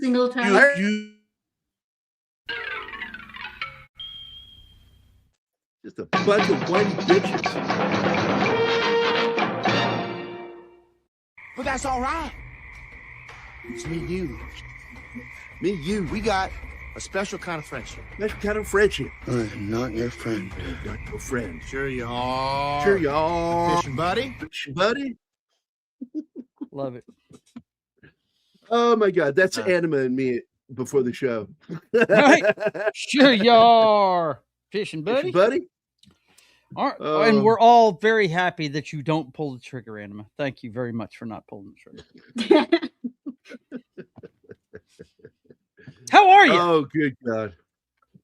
single time. Just a bunch of whiny bitches. But that's all right. It's me and you. Me and you. We got a special kind of friendship. Special kind of friendship. I'm not your friend. Not your friend. Sure you are. Sure you are. Fishing buddy. Fishing buddy. Love it. Oh my God, that's Anima and me before the show. Right. Sure you are. Fishing buddy. Fishing buddy. And we're all very happy that you don't pull the trigger, Anima. Thank you very much for not pulling the trigger. How are you? Oh, good God.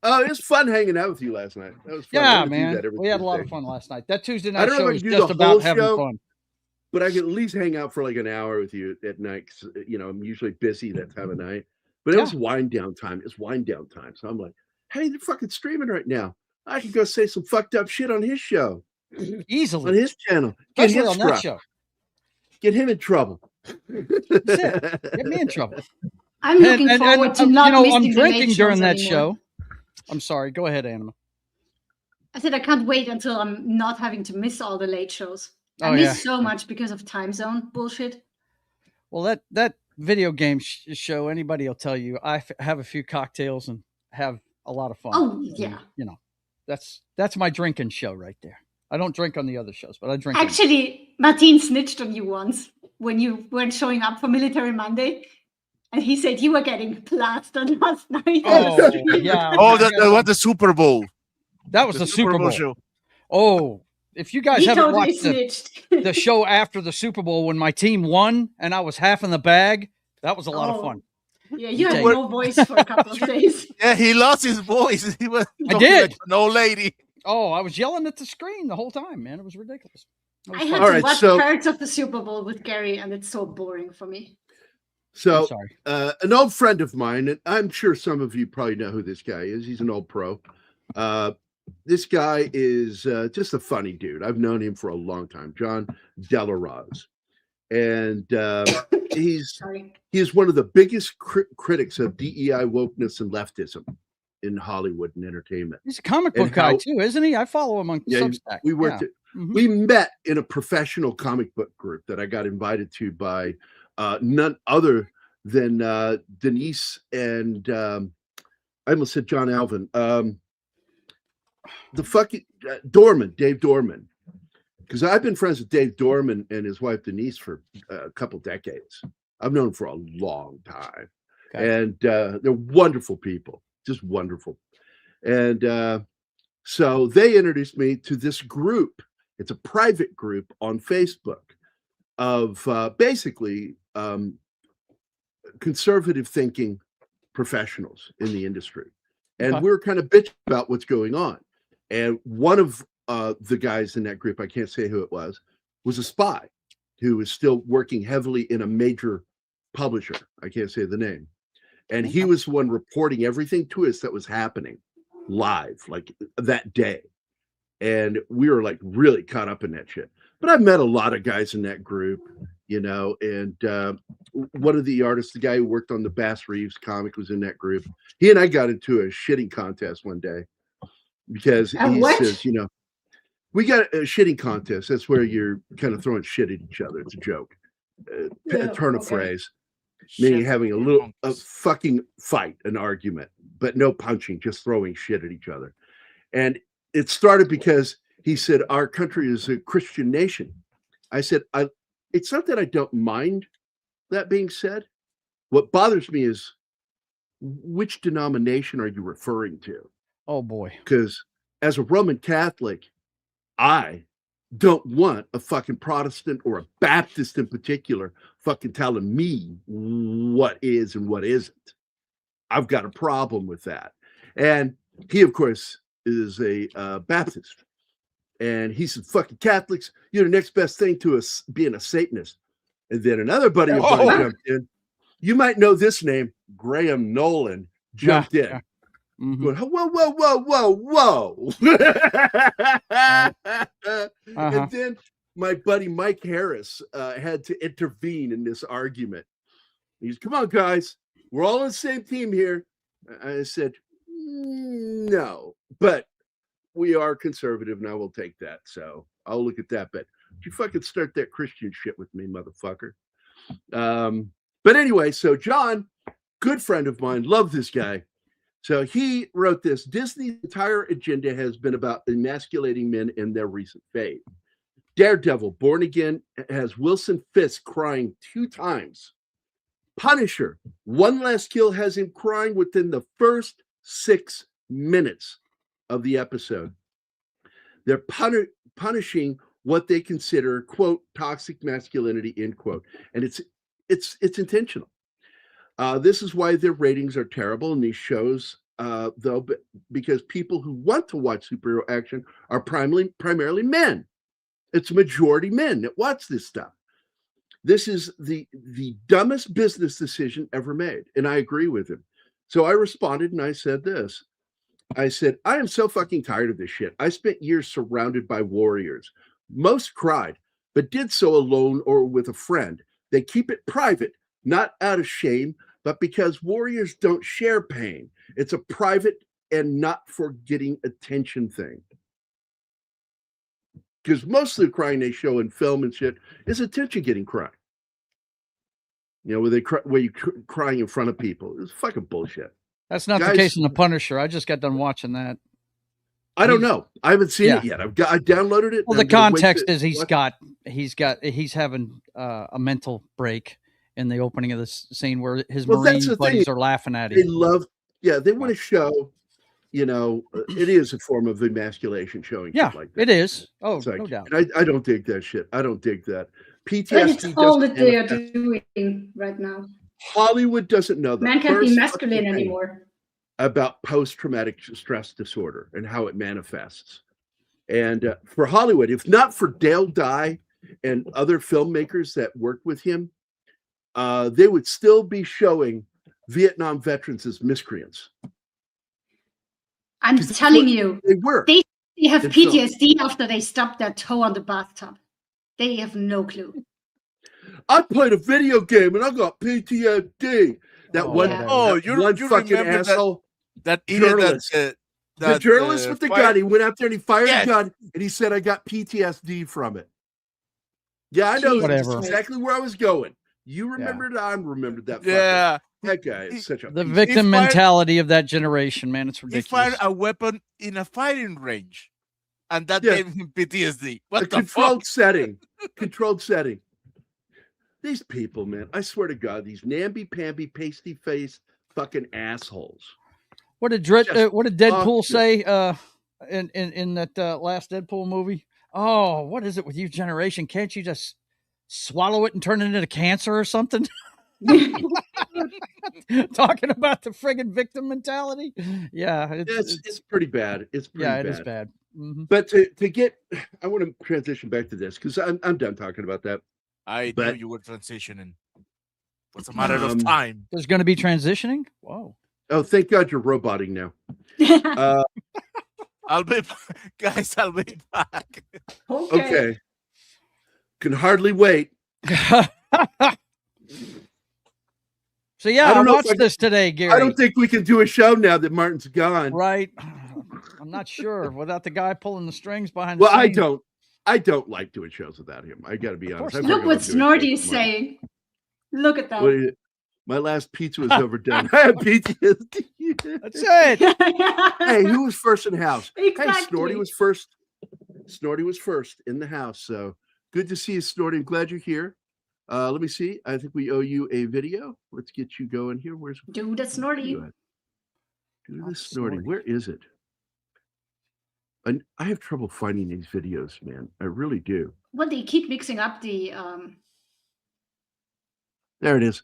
Oh, it was fun hanging out with you last night. That was fun. Yeah, man. We had a lot of fun last night. That Tuesday night show was just about having fun. But I could at least hang out for like an hour with you at night. You know, I'm usually busy that time of night. But it was wind down time. It's wind down time. So I'm like, hey, they're fucking streaming right now. I could go say some fucked up shit on his show. Easily. On his channel. Get him on that show. Get him in trouble. That's it. Get me in trouble. I'm looking forward to not missing I'm the drinking late during shows that anymore. show. I'm sorry. Go ahead, Anima. I said I can't wait until I'm not having to miss all the late shows. I miss so much because of time zone bullshit. Well, that video game show, anybody will tell you, I have a few cocktails and have a lot of fun. Oh, yeah. And, you know, that's my drinking show right there. I don't drink on the other shows, but I drink. Actually, Martin snitched on you once when you weren't showing up for Military Monday. And he said you were getting plastered last night. Oh, yeah. Oh, what the Super Bowl. That was the Super Bowl show. Oh, if you guys He haven't totally watched snitched. the show after the Super Bowl when my team won and I was half in the bag, that was a lot of fun. Yeah, you had no voice for a couple of days. Yeah, he lost his voice. He was I did. like an old lady. Oh, I was yelling at the screen the whole time, man. It was ridiculous. I had to watch parts of the Super Bowl with Gary, and it's so boring for me. So, an old friend of mine, and I'm sure some of you probably know who this guy is. He's an old pro. This guy is just a funny dude. I've known him for a long time, John Delaroz. And he's one of the biggest critics of DEI wokeness and leftism in Hollywood and entertainment. He's a comic book guy too, isn't he? I follow him on Substack. We worked we met in a professional comic book group that I got invited to by none other than Denise and I almost said John Alvin. The fucking Dave Dorman. Because I've been friends with Dave Dorman and his wife Denise for a couple decades. I've known them for a long time. Okay. And they're wonderful people, just wonderful. And so they introduced me to this group. It's a private group on Facebook of basically conservative thinking professionals in the industry. And we're kind of bitching about what's going on. And one of the guys in that group, I can't say who it was a spy who was still working heavily in a major publisher. I can't say the name. And he was the one reporting everything to us that was happening live, like that day. And we were like really caught up in that shit. But I've met a lot of guys in that group, you know, and one of the artists, the guy who worked on the Bass Reeves comic was in that group. He and I got into a shitting contest one day because he says, you know, we got a shitting contest. That's where you're kind of throwing shit at each other. It's a joke. Turn of phrase. Meaning having a fucking fight, an argument, but no punching, just throwing shit at each other. And it started because he said, our country is a Christian nation. I said, it's not that I don't mind that being said. What bothers me is which denomination are you referring to? Oh, boy. Because as a Roman Catholic, I don't want a fucking Protestant or a Baptist in particular fucking telling me what is and what isn't. I've got a problem with that. And he, of course, is a Baptist. And he said, fucking Catholics, you're the next best thing to us being a Satanist. And then another buddy of mine jumped in. You might know this name, Graham Nolan, jumped in. Yeah. Mm-hmm. Going, whoa. And then my buddy Mike Harris had to intervene in this argument. He's, come on, guys. we're all on the same team here. I said, no, but we are conservative, and I will take that. So I'll look at that. But you fucking start that Christian shit with me, motherfucker. But anyway, so John, good friend of mine, love this guy. So he wrote this. Disney's entire agenda has been about emasculating men in their recent fade. Daredevil, Born Again, has Wilson Fisk crying 2 times. Punisher, One Last Kill, has him crying within the first 6 minutes of the episode. They're punishing what they consider, quote, toxic masculinity, end quote. And it's intentional. This is why their ratings are terrible in these shows, though, because people who want to watch superhero action are primarily men. It's majority men that watch this stuff. This is the dumbest business decision ever made, and I agree with him. So I responded and I said this. I said, I am so fucking tired of this shit. I spent years surrounded by warriors. Most cried, but did so alone or with a friend. They keep it private, not out of shame, but because warriors don't share pain. It's a private and not for getting attention thing. Because most of the crying they show in film and shit is attention-getting crying. You know, where you crying in front of people. It's fucking bullshit. That's not the case in The Punisher. I just got done watching that. I don't know. I haven't seen it yet. I downloaded it. Well, the context is he's having a mental break in the opening of this scene where his Marine buddies are laughing at him. They want to show, you know, it is a form of emasculation showing. Yeah, like that. It is. Oh, like, no doubt. I don't dig that shit. I don't dig that. PTSD. That's all that they are doing right now. Hollywood doesn't know that. Man can't be masculine anymore. About post-traumatic stress disorder and how it manifests. And for Hollywood, if not for Dale Dye and other filmmakers that worked with him, they would still be showing Vietnam veterans as miscreants. I'm telling you, they have PTSD after they stopped their toe on the bathtub. They have no clue. I played a video game and I got PTSD. One fucking asshole. That journalist. The journalist with the gun. He went out there and he fired a gun and he said, I got PTSD from it. Yeah, I know. That's exactly where I was going. You remembered, I remembered that. Yeah. That guy is such a victim mentality of that generation, man. It's ridiculous. He fired a weapon in a firing range, and that gave him PTSD. What the controlled setting. Controlled setting. These people, man, I swear to God, these namby-pamby, pasty-faced fucking assholes. What did Deadpool say in that last Deadpool movie? Oh, what is it with you generation? Can't you just swallow it and turn it into cancer or something? Talking about the friggin' victim mentality. Yeah, it's pretty bad. It's pretty bad. It is bad. Mm-hmm. But to get, I want to transition back to this because I'm done talking about that. I knew you were transitioning. What's a matter of time? There's going to be transitioning. Whoa! Oh, thank God you're roboting now. I'll be back. Okay. Can hardly wait. So yeah, I watched this today, Gary. I don't think we can do a show now that Martin's gone. Right. I'm not sure without the guy pulling the strings behind the scenes. I don't like doing shows without him. I got to be honest. Look what Snorty is saying. Look at that. My last pizza was overdone. I have PTSD. That's it. Hey, who was first in the house? Exactly. Hey, Snorty was first. Snorty was first in the house. So good to see you, Snorty. I'm glad you're here. Let me see. I think we owe you a video. Let's get you going here. Do the Snorty. Do the Snorty. Where is it? And I have trouble finding these videos, man. I really do. Well, they keep mixing up the. There it is.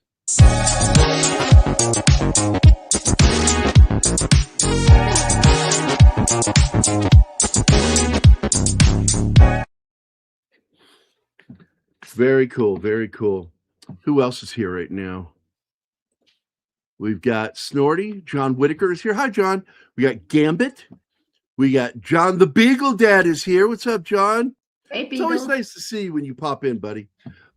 Very cool. Very cool. Who else is here right now? We've got Snorty. John Whitaker is here. Hi, John. We got Gambit. We got John the Beagle Dad is here. What's up, John? Hey, Beagle. It's always nice to see you when you pop in, buddy.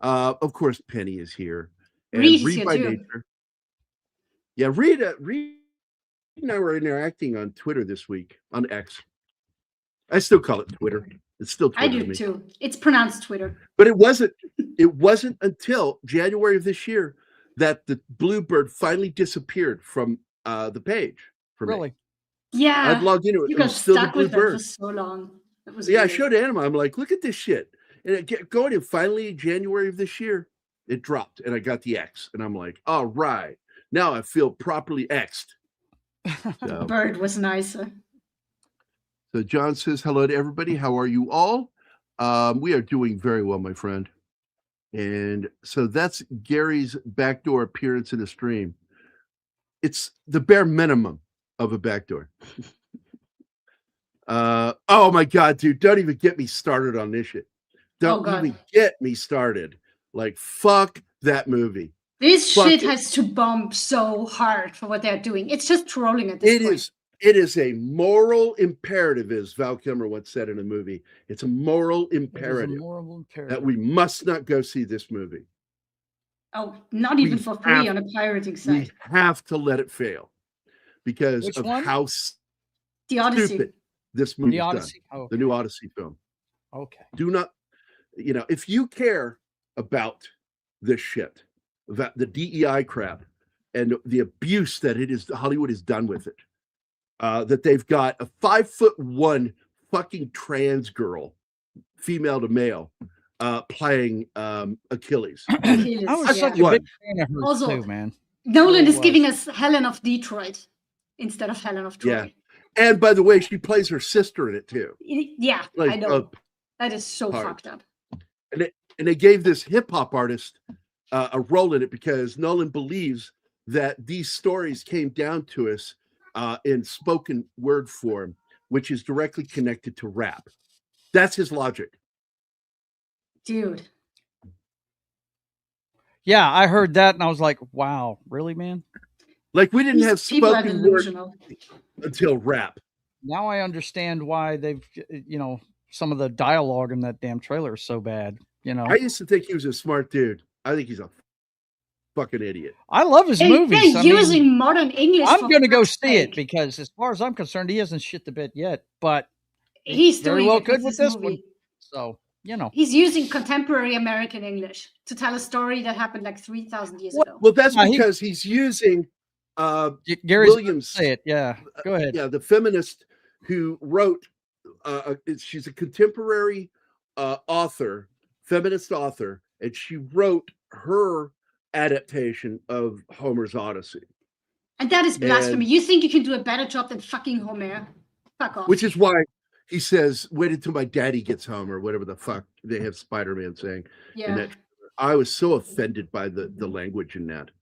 Of course, Penny is here. And Reese Read here by too. Nature. Yeah, Reed and I were interacting on Twitter this week, on X. I still call it Twitter. It's still Twitter I to do me. too. It's pronounced Twitter. But it wasn't until January of this year that the Bluebird finally disappeared from the page for me. Really? Yeah. I'd logged into it. You It got was still the stuck with that for Bluebird. so long. It was Yeah, I weird. showed Anima. I'm like, look at this shit. And it going in finally January of this year, it dropped and I got the X. And I'm like, all right. Now I feel properly X'd. So, Bird was nicer. so John says, hello to everybody. How are you all? We are doing very well, my friend. And so that's Gary's backdoor appearance in the stream. It's the bare minimum of a backdoor. Oh my God, dude, don't even get me started on this shit. Don't even get me started. Like, fuck that movie. This shit has to bomb so hard for what they're doing. It's just trolling at this point. It is a moral imperative, as Val Kilmer once said in a movie. It's a moral imperative that we must not go see this movie. Oh, not even for free on a pirating site. We have to let it fail because of how The Odyssey. stupid this movie is done. Oh, okay. The new Odyssey film. Okay. Do not, if you care about this shit, that the DEI crap and the abuse that Hollywood has done with it, that they've got a 5'1" fucking trans girl, female to male, playing Achilles. Achilles, I was such a big fan of her also, too, man. Nolan is giving us Helen of Detroit instead of Helen of Troy. Yeah. And by the way, she plays her sister in it too. Yeah, Like, I know. That is so fucked up. And they gave this hip hop artist a role in it because Nolan believes that these stories came down to us in spoken word form, which is directly connected to rap. That's his logic. Dude. Yeah, I heard that and I was like, wow, really, man? Like, we didn't have spoken word until rap. Now I understand why they've, some of the dialogue in that damn trailer is so bad. I used to think he was a smart dude. I think he's a fucking idiot. I love his movies. They're using modern English. I'm going to go see it because, as far as I'm concerned, he hasn't shit the bed yet. But he's very doing well it good with this movie. one. So he's using contemporary American English to tell a story that happened like 3,000 years ago. Well, that's because he's using Gary's Williams. Say it. Yeah, go ahead. Yeah, the feminist who wrote. She's a contemporary author. Feminist author, and she wrote her adaptation of Homer's Odyssey. And that is blasphemy. You think you can do a better job than fucking Homer? Fuck off. Which is why he says, wait until my daddy gets home, or whatever the fuck they have Spider-Man saying. Yeah. I was so offended by the language in that.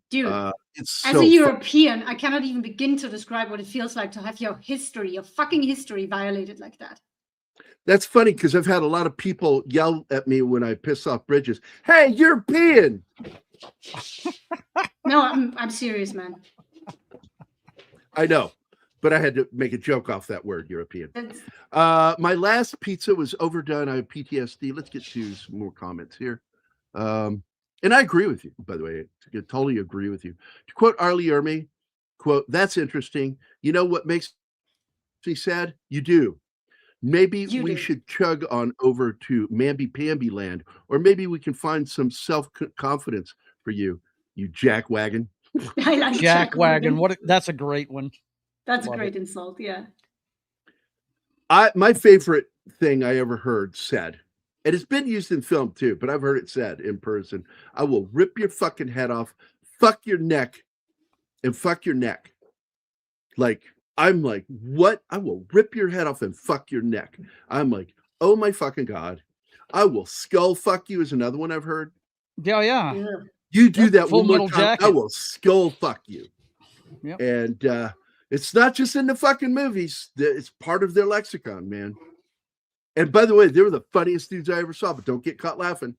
Dude, it's as a European, I cannot even begin to describe what it feels like to have your fucking history violated like that. That's funny because I've had a lot of people yell at me when I piss off Bridges. Hey, European! No, I'm serious, man. I know, but I had to make a joke off that word, European. My last pizza was overdone. I have PTSD. Let's get to some more comments here. And I agree with you, by the way. I totally agree with you. To quote Arlie Ermy, quote, that's interesting. You know what makes me sad? You do. Maybe we should chug on over to Mamby-Pamby land, or maybe we can find some self-confidence for you, you jackwagon. I like jackwagon. That's a great one. That's a great insult, yeah. My favorite thing I ever heard said, and it's been used in film too, but I've heard it said in person, I will rip your fucking head off, fuck your neck, and fuck your neck. Like, I'm like, what? I will rip your head off and fuck your neck. I'm like, oh my fucking God. I will skull fuck you is another one I've heard. Yeah. You do that Full one more Metal time, Jacket. I will skull fuck you. Yep. And it's not just in the fucking movies. It's part of their lexicon, man. And by the way, they were the funniest dudes I ever saw, but don't get caught laughing.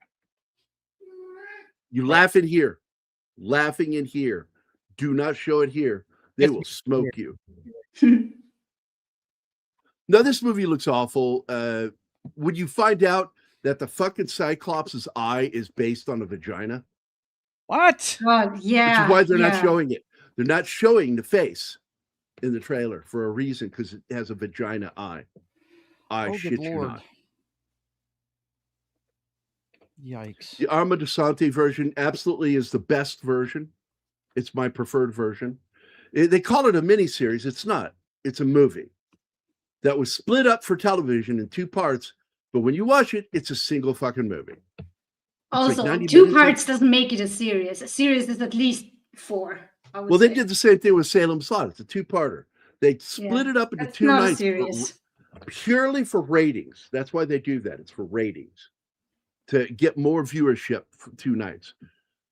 You laugh in here. Laughing in here. Do not show it here. They will smoke you. No, this movie looks awful. When you find out that the fucking Cyclops' eye is based on a vagina. What? Well, yeah. Which is why they're not showing it. They're not showing the face in the trailer for a reason, because it has a vagina eye. I shit good you Lord. not. Yikes. The Armand Assante version absolutely is the best version. It's my preferred version. They call it a miniseries. It's not. It's a movie that was split up for television in 2 parts. But when you watch it, it's a single fucking movie. It's Also, like 90 2 minutes parts doesn't make it a series. A series is at least 4. Well, they did the same thing with Salem Slot. It's a 2-parter. They split it up into That's 2 not a nights series. purely for ratings. That's why they do that. It's for ratings, to get more viewership for 2 nights.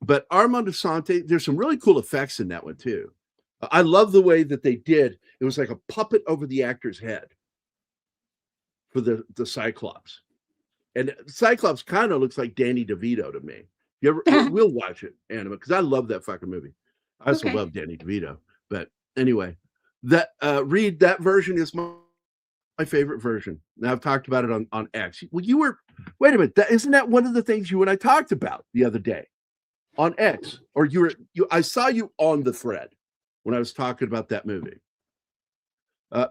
But Armand Assante, there's some really cool effects in that one too. I love the way that they did. It was like a puppet over the actor's head for the Cyclops. And Cyclops kind of looks like Danny DeVito to me. You ever? We'll watch it, Anima, because I love that fucking movie. I also love Danny DeVito. But anyway, that Reed, that version is my favorite version. Now I've talked about it on X. Well, you were, wait a minute, isn't that one of the things you and I talked about the other day on X? Or I saw you on the thread when I was talking about that movie.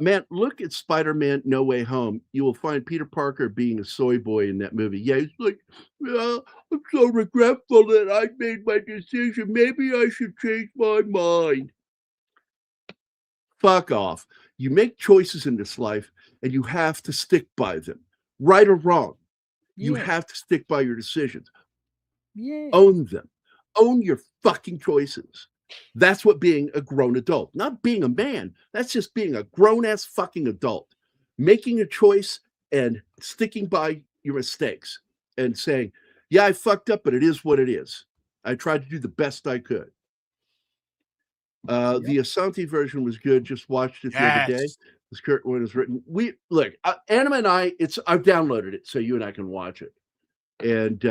Man, look at Spider-Man No Way Home. You will find Peter Parker being a soy boy in that movie. Yeah, he's like, I'm so regretful that I made my decision. Maybe I should change my mind. Fuck off. You make choices in this life and you have to stick by them. Right or wrong. You have to stick by your decisions. Own them. Own your fucking choices. That's what being a grown adult, not being a man. That's just being a grown-ass fucking adult. Making a choice and sticking by your mistakes and saying, yeah, I fucked up, but it is what it is. I tried to do the best I could. The Asante version was good. Just watched it the other day. This Kurt when it was written. Anima and I've downloaded it so you and I can watch it. And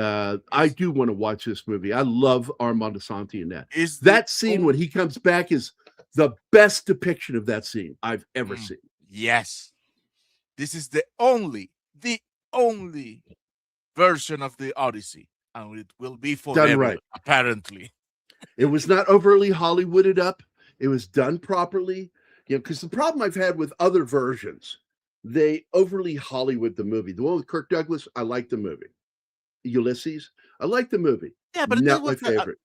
I do want to watch this movie. I love Armand Assante in that. That scene when he comes back is the best depiction of that scene I've ever seen. Yes. This is the only version of the Odyssey. And it will be forever, done right. Apparently. It was not overly Hollywooded up. It was done properly. Because the problem I've had with other versions, they overly Hollywood the movie. The one with Kirk Douglas, I like the movie. Ulysses, I like the movie. Yeah, but not my favorite.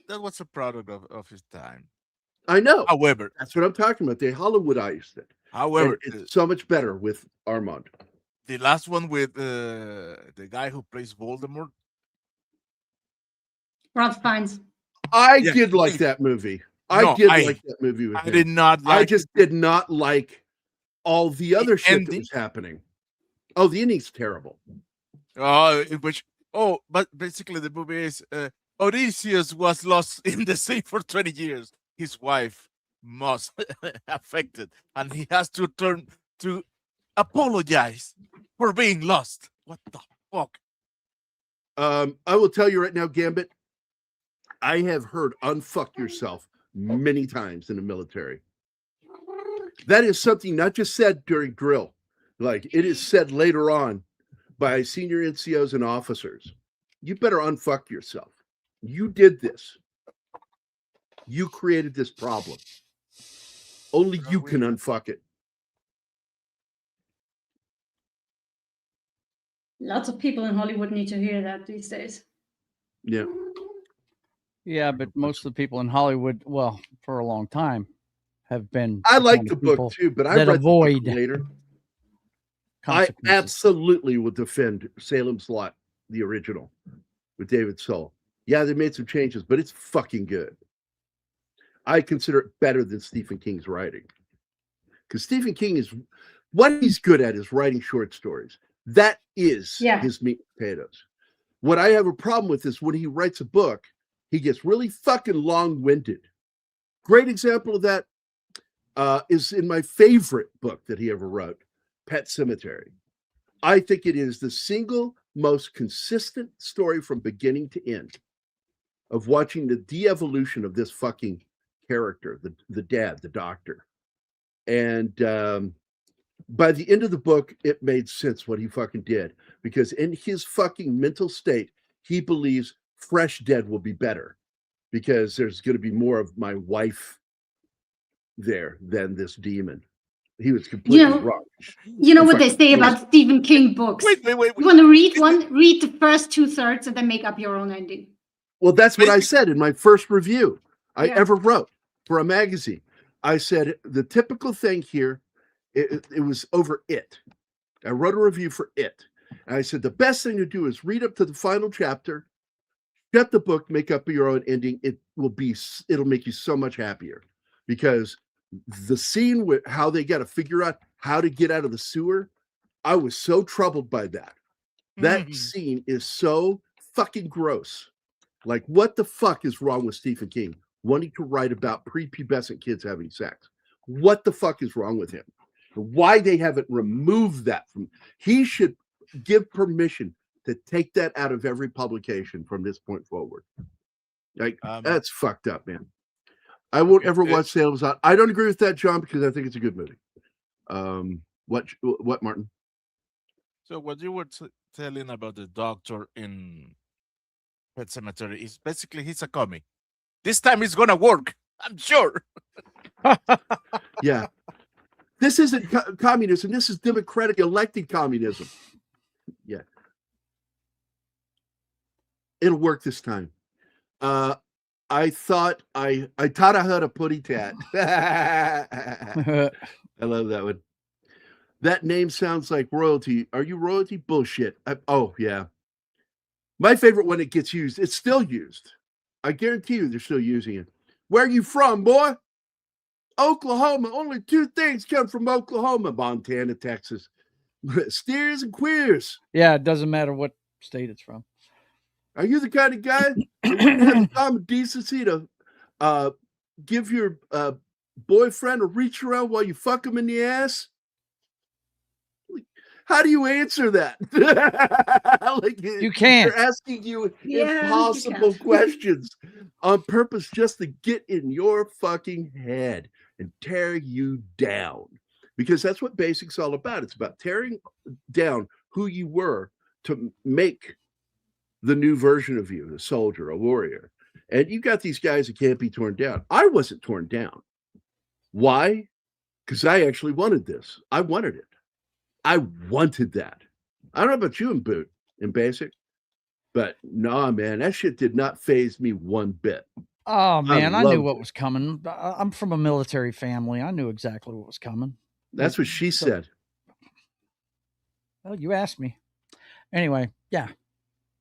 That was a product of his time. I know. However, that's what I'm talking about. They Hollywoodized it. However, it's so much better with Armand. The last one with the guy who plays Voldemort, Ralph Fiennes. I did like that movie. I did like that movie with him. I did not like I just did not like all the other shit that was happening. Oh, the ending's terrible. But basically the movie is Odysseus was lost in the sea for 20 years. His wife was affected, and he has to turn to apologize for being lost. What the fuck? I will tell you right now, Gambit, I have heard unfuck yourself many times in the military. That is something not just said during drill. Like, it is said later on by senior NCOs and officers. You better unfuck yourself. You did this. You created this problem. Only you can unfuck it. Lots of people in Hollywood need to hear that these days. Yeah. Yeah, but most of the people in Hollywood, well, for a long time, have been. I like the book too, but I read the book later. I absolutely would defend Salem's Lot, the original, with David Soul. Yeah, they made some changes, but it's fucking good. I consider it better than Stephen King's writing. Because Stephen King is, what he's good at is writing short stories. That is his meat and potatoes. What I have a problem with is when he writes a book, he gets really fucking long-winded. Great example of that is in my favorite book that he ever wrote, Pet Sematary. I think it is the single most consistent story from beginning to end of watching the de-evolution of this fucking character, the dad, the doctor. And by the end of the book, it made sense what he fucking did. Because in his fucking mental state, he believes fresh dead will be better. Because there's going to be more of my wife there than this demon. He was completely wrong. You know what they say about Stephen King books? Wait. You want to read one? Read the first 2/3 and then make up your own ending. Well, that's what I said in my first review I ever wrote for a magazine. I said the typical thing here, it was over It. I wrote a review for It. And I said the best thing to do is read up to the final chapter, shut the book, make up your own ending. It'll make you so much happier, because the scene with how they got to figure out how to get out of the sewer, I was so troubled by that. That scene is so fucking gross. Like, what the fuck is wrong with Stephen King wanting to write about prepubescent kids having sex? What the fuck is wrong with him? Why they haven't removed that from? He should give permission to take that out of every publication from this point forward. Like, that's fucked up, man. I won't ever watch Salem's Lot. I don't agree with that, John, because I think it's a good movie. What, Martin? So what you were telling about the doctor in Pet Sematary is basically he's a commie. This time it's gonna work, I'm sure. Yeah. This isn't communism. This is democratic elected communism. Yeah. It'll work this time. I thought I taught I had a putty tat. I love that one. That name sounds like royalty. Are you royalty? Bullshit. Oh, yeah. My favorite when it gets used, it's still used. I guarantee you they're still using it. Where are you from, boy? Oklahoma. Only 2 things come from Oklahoma. Montana, Texas. Steers and queers. Yeah, it doesn't matter what state it's from. Are you the kind of guy that wouldn't have the common decency to give your boyfriend a reach around while you fuck him in the ass? How do you answer that? Like, you can't. They're asking you impossible questions on purpose just to get in your fucking head and tear you down. Because that's what Basic's all about. It's about tearing down who you were to make the new version of you, a soldier, a warrior. And you got these guys that can't be torn down. I wasn't torn down. Why? Because I actually wanted this. I wanted it. I wanted that. I don't know about you in Basic, but nah, man, that shit did not faze me one bit. Oh man, I knew what was coming. I'm from a military family. I knew exactly what was coming. That's what she said. Well, you asked me. Anyway, yeah.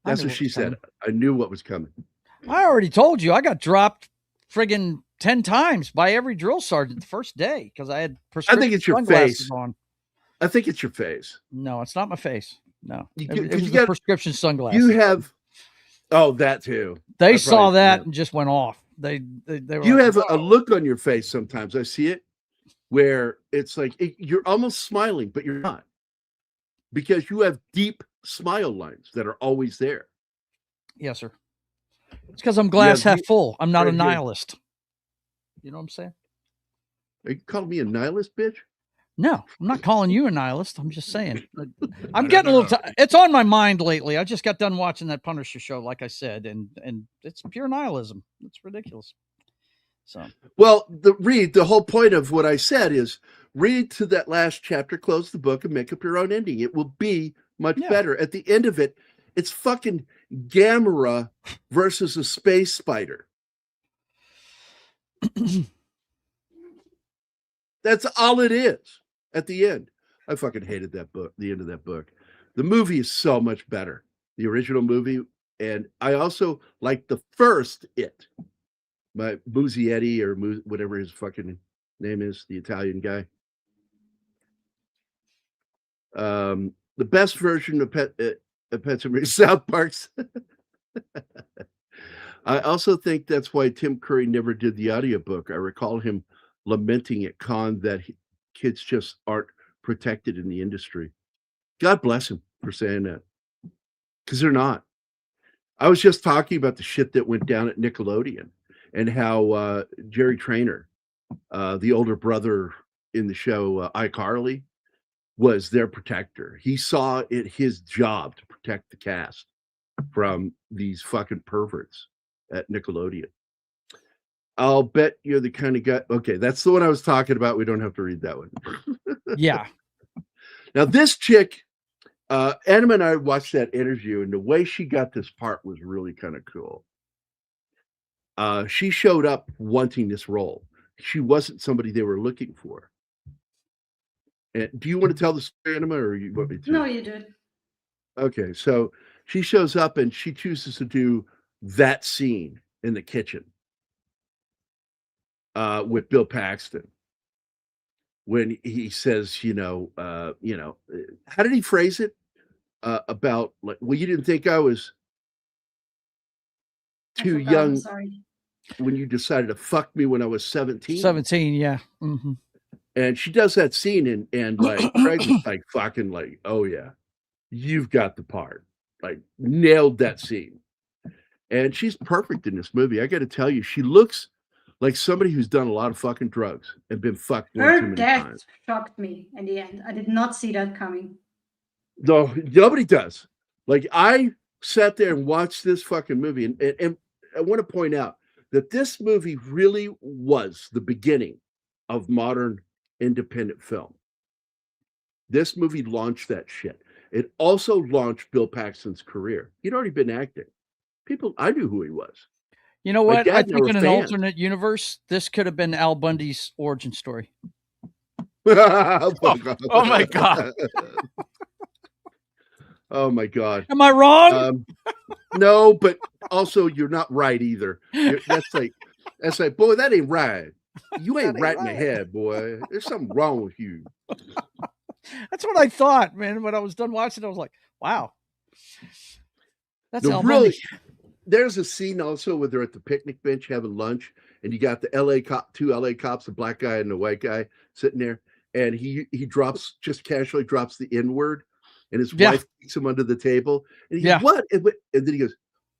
That's what she said. I knew what was coming. I already told you I got dropped friggin' 10 times by every drill sergeant the first day because I had prescription I think it's your face. On. I think it's your face. No, it's not my face. No, it was the prescription sunglasses. You have, that too. They saw that and just went off. They were. You have a look on your face sometimes. I see it where it's like you're almost smiling, but you're not, because you have deep smile lines that are always there. Yes, sir. It's because I'm glass half full. I'm not a nihilist. You know what I'm saying? Are you calling me a nihilist, bitch? No, I'm not calling you a nihilist. I'm just saying. I'm getting a little. It's on my mind lately. I just got done watching that Punisher show, like I said, and it's pure nihilism. It's ridiculous. So, well, the whole point of what I said is read to that last chapter, close the book, and make up your own ending. It will be much better. At the end of it, it's fucking Gamera versus a space spider. That's all it is at the end. I fucking hated that book, the end of that book. The movie is so much better, the original movie. And I also like the first It. My Muzzietti or whatever his fucking name is, the Italian guy. The best version of Pet Sematary, South Park's. I also think that's why Tim Curry never did the audiobook. I recall him lamenting at Con that kids just aren't protected in the industry. God bless him for saying that, because they're not. I was just talking about the shit that went down at Nickelodeon and how Jerry Traynor, the older brother in the show iCarly, was their protector. He saw it his job to protect the cast from these fucking perverts at Nickelodeon. I'll bet you're the kind of guy. Okay, that's the one I was talking about. We don't have to read that one. Yeah. Now, this chick, Anima and I watched that interview, and the way she got this part was really kind of cool. She showed up wanting this role. She wasn't somebody they were looking for. And do you want to tell the story, Anima, or you want me to? No, you do it. Okay, so she shows up and she chooses to do that scene in the kitchen with Bill Paxton when he says, how did he phrase it? About like, well, you didn't think I was too forgot, I'm young sorry. when you decided to fuck me when I was 17. 17, yeah. Mm-hmm. And she does that scene and like Craig was like fucking like, oh yeah, you've got the part. Like nailed that scene. And she's perfect in this movie. I got to tell you, she looks like somebody who's done a lot of fucking drugs and been fucked one too Her many death times. shocked me in the end. I did not see that coming. No, nobody does. Like I sat there and watched this fucking movie, and I want to point out that this movie really was the beginning of modern independent film. This movie launched that shit. It also launched Bill Paxton's career. He'd already been acting. I knew who he was. You know My what? dad I and I think were in an fans. alternate universe, this could have been Al Bundy's origin story. Oh my God. Oh my God. Am I wrong? No, but also you're not right either. That's like, boy, that ain't right. You ain't right in the head, boy. There's something wrong with you. That's what I thought, man. When I was done watching, I was like, wow. That's No, Al really, Bundy. there's a scene also where they're at the picnic bench having lunch, and you got the two LA cops, the black guy and the white guy sitting there, and he just casually drops the N-word, and his wife kicks him under the table, and he goes, what? And then he goes,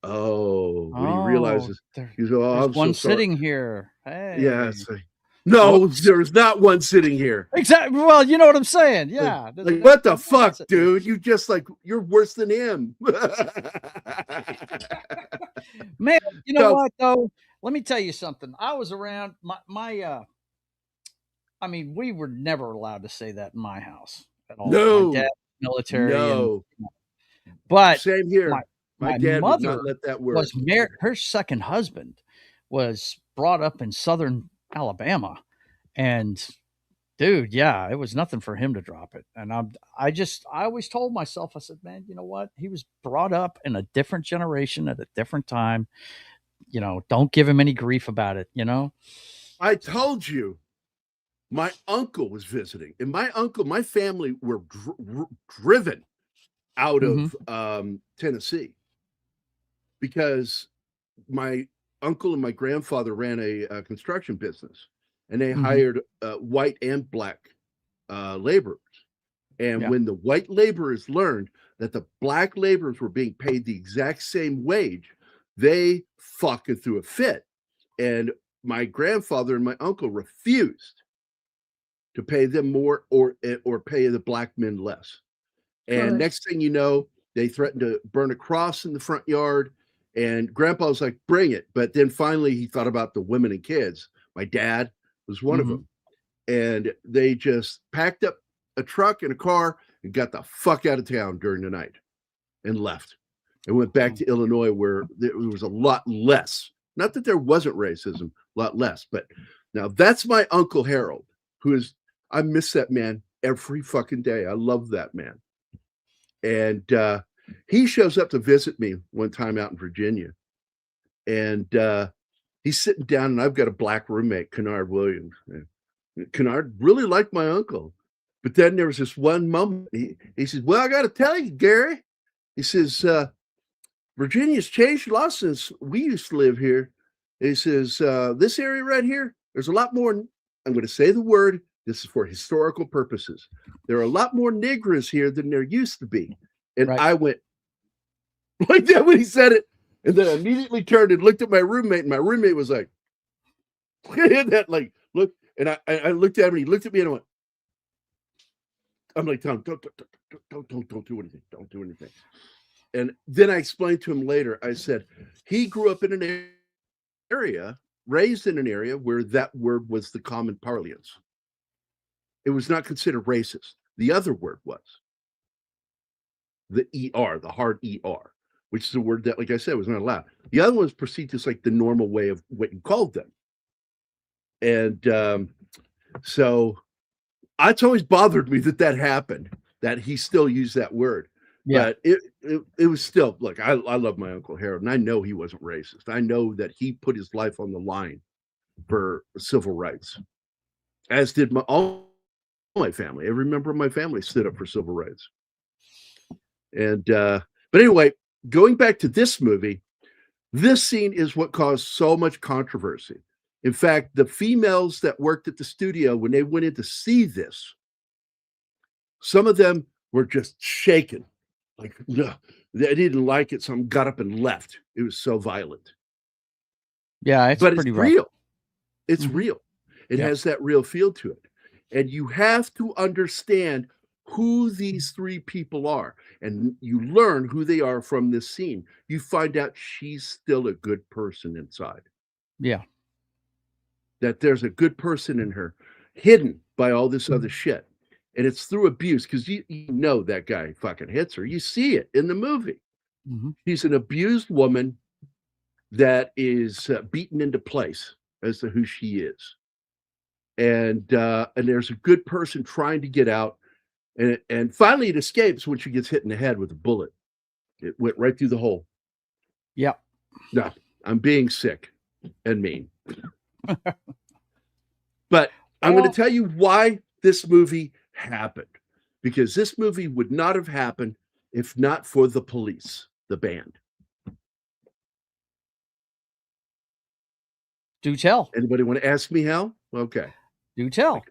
oh, when he realizes, he goes, oh, I'm one so sorry. sitting here. Hey. Yeah, it's like, no, there's not one sitting here. Exactly. Well, you know what I'm saying. Yeah. Like what the fuck, dude? You just like, you're worse than him. Man, you know what though? Let me tell you something. I was around I mean, we were never allowed to say that in my house at all. No. My dad, military. No. But same here. My dad mother would not let that word. was married. Her second husband was brought up in southern Alabama, and dude, yeah, it was nothing for him to drop it. And I always told myself, I said, man, you know what? He was brought up in a different generation at a different time. You know, don't give him any grief about it. You know, I told you, my uncle was visiting, and my family were driven out of Tennessee because my uncle and my grandfather ran a construction business, and they hired white and black laborers. And when the white laborers learned that the black laborers were being paid the exact same wage, they fucking threw a fit. And my grandfather and my uncle refused to pay them more or pay the black men less. And next thing you know, they threatened to burn a cross in the front yard. And Grandpa was like, bring it. But then finally he thought about the women and kids. My dad was one of them. And they just packed up a truck and a car and got the fuck out of town during the night and left and went back to Illinois, where there was a lot less. Not that there wasn't racism, a lot less. But now that's my Uncle Harold, I miss that man every fucking day. I love that man. And he shows up to visit me one time out in Virginia. And he's sitting down, and I've got a black roommate, Kennard Williams. And Kennard really liked my uncle. But then there was this one moment. He says, well, I got to tell you, Gary. He says, Virginia's changed a lot since we used to live here. He says, this area right here, there's a lot more. I'm going to say the word. This is for historical purposes. There are a lot more Negroes here than there used to be. And I went like that when he said it. And then I immediately turned and looked at my roommate, and my roommate was like, that, like, look. And I looked at him, and he looked at me, and I went, I'm like, Tom, don't do anything. Don't do anything. And then I explained to him later, I said, he grew up in an area raised in an area where that word was the common parlance. It was not considered racist. The other word was the ER, the hard ER, which is a word that, like I said, was not allowed. The other one was perceived as like the normal way of what you called them. And so it's always bothered me that happened, that he still used that word. Yeah. But it was still, look, I love my Uncle Harold, and I know he wasn't racist. I know that he put his life on the line for civil rights, as did all my family. Every member of my family stood up for civil rights. And but anyway, going back to this movie, this scene is what caused so much controversy. In fact, the females that worked at the studio, when they went in to see this, some of them were just shaken. Like, no, they didn't like it. Some got up and left. It was so violent. Yeah, it's pretty rough. Real. It's Mhm. real. It Yeah. has that real feel to it. And you have to understand who these three people are. And you learn who they are from this scene. You find out she's still a good person inside. Yeah. That there's a good person in her, hidden by all this other shit. And it's through abuse, because you know that guy fucking hits her. You see it in the movie. Mhm. She's an abused woman that is beaten into place as to who she is. And there's a good person trying to get out. And finally it escapes when she gets hit in the head with a bullet. It went right through the hole. Yeah. No, I'm being sick and mean. But I'm going to tell you why this movie happened. Because this movie would not have happened if not for the Police, the band. Do tell. Anybody want to ask me how? Okay. Do tell.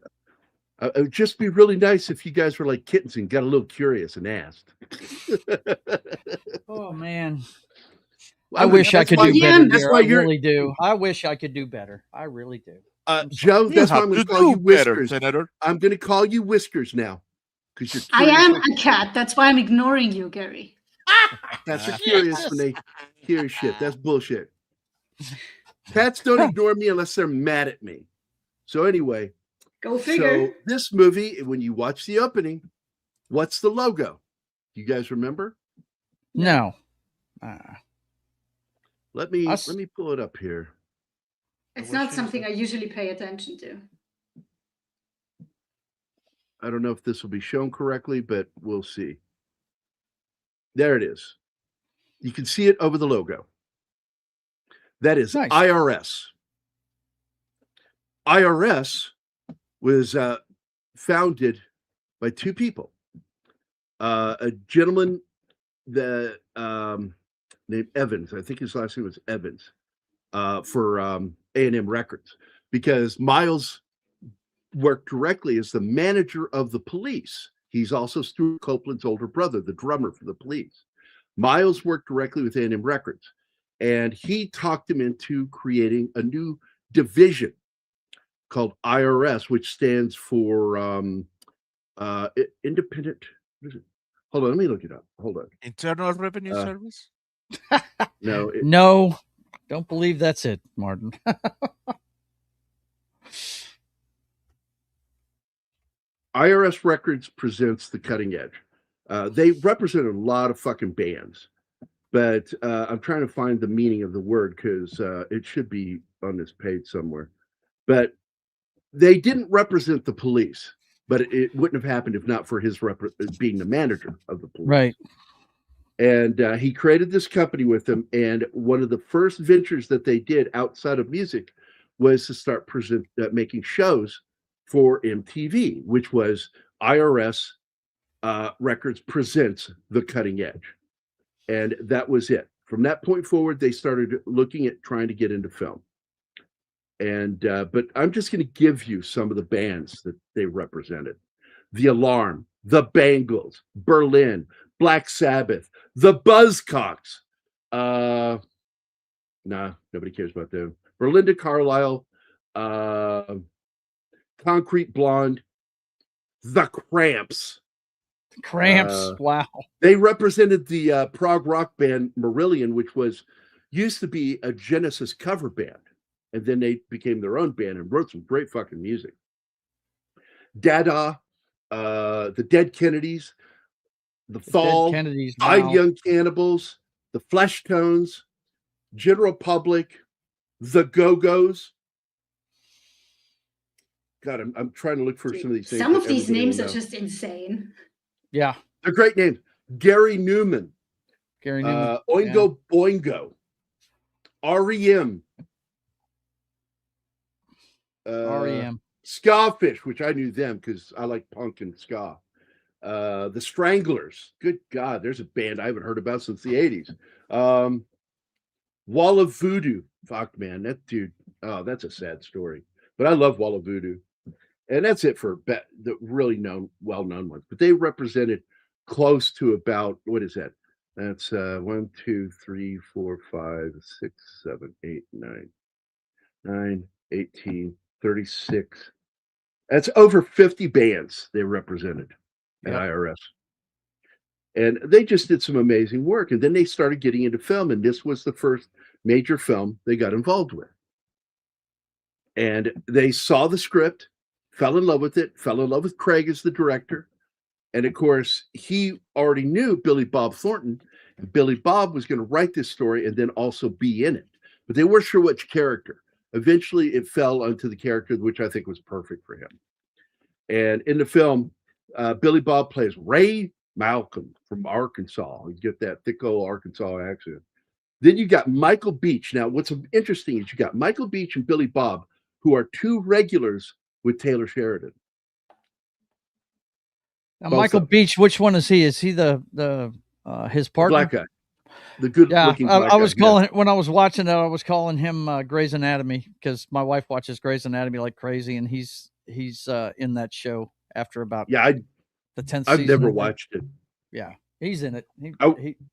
It would just be really nice if you guys were like kittens and got a little curious and asked. Oh, man. Well, I wish I could do yeah, better. that's Dear. why I you're- really do. I wish I could do better. I really do. Joe, that's why I'm going to call you better, Whiskers. Senator. I'm going to call you Whiskers now. Because you're I curious am like- a cat. That's why I'm ignoring you, Gary. Cats are curious when they hear shit. That's bullshit. Cats don't ignore me unless they're mad at me. So anyway, Go figure. so this movie, when you watch the opening, what's the logo? You guys remember? No. Let me Us- let me pull it up here. It's not something I usually pay attention to. I don't know if this will be shown correctly, but we'll see. There it is. You can see it over the logo. That is Nice. IRS. IRS was founded by two people. A gentleman that named Evans, I think his last name was Evans, for A&M Records, because Miles worked directly as the manager of the Police. He's also Stuart Copeland's older brother, the drummer for the Police. Miles worked directly with A&M Records, and he talked him into creating a new division called IRS, which stands for Independent. What is it? Hold on, let me look it up. Hold on. Internal Revenue Service? No, No. Don't believe that's it, Martin. IRS Records presents The Cutting Edge. They represent a lot of fucking bands, but I'm trying to find the meaning of the word because it should be on this page somewhere. But they didn't represent the Police, but it wouldn't have happened if not for his being the manager of the Police. Right. And he created this company with them. And one of the first ventures that they did outside of music was to start making shows for MTV, which was IRS Records Presents The Cutting Edge. And that was it. From that point forward, they started looking at trying to get into film. And but I'm just going to give you some of the bands that they represented: The Alarm, The Bangles, Berlin, Black Sabbath, The Buzzcocks. Nah, nobody cares about them. Belinda Carlisle, Concrete Blonde, The Cramps. Cramps. Wow. They represented the prog rock band Marillion, which used to be a Genesis cover band. and then they became their own band and wrote some great fucking music. Dada, the Dead Kennedys, the Fall, Dead Kennedys, Fine wow. Young Cannibals, the Fleshtones, General Public, the Go-Go's. God, I'm trying to look for some of these names. Some of these everybody names will are know. just insane. Yeah. They're great names. Gary Newman, Gary Newman. Oingo Boingo, REM, REM. Skafish, which I knew them because I like punk and ska. The Stranglers. Good God, there's a band I haven't heard about since the 80s. Wall of Voodoo. Fuck, man, that dude. Oh, that's a sad story. But I love Wall of Voodoo. And that's it for the really well-known ones. But they represented close to about, what is that? That's 1, 2, 3, 4, 5, 6, 7, 8, 9, 18, 36. That's over 50 bands they represented at IRS. And they just did some amazing work. And then they started getting into film. And this was the first major film they got involved with. And they saw the script, fell in love with it, fell in love with Craig as the director. And of course, he already knew Billy Bob Thornton. And Billy Bob was going to write this story and then also be in it. But they weren't sure which character. Eventually, it fell onto the character, which I think was perfect for him. And in the film, Billy Bob plays Ray Malcolm from Arkansas. You get that thick old Arkansas accent. Then you got Michael Beach. Now, what's interesting is you got Michael Beach and Billy Bob, who are two regulars with Taylor Sheridan. Now, Michael Beach, which one is he? Is he the his partner? Black guy. The good looking black I was guy. calling when I was watching it, I was calling him Grey's Anatomy because my wife watches Grey's Anatomy like crazy, and he's in that show after about the 10th season. I've never watched it. Yeah, he's in it.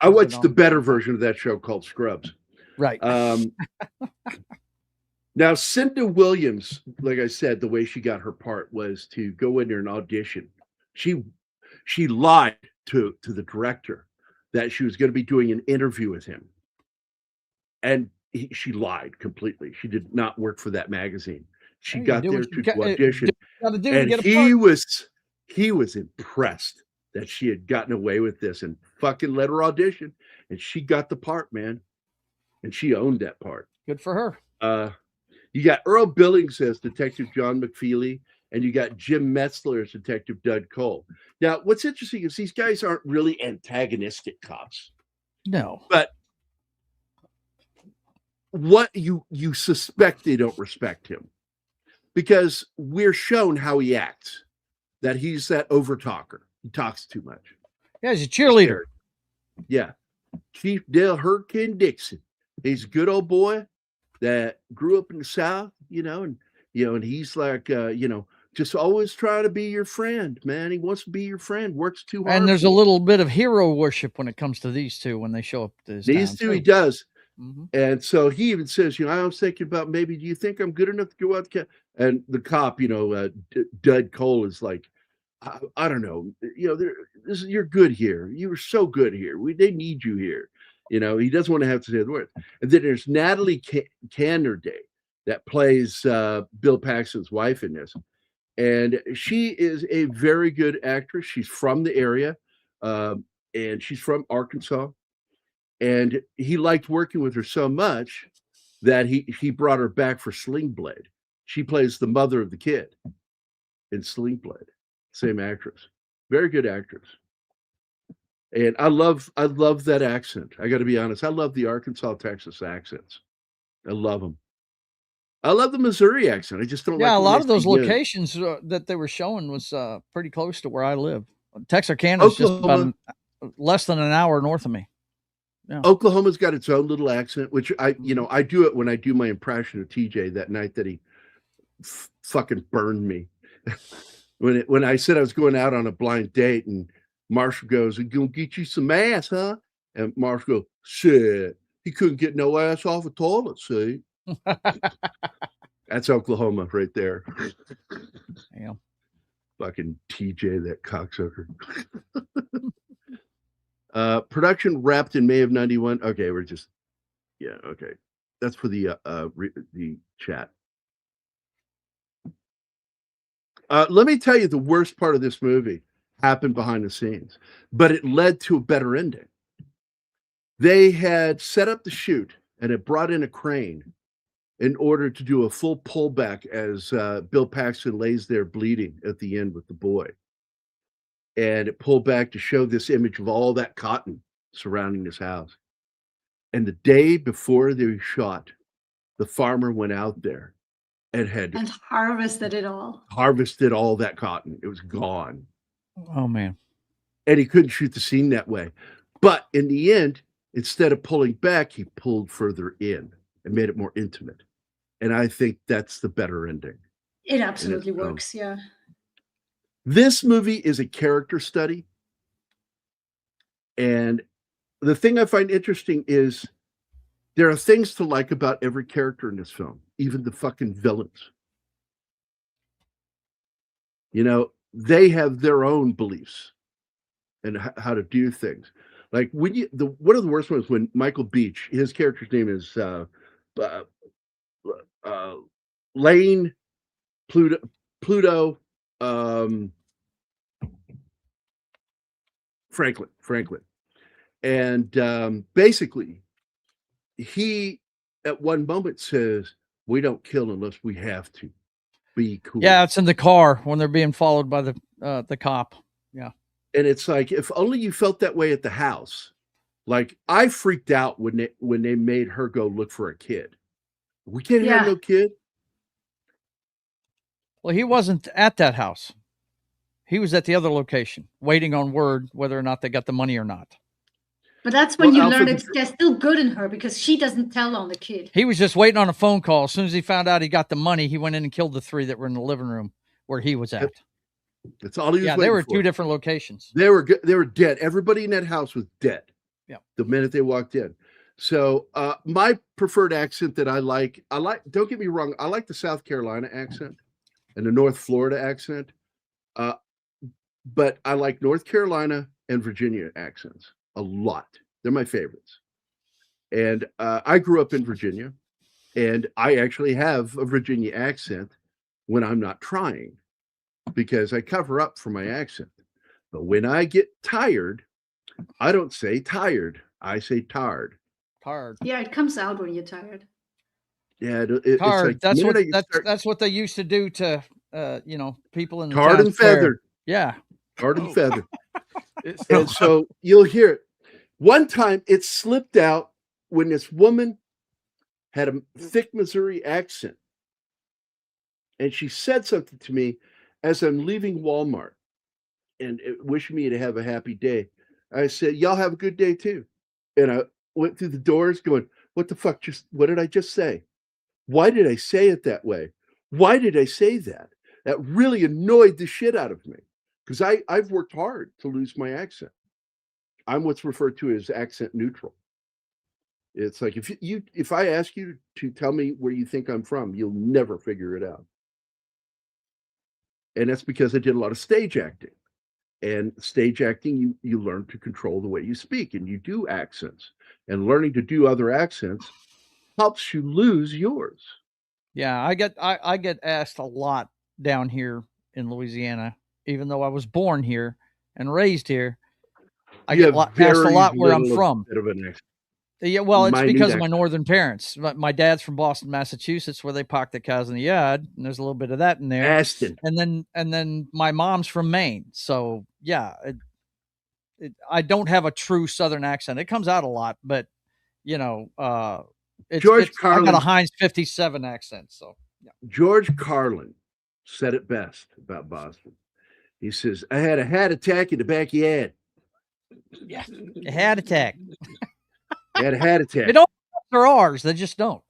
I watched the better version of that show called Scrubs. Right. Now, Cynda Williams, like I said, the way she got her part was to go in there and audition. She lied to the director that she was going to be doing an interview with him. And she lied completely. She did not work for that magazine. She got there to audition. And he was impressed that she had gotten away with this and fucking let her audition. And she got the part, man. And she owned that part. Good for her. You got Earl Billings as Detective John McFeely, and you got Jim Metzler as Detective Dud Cole. Now, what's interesting is these guys aren't really antagonistic cops. No. But what you suspect they don't respect him. Because we're shown how he acts. That he's that overtalker. He talks too much. Yeah, he's a cheerleader. Yeah. Chief Dale Hurricane Dixon. He's a good old boy that grew up in the South, and he's like, just always trying to be your friend, man. He wants to be your friend, works too hard. And there's a little bit of hero worship when it comes to these two when they show up to his These two, he does. Mm-hmm. And so he even says, I was thinking about maybe, do you think I'm good enough to go out? And the cop, Dud Cole is like, I don't know, you're good here. You were so good here. They need you here. He doesn't want to have to say the words. And then there's Natalie Cannerday that plays Bill Paxton's wife in this. And she is a very good actress. She's from the area, and she's from Arkansas. And he liked working with her so much that he brought her back for Sling Blade. She plays the mother of the kid in Sling Blade. Same actress. Very good actress. And I love that accent. I got to be honest. I love the Arkansas, Texas accents. I love them. I love the Missouri accent. I just don't like. Yeah, a lot of those locations that they were showing was pretty close to where I live. Texarkana is just about less than an hour north of me. Yeah. Oklahoma's got its own little accent, which I do it when I do my impression of TJ that night that he fucking burned me. when I said I was going out on a blind date and Marshall goes, "We're gonna get you some ass, huh?" And Marshall goes, "Shit, he couldn't get no ass off a toilet seat." That's Oklahoma right there. Yeah. Fucking TJ, that cocksucker. Production wrapped in May of '91. Okay, okay. That's for the chat. Let me tell you, the worst part of this movie happened behind the scenes, but it led to a better ending. They had set up the shoot and had brought in a crane in order to do a full pullback as Bill Paxton lays there bleeding at the end with the boy. And it pulled back to show this image of all that cotton surrounding his house. And the day before they shot, the farmer went out there and had harvested it all. Harvested all that cotton. It was gone. Oh, man. And he couldn't shoot the scene that way. But in the end, instead of pulling back, he pulled further in and made it more intimate. And I think that's the better ending. It absolutely works, yeah. This movie is a character study. And the thing I find interesting is there are things to like about every character in this film, even the fucking villains. You know, they have their own beliefs and how to do things. Like when one of the worst ones when Michael Beach, his character's name is Lane Pluto Franklin. And basically, he at one moment says, "We don't kill unless we have to. Be cool." Yeah, it's in the car when they're being followed by the cop. Yeah. And it's like, if only you felt that way at the house. Like, I freaked out when they made her go look for a kid. We can't have no kid. Well, he wasn't at that house. He was at the other location, waiting on word whether or not they got the money or not. But that's when you learn there's still good in her because she doesn't tell on the kid. He was just waiting on a phone call. As soon as he found out he got the money, he went in and killed the 3 that were in the living room where he was at. That's all he was. Yeah, they were 2 different locations. They were dead. Everybody in that house was dead. Yeah. The minute they walked in. So my preferred accent that I like, don't get me wrong, I like the South Carolina accent and the North Florida accent. But I like North Carolina and Virginia accents a lot. They're my favorites. And I grew up in Virginia, and I actually have a Virginia accent when I'm not trying, because I cover up for my accent. But when I get tired, I don't say tired. I say tired. Tired. Yeah, it comes out when you're tired. Yeah, tired. It's like that's what they used to do to people in the tarred and feathered. Yeah, tarred and feathered. And so you'll hear it. One time it slipped out when this woman had a thick Missouri accent. And she said something to me as I'm leaving Walmart and wishing me to have a happy day. I said, "Y'all have a good day too." And I went through the doors going, "What the fuck? What did I just say? Why did I say it that way? Why did I say that?" That really annoyed the shit out of me because I've worked hard to lose my accent. I'm what's referred to as accent neutral. It's like if I ask you to tell me where you think I'm from, you'll never figure it out. And that's because I did a lot of stage acting. And stage acting, you learn to control the way you speak, and you do accents. And learning to do other accents helps you lose yours. Yeah, I get asked a lot down here in Louisiana, even though I was born here and raised here. I get asked a lot where I'm from. Yeah, well, it's because of my northern parents. My dad's from Boston, Massachusetts, where they park the cows in the yard, and there's a little bit of that in there. Aston. And then my mom's from Maine, so yeah, I don't have a true Southern accent. It comes out a lot, but George Carlin. I got a Heinz 57 accent, so yeah. George Carlin said it best about Boston. He says, "I had a heart attack in the backyard." Yeah, a heart attack. He had a heart attack. They don't for ours. They just don't.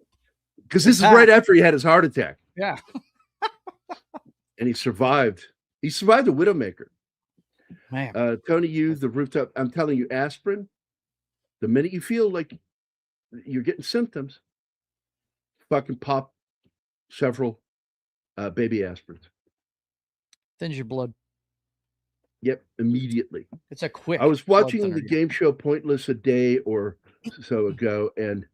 Because this is right after he had his heart attack. Yeah. And he survived. He survived the Widowmaker. Man. Tony, the rooftop. I'm telling you, aspirin, the minute you feel like you're getting symptoms, fucking pop several baby aspirins. Thins your blood. Yep, immediately. It's a quick. I was watching the game show Pointless a day or so ago, and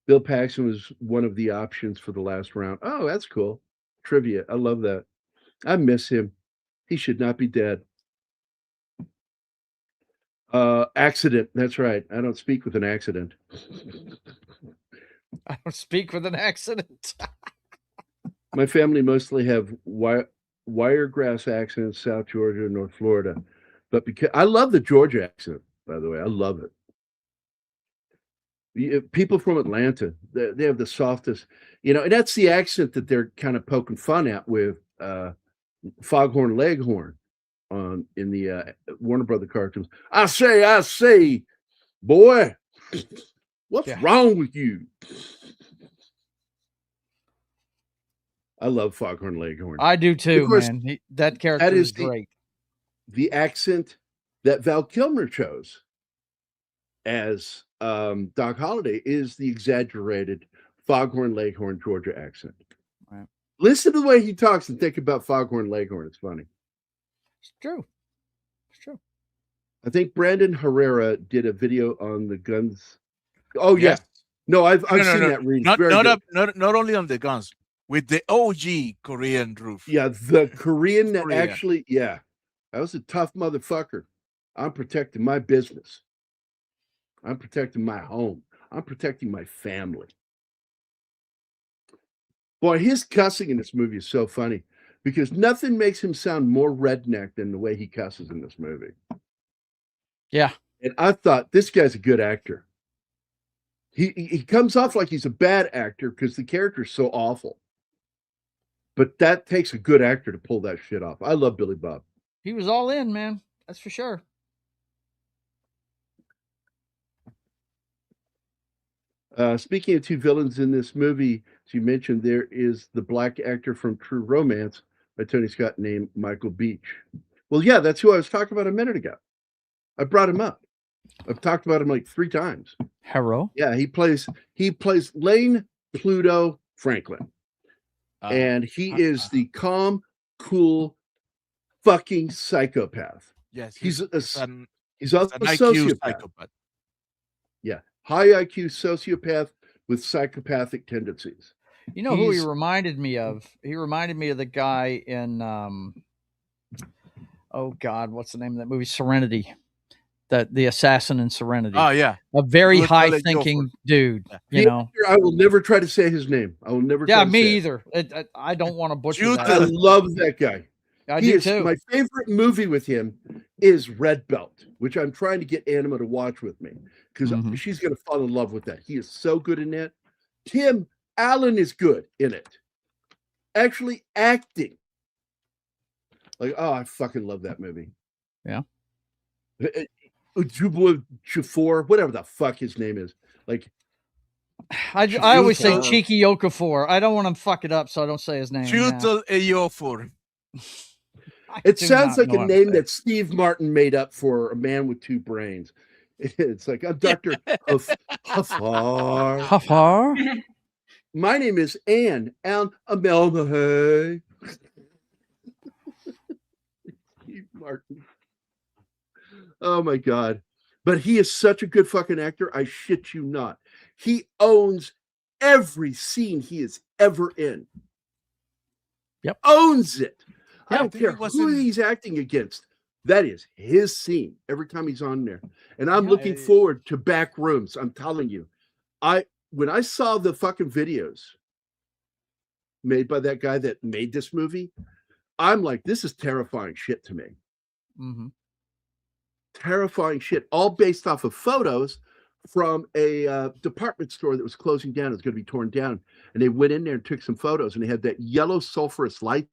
Bill Paxton was one of the options for the last round. Oh, that's cool. Trivia. I love that. I miss him. He should not be dead. Accident. That's right. I don't speak with an accident. I don't speak with an accident. My family mostly have wiregrass accents, South Georgia and North Florida. But because I love the Georgia accent, by the way. I love it. People from Atlanta, they have the softest, and that's the accent that they're kind of poking fun at with Foghorn Leghorn in the Warner Brother cartoons. I say, boy, what's wrong with you? I love Foghorn Leghorn. I do too, man. That character is great. The accent that Val Kilmer chose as Doc Holliday is the exaggerated Foghorn Leghorn Georgia accent. Right. Listen to the way he talks and think about Foghorn Leghorn. It's funny. It's true. It's true. I think Brandon Herrera did a video on the guns. Oh yes. No, I've seen that read. Not only on the guns, with the OG Korean roof. Yeah, the Korean that actually, that was a tough motherfucker. I'm protecting my business. I'm protecting my home. I'm protecting my family. Boy, his cussing in this movie is so funny because nothing makes him sound more redneck than the way he cusses in this movie. Yeah. And I thought, this guy's a good actor. He comes off like he's a bad actor because the character's so awful. But that takes a good actor to pull that shit off. I love Billy Bob. He was all in, man. That's for sure. Speaking of two villains in this movie, as you mentioned, there is the black actor from True Romance by Tony Scott named Michael Beach. Well, yeah, that's who I was talking about a minute ago. I brought him up. I've talked about him like 3 times. Harrow? Yeah, he plays Lane Pluto Franklin. And he is the calm, cool, fucking psychopath. Yes, he's also an a IQ sociopath. Yeah, high IQ sociopath with psychopathic tendencies. You know who he reminded me of? He reminded me of the guy in oh God, what's the name of that movie? Serenity. The assassin in Serenity. Oh yeah, a very high thinking dude. You know, I will never try to say his name. I will never. Yeah, me either. I don't want to butcher that. I love that guy. I do too. My favorite movie with him is Red Belt, which I'm trying to get Anima to watch with me because she's going to fall in love with that. He is so good in that. Tim Allen is good in it. Actually acting. Like, oh, I fucking love that movie. Yeah. Ujjubu, whatever the fuck his name is. Like, I always say Cheeky Okafor. I don't want to fuck it up, so I don't say his name. Chutal Ejiofor. It sounds like a name that Steve Martin made up for a man with 2 brains. It's like, I'm Dr. Huffar. Huffar? My name is Anne Amelmahay. Steve Martin. Oh my God. But he is such a good fucking actor. I shit you not. He owns every scene he is ever in. Yep. Owns it. Yeah, I don't care who he's acting against. That is his scene every time he's on there. And I'm looking forward to Back Rooms. I'm telling you. When I saw the fucking videos made by that guy that made this movie, I'm like, this is terrifying shit to me. Mm-hmm. Terrifying shit, all based off of photos from a department store that was closing down. It was going to be torn down. And they went in there and took some photos, and they had that yellow sulfurous lights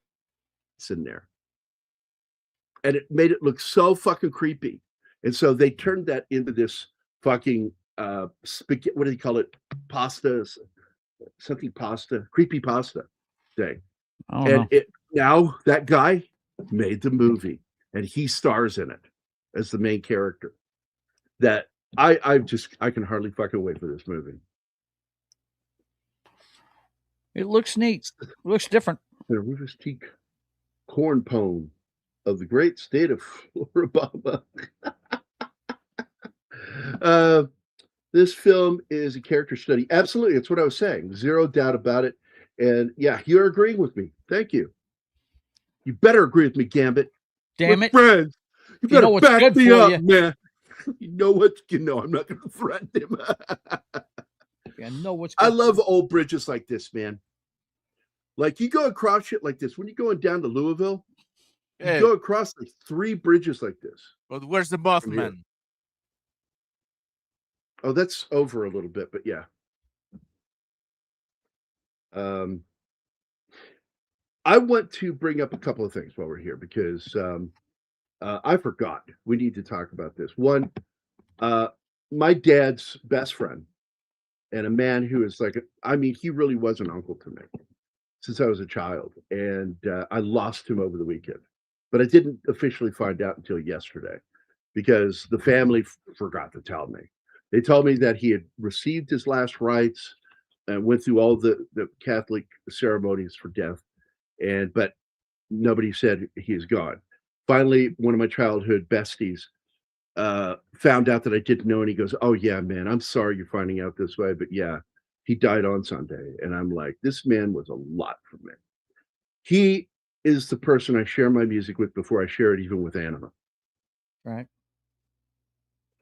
in there. And it made it look so fucking creepy. And so they turned that into this fucking spaghetti, what do they call it? Pasta, something pasta, creepy pasta thing. And now that guy made the movie, and he stars in it as the main character. That I can hardly fucking wait for this movie. It looks neat. It looks different. The Rufus T. Corn Pone of the great state of Florida. This film is a character study. Absolutely. That's what I was saying. Zero doubt about it. And yeah, you're agreeing with me. Thank you. You better agree with me, Gambit. Damn We're it. friends. You better know what's back good me for up, you. man. You know what? You know I'm not going to threaten him. I know what's I good love for you. old bridges like this, man. Like you go across shit like this when you're going down to Louisville. You Hey, go across like 3 bridges like this. but where's the From here. Mothman? Oh, that's over a little bit, but yeah. I want to bring up a couple of things while we're here because I forgot. We need to talk about this. One, my dad's best friend and a man who is like, I mean, he really was an uncle to me since I was a child. And I lost him over the weekend, but I didn't officially find out until yesterday because the family forgot to tell me. They told me that he had received his last rites and went through all the Catholic ceremonies for death. But nobody said he is gone. Finally, one of my childhood besties found out that I didn't know, and he goes, "Oh yeah, man, I'm sorry you're finding out this way, but yeah, he died on Sunday." And I'm like, this man was a lot for me. He is the person I share my music with before I share it even with Anima. Right.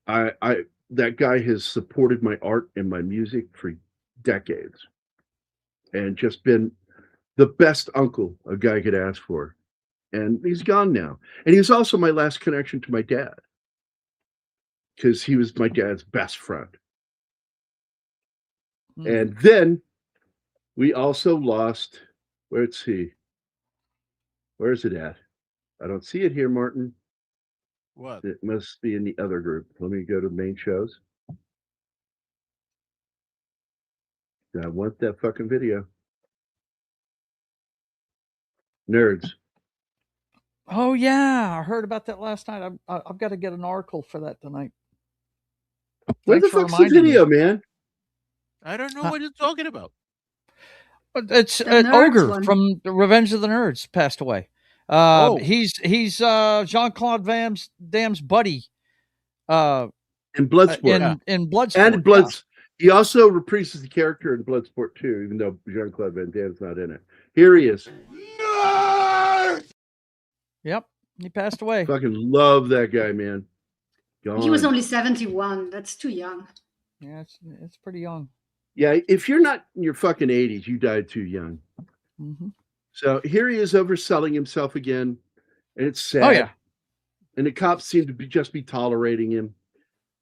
I that guy has supported my art and my music for decades, and just been the best uncle a guy could ask for. And he's gone now. And he was also my last connection to my dad because he was my dad's best friend. And then we also lost, let's see, where's it at? I don't see it here, Martin. What? It must be in the other group. Let me go to main shows. I want that fucking video. Nerds. Oh yeah, I heard about that last night. I've got to get an article for that tonight. Where Thanks the for fuck's the reminding me. video, man? I don't know what you're talking about. It's The Nerds Ogre one. from Revenge of the Nerds passed away. Oh. He's Jean-Claude Van Damme's buddy. In Bloodsport. In Bloodsport. And Bloods. He also reprises the character in Bloodsport too, even though Jean-Claude Van Damme's not in it. Here he is. Yep, he passed away. Fucking love that guy, man. He was only 71. That's too young. Yeah, it's pretty young. Yeah, if you're not in your fucking 80s, you died too young. Mm-hmm. So here he is overselling himself again, and it's sad. Oh yeah. And the cops seem to just be tolerating him.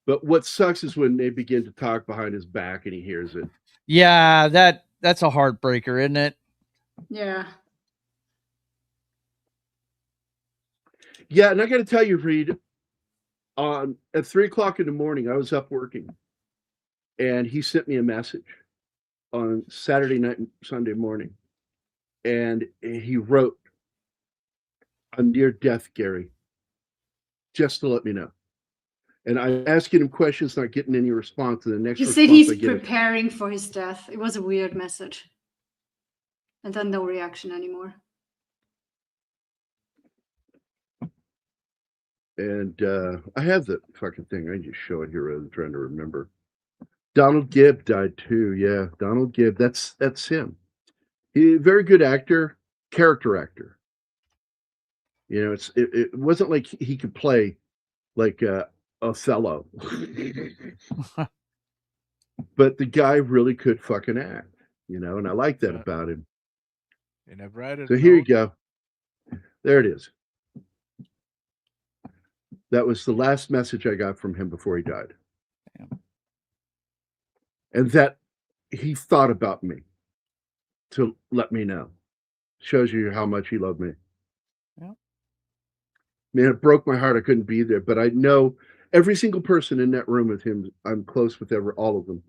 But what sucks is when they begin to talk behind his back and he hears it. Yeah, that's a heartbreaker, isn't it? Yeah. Yeah, and I got to tell you, Reed, at 3:00 in the morning, I was up working, and he sent me a message on Saturday night and Sunday morning, and he wrote, "I'm near death, Gary," just to let me know. And I'm asking him questions, not getting any response. And the next He response said he's I get preparing for his death. It was a weird message. And then no reaction anymore. And I have the fucking thing. I just show it here rather than trying to remember. Donald Gibb died too. Yeah, Donald Gibb. That's him. He very good actor, character actor. You know, it wasn't like he could play like Othello, but the guy really could fucking act. You know, and I like that about him. And I've read it. So here you go. There it is. That was the last message I got from him before he died. Damn. And that he thought about me to let me know. Shows you how much he loved me. Yeah. Man, it broke my heart I couldn't be there, but I know every single person in that room with him, I'm close with all of them.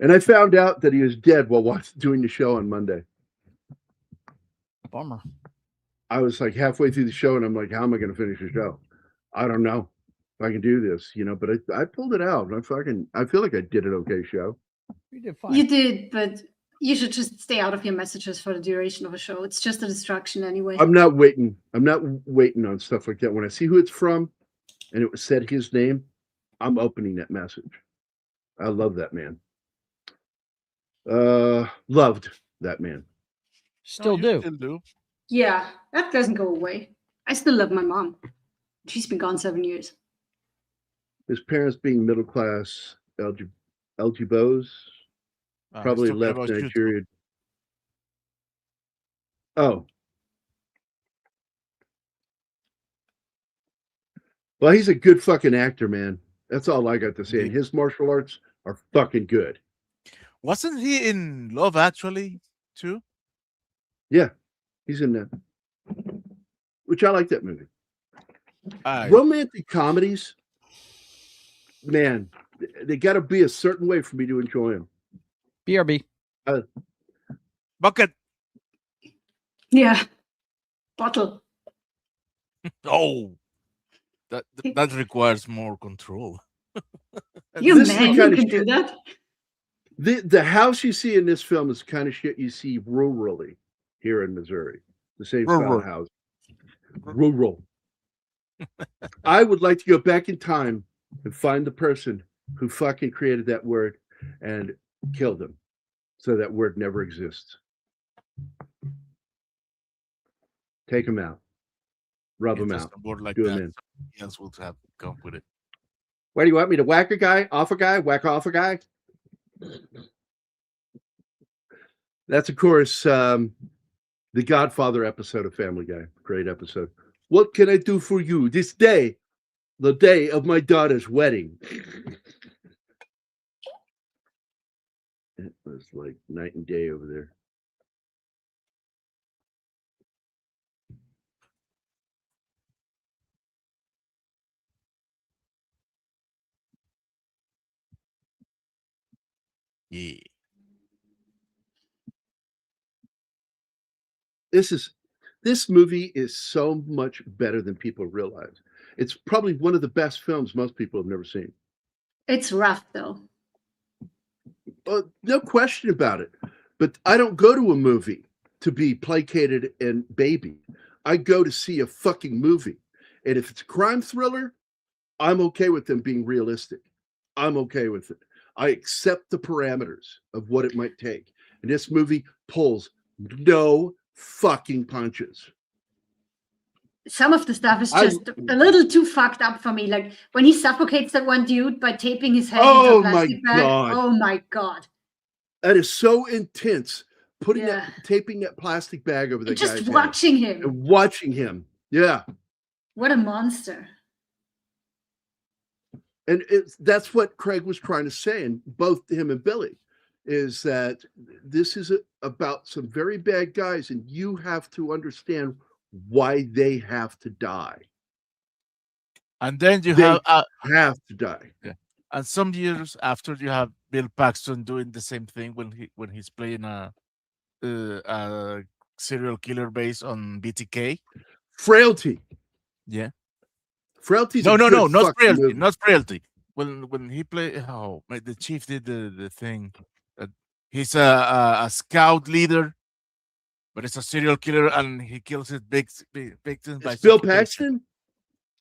And I found out that he was dead while doing the show on Monday. Bummer. I was like halfway through the show, and I'm like, how am I going to finish the show? I don't know if I can do this, you know, but I pulled it out. I feel like I did an okay show. You did fine. You did, but You should just stay out of your messages for the duration of a show. It's just a distraction anyway. I'm not waiting on stuff like that. When I see who it's from and it was said his name, I'm opening that message. I love that man. Loved that man. Still you do. Still do. Yeah, that doesn't go away. I still love my mom. She's been gone 7 years. His parents being middle class LGBOs, probably he's talking left about you two. Nigeria. Oh. Well, he's a good fucking actor, man. That's all I got to say. And his martial arts are fucking good. Wasn't he in Love Actually too? Yeah, he's in that. Which I like that movie. I Romantic comedies, man, they got to be a certain way for me to enjoy them. BRB. Bucket. Yeah. Bottle. Oh, that requires more control. You This is the man, you kind of can do shit- that. The house you see in this film is the kind of shit you see rurally here in Missouri. The same Rural. style house. Rural. I would like to go back in time and find the person who fucking created that word and killed him so that word never exists. Take him out. Rub him Just out. a word like Do that. him in. Somebody else will have to come with it. Why do you want me to whack a guy, off a guy, whack off a guy? That's, of course, the Godfather episode of Family Guy. Great episode. What can I do for you this day, the day of my daughter's wedding? It was like night and day over there. Yeah. This movie is so much better than people realize. It's probably one of the best films most people have never seen. It's rough though. No question about it. But I don't go to a movie to be placated and baby. I go to see a fucking movie. And if it's a crime thriller, I'm okay with them being realistic. I'm okay with it. I accept the parameters of what it might take. And this movie pulls no fucking punches. Some of the stuff is just a little too fucked up for me. Like when he suffocates that one dude by taping his head into Oh a plastic my bag. God. Oh my God. That is so intense. Putting Yeah. taping that plastic bag over the And guy's just head watching him. and watching him. Yeah. What a monster. And that's what Craig was trying to say, and both him and Billy, is that this is about some very bad guys, and you have to understand why they have to die. And then you They have have to die. and some years after you have Bill Paxton doing the same thing when he's playing a serial killer based on BTK. Frailty. Yeah. Frailty's No, a no, good no, not fucking frailty, movie. not frailty. When he played, the chief did the thing. He's a scout leader, but it's a serial killer, and he kills his victims by It's Bill suffocation. Paxton?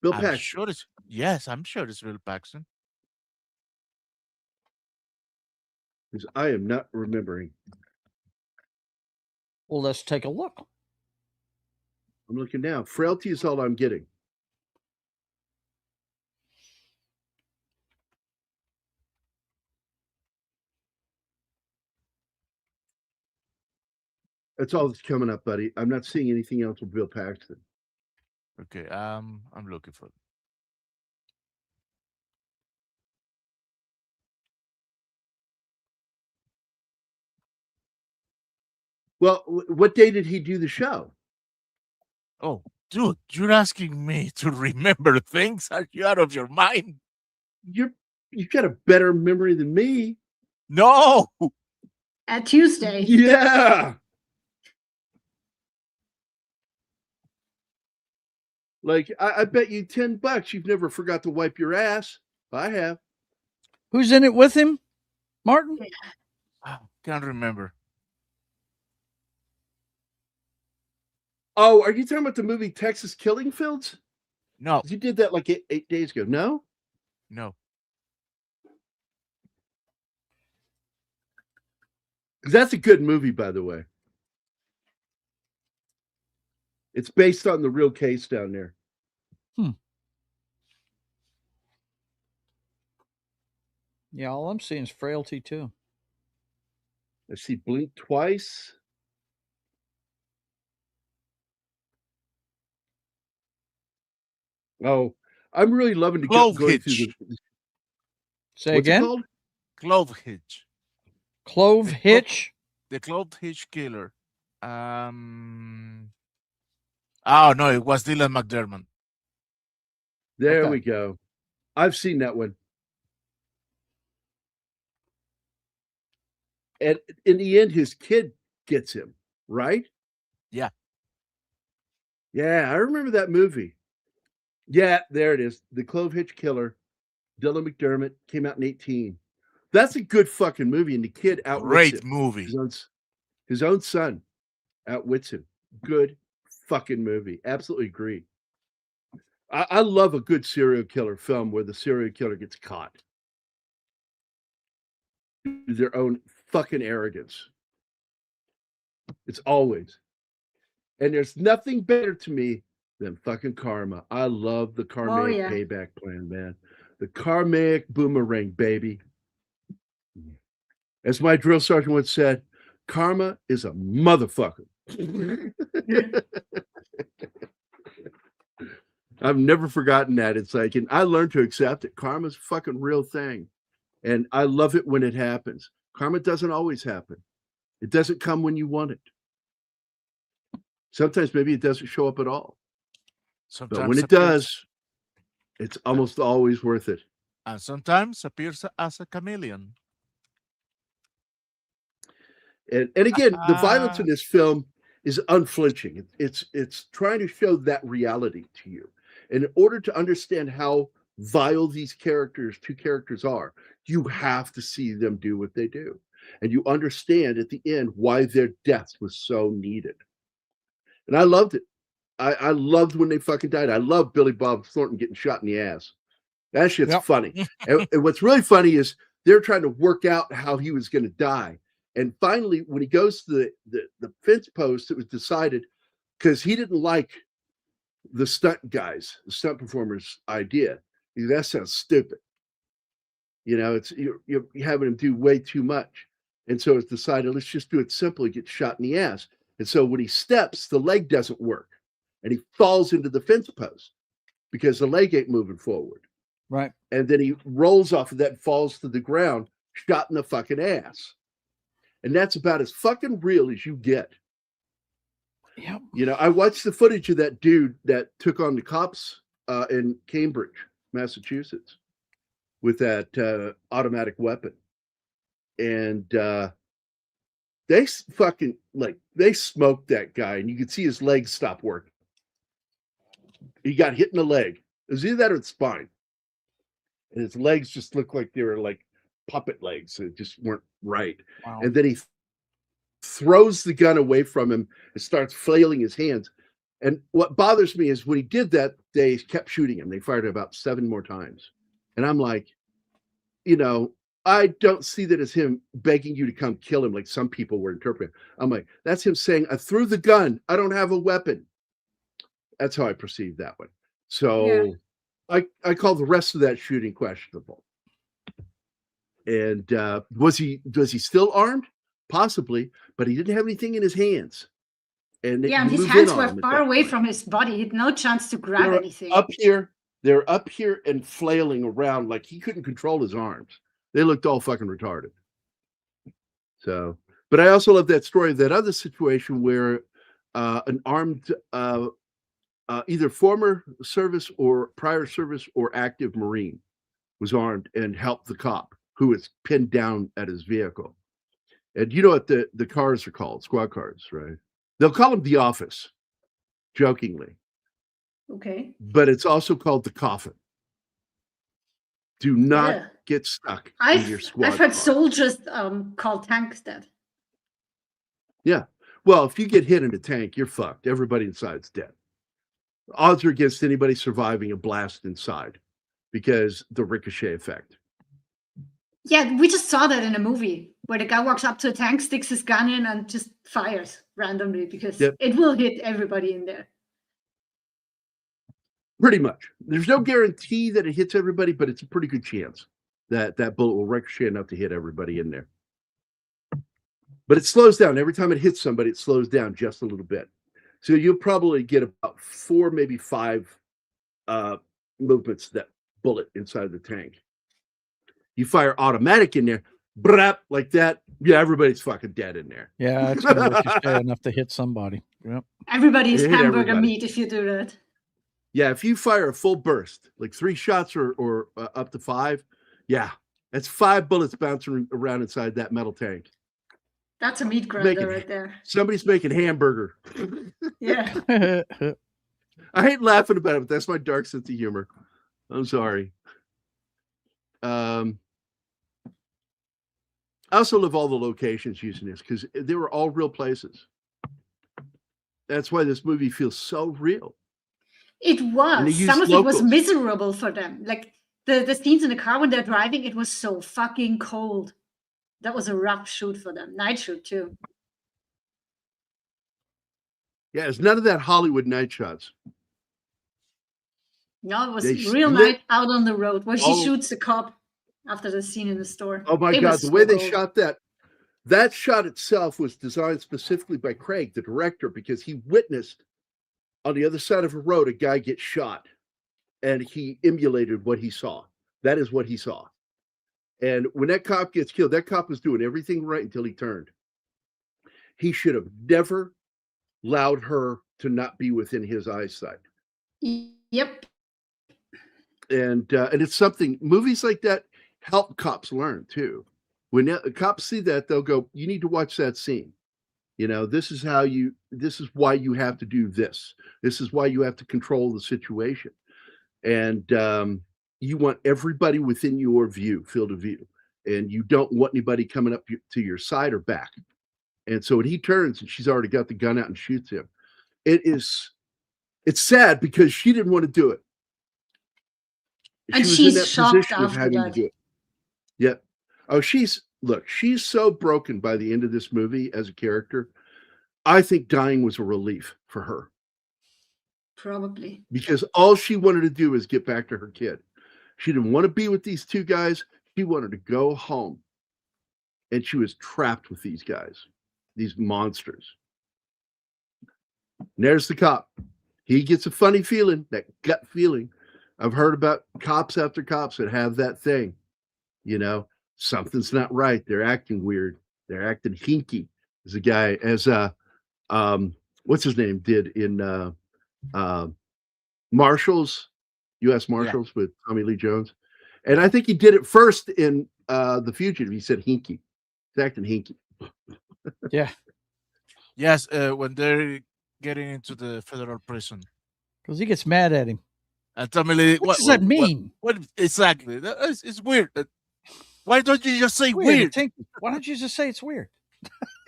Bill I'm Paxton. sure it's yes, I'm sure it's Bill Paxton. Because I am not remembering. Well, let's take a look. I'm looking now. Frailty is all I'm getting. That's all that's coming up, buddy. I'm not seeing anything else with Bill Paxton. Okay, I'm looking for it. Well, what day did he do the show? Oh, dude, you're asking me to remember things? Are you out of your mind? You've got a better memory than me. No. At Tuesday. Yeah. Like, I bet you $10 you've never forgot to wipe your ass. I have. Who's in it with him? Martin? Can't remember. Oh, are you talking about the movie Texas Killing Fields? No, You did that like 8 days ago. No? no. 'Cause that's a good movie, by the way. It's based on the real case down there. Yeah, all I'm seeing is Frailty too. Let's see, Blink Twice. Oh, I'm really loving to Clove going through Hitch. the. Say What's it again? called? Clove Hitch. Clove Hitch? The Clove Hitch Killer. Oh no, it was Dylan McDermott. There Okay. we go. I've seen that one. And in the end, his kid gets him, right? Yeah. Yeah, I remember that movie. Yeah, there it is. The Clove Hitch Killer. Dylan McDermott came out in 2018. That's a good fucking movie, and the kid outwits Great him. movie. His own son outwits him. Good fucking movie. Absolutely agree. I love a good serial killer film where the serial killer gets caught. Their own fucking arrogance. It's always. And there's nothing better to me than fucking karma. I love the karmic payback plan, man. The karmic boomerang, baby. As my drill sergeant once said, karma is a motherfucker. I've never forgotten that. It's like, and I learned to accept it. Karma's a fucking real thing. And I love it when it happens. Karma doesn't always happen. It doesn't come when you want it. Sometimes maybe it doesn't show up at all. Sometimes But when it appears, does, it's almost always worth it. and sometimes appears as a chameleon. And again, the violence in this film is unflinching. It's trying to show that reality to you. And in order to understand how vile these two characters are, you have to see them do what they do. And you understand at the end why their death was so needed. And I loved it. I loved when they fucking died. I love Billy Bob Thornton getting shot in the ass. That shit's funny. and what's really funny is they're trying to work out how he was going to die. And finally, when he goes to the fence post, it was decided because he didn't like the stunt stunt performers' idea. That sounds stupid. You know, it's you're having him do way too much. And so it's decided, let's just do it simple. He gets shot in the ass. And so when he steps, the leg doesn't work. And he falls into the fence post because the leg ain't moving forward. Right. And then he rolls off of that and falls to the ground, shot in the fucking ass. And that's about as fucking real as you get. Yep. You know, I watched the footage of that dude that took on the cops in Cambridge, Massachusetts, with that automatic weapon. And they fucking, they smoked that guy, and you could see his legs stop working. He got hit in the leg. It was either that or the spine. And his legs just looked like they were like puppet legs. It just weren't right. Wow. And then he throws the gun away from him and starts flailing his hands. And what bothers me is when he did that, they kept shooting him. They fired about 7 more times. And I'm like, you know, I don't see that as him begging you to come kill him like some people were interpreting. I'm like, that's him saying, I threw the gun. I don't have a weapon. That's how I perceive that one. So I call the rest of that shooting questionable. And was he still armed? Possibly, but he didn't have anything in his hands. And and his hands were far away from his body. He had no chance to grab anything. They're up here and flailing around like he couldn't control his arms. They looked all fucking retarded. So, but I also love that story of that other situation where an armed either former service or prior service or active Marine was armed and helped the cop who was pinned down at his vehicle. And you know what the cars are called? Squad cars, right? They'll call them the office, jokingly. Okay. But it's also called the coffin. Do not get stuck in your squad I've heard car. soldiers call tanks that. Yeah. Well, if you get hit in a tank, you're fucked. Everybody inside's dead. Odds are against anybody surviving a blast inside because the ricochet effect. Yeah, we just saw that in a movie where the guy walks up to a tank, sticks his gun in, and just fires randomly because it will hit everybody in there. Pretty much. There's no guarantee that it hits everybody, but it's a pretty good chance that that bullet will ricochet enough to hit everybody in there. But it slows down. Every time it hits somebody, it slows down just a little bit. So you'll probably get about 4, maybe 5 movements that bullet inside the tank. You fire automatic in there, brap, like that. Yeah, everybody's fucking dead in there. Yeah, it's going to ricochet enough to hit somebody. Yep. Everybody is Hit hamburger everybody. meat if you do that. Yeah, if you fire a full burst, like 3 shots or up to 5, yeah, that's 5 bullets bouncing around inside that metal tank. That's a meat grinder right there. Somebody's making hamburger. Yeah. I hate laughing about it, but that's my dark sense of humor. I'm sorry. I also love all the locations using this because they were all real places. That's why this movie feels so real. It was. used Some of it was locals. miserable for them. Like the scenes in the car when they're driving, it was so fucking cold. That was a rough shoot for them. Night shoot too. Yeah, it's none of that Hollywood night shots. No, it was They real lit- night out on the road where she Oh. shoots the cop after the scene in the store. Oh my It God, was the so way they cold. shot that shot itself was designed specifically by Craig, the director, because he witnessed on the other side of a road a guy get shot and he emulated what he saw. That is what he saw. And when that cop gets killed, that cop was doing everything right until he turned. He should have never allowed her to not be within his eyesight. Yep. And it's something, movies like that help cops learn too. When cops see that, they'll go, you need to watch that scene. You know, this is why you have to do this. This is why you have to control the situation. And you want everybody within your field of view. And you don't want anybody coming up to your side or back. And so when he turns and she's already got the gun out and shoots him, it's sad because she didn't want to do it. And She was in she's that shocked position of after having to that. do it. Yep. Oh, she's so broken by the end of this movie as a character. I think dying was a relief for her Probably. because all she wanted to do was get back to her kid. She didn't want to be with these 2 guys. She wanted to go home. And she was trapped with these guys, these monsters. And there's the cop. He gets a funny feeling, that gut feeling. I've heard about cops after cops that have that thing. You know, something's not right. They're acting weird. They're acting hinky. There's a guy as what's his name did in Marshals, U.S. Marshals with Tommy Lee Jones. And I think he did it first in The Fugitive. He said hinky. He's acting hinky. Yeah. Yes, when they're getting into the federal prison. Because he gets mad at him. And Tommy Lee, What does that mean? What exactly? It's weird. Why don't you just say Weird. weird? Tinky. Why don't you just say it's weird?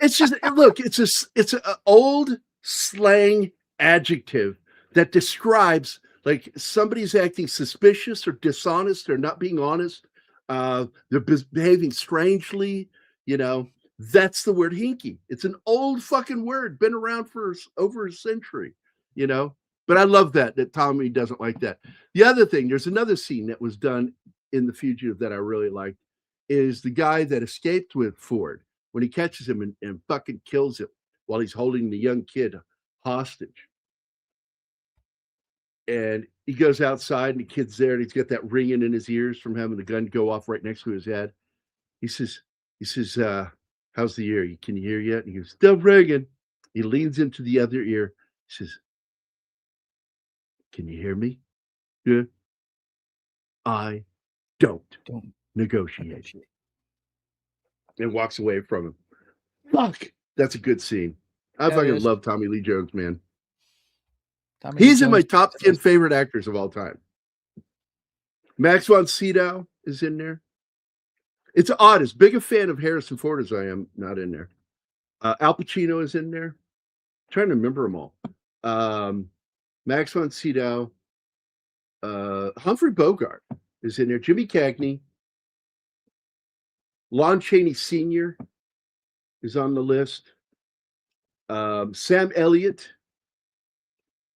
It's just look. It's an old slang adjective that describes like somebody's acting suspicious or dishonest or not being honest. They're behaving strangely. You know, that's the word hinky. It's an old fucking word, been around for over a century. You know, but I love that Tommy doesn't like that. The other thing, there's another scene that was done in The Fugitive that I really liked, is the guy that escaped with Ford when he catches him and fucking kills him while he's holding the young kid hostage. And he goes outside and the kid's there and he's got that ringing in his ears from having the gun go off right next to his head. He says, how's the ear? Can you hear yet? And he goes, still ringing. He leans into the other ear. He says, can you hear me? Yeah. I don't negotiate. And walks away from him. Fuck. That's a good scene. I fucking love Tommy Lee Jones, man. He's in my top 10 favorite actors of all time. Max von Sydow is in there. It's odd. As big a fan of Harrison Ford as I am, not in there. Al Pacino is in there. trying to remember them all. Max von Sydow, Humphrey Bogart is in there. Jimmy Cagney, Lon Chaney Sr. is on the list. Sam Elliott.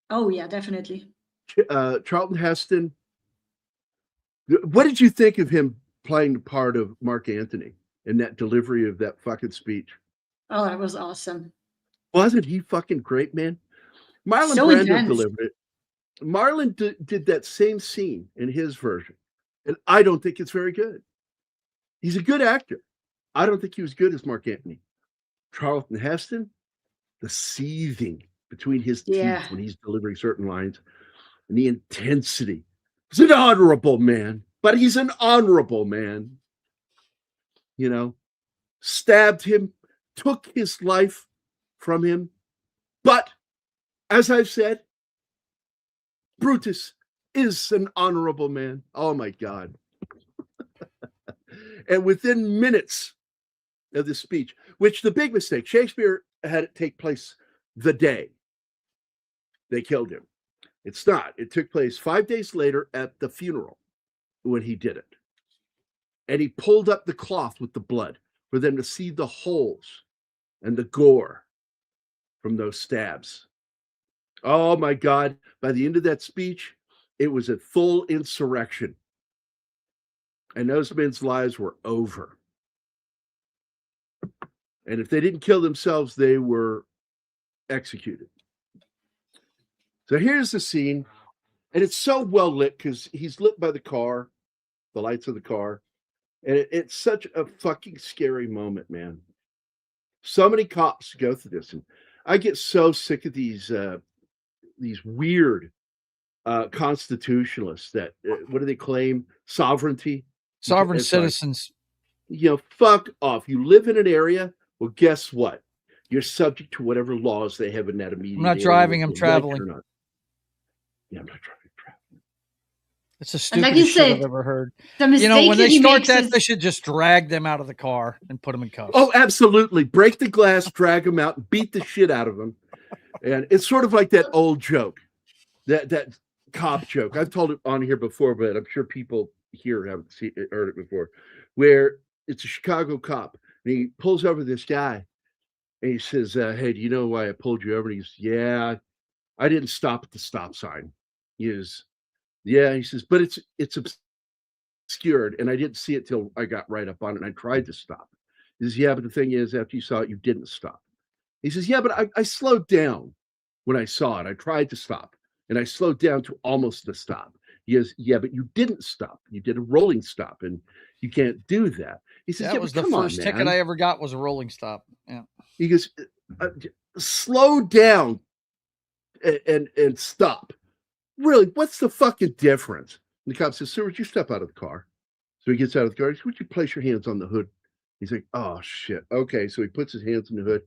Oh yeah, definitely. Charlton Heston. What did you think of him playing the part of Mark Antony in that delivery of that fucking speech? Oh, that was awesome. Wasn't he fucking great, man? Marlon So Brando intense. delivered it. Marlon did that same scene in his version, and I don't think it's very good. He's a good actor. I don't think he was good as Mark Antony. Charlton Heston, the seething between his teeth when he's delivering certain lines, and the intensity. He's an honorable man, but he's an honorable man. You know, stabbed him, took his life from him. But as I've said, Brutus is an honorable man. Oh my God. And within minutes of the speech, which the big mistake, Shakespeare had it take place the day they killed him. It's not. It took place 5 days later at the funeral when he did it. And he pulled up the cloth with the blood for them to see the holes and the gore from those stabs. Oh my God. By the end of that speech, it was a full insurrection. And those men's lives were over. And if they didn't kill themselves, they were executed. So here's the scene. And it's so well lit because he's lit by the car, the lights of the car. And it's such a fucking scary moment, man. So many cops go through this. And I get so sick of these weird constitutionalists that, what do they claim? Sovereignty? Sovereign It's citizens. like, you know, fuck off. You live in an area. Well, guess what? You're subject to whatever laws they have in that immediate I'm not area, driving, I'm whether you like it traveling. or not. Yeah, I'm not driving. It's the And like stupidest you shit I've said, ever heard. the mistake You know, when they he start makes that, is- they should just drag them out of the car and put them in cuffs. Oh, absolutely. Break the glass, drag them out, beat the shit out of them. And it's sort of like that old joke, that cop joke. I've told it on here before, but I'm sure people here haven't heard it before, where it's a Chicago cop and he pulls over this guy and he says, hey, do you know why I pulled you over? And he's, yeah, I didn't stop at the stop sign. He is, yeah, he says, but it's obscured and I didn't see it till I got right up on it and I tried to stop. He says, yeah, but the thing is, after you saw it, you didn't stop. He says, yeah, but I slowed down when I saw it. I tried to stop and I slowed down to almost a stop. He goes, yeah, but you didn't stop. You did a rolling stop and you can't do that. He says, that yeah, was but the come first on, ticket man. I ever got was a rolling stop. Yeah. He goes, slow down and stop. Really, what's the fucking difference? And the cop says, sir, would you step out of the car? So he gets out of the car. He says, would you place your hands on the hood? He's like, oh, shit. Okay. So he puts his hands in the hood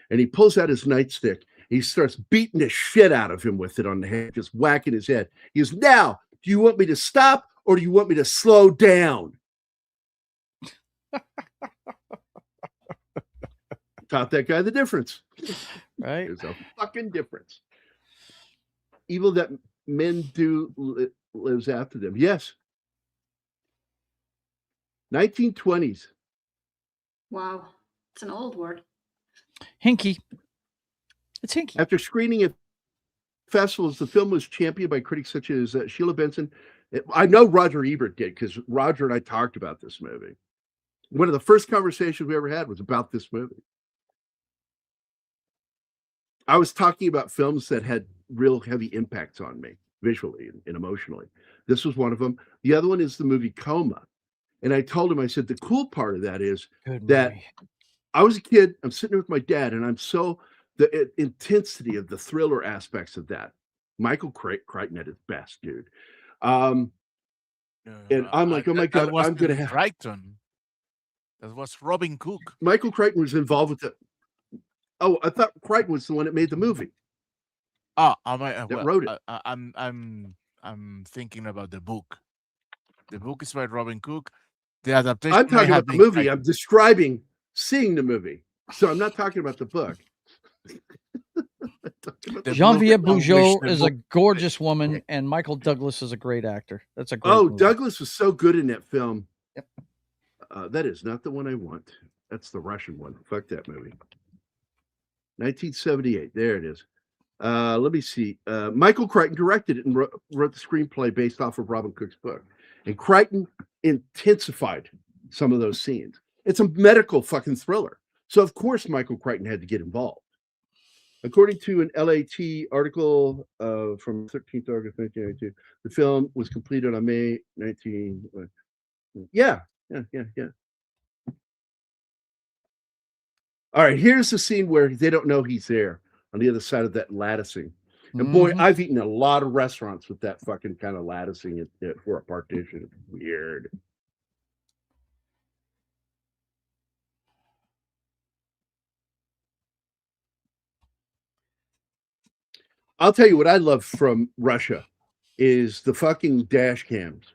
and he pulls out his nightstick. He starts beating the shit out of him with it on the head, just whacking his head. He goes, now, do you want me to stop or do you want me to slow down? Taught that guy the difference. Right. There's a fucking difference. Evil that men do lives after them. Yes. 1920s. Wow, it's an old word. Hinky. It's hinky. After screening at festivals, the film was championed by critics such as Sheila Benson. I know Roger Ebert did because Roger and I talked about this movie. One of the first conversations we ever had was about this movie. I was talking about films that had real heavy impacts on me visually and emotionally. This was one of them. The other one is the movie Coma. And I told him, I said, the cool part of that is that I was a kid, I'm sitting there with my dad, and I'm so, the intensity of the thriller aspects of that. Michael Crichton at his best, dude. And I'm like, oh my God, I'm going to have. Crichton. That was Robin Cook. Michael Crichton was involved with the. Oh, I thought Crichton was the one that made the movie. Oh, wrote it. I'm thinking about the book. The book is by Robin Cook. The adaptation. I'm talking about the movie. I'm describing seeing the movie. So I'm not talking about the book. The Genevieve movie Bujold which is the a gorgeous woman, and Michael Douglas is a great actor. That's a great Oh, movie. Douglas was so good in that film. Yep. That is not the one I want. That's the Russian one. Fuck that movie. 1978. There it is. Let me see. Michael Crichton directed it and wrote the screenplay based off of Robin Cook's book. And Crichton intensified some of those scenes. It's a medical fucking thriller. So, of course, Michael Crichton had to get involved. According to an LAT article from 13th August 1992, the film was completed on May 19. Yeah. All right, here's the scene where they don't know he's there on the other side of that latticing. And boy, I've eaten a lot of restaurants with that fucking kind of latticing for a partition. It's weird. I'll tell you what I love from Russia is the fucking dash cams.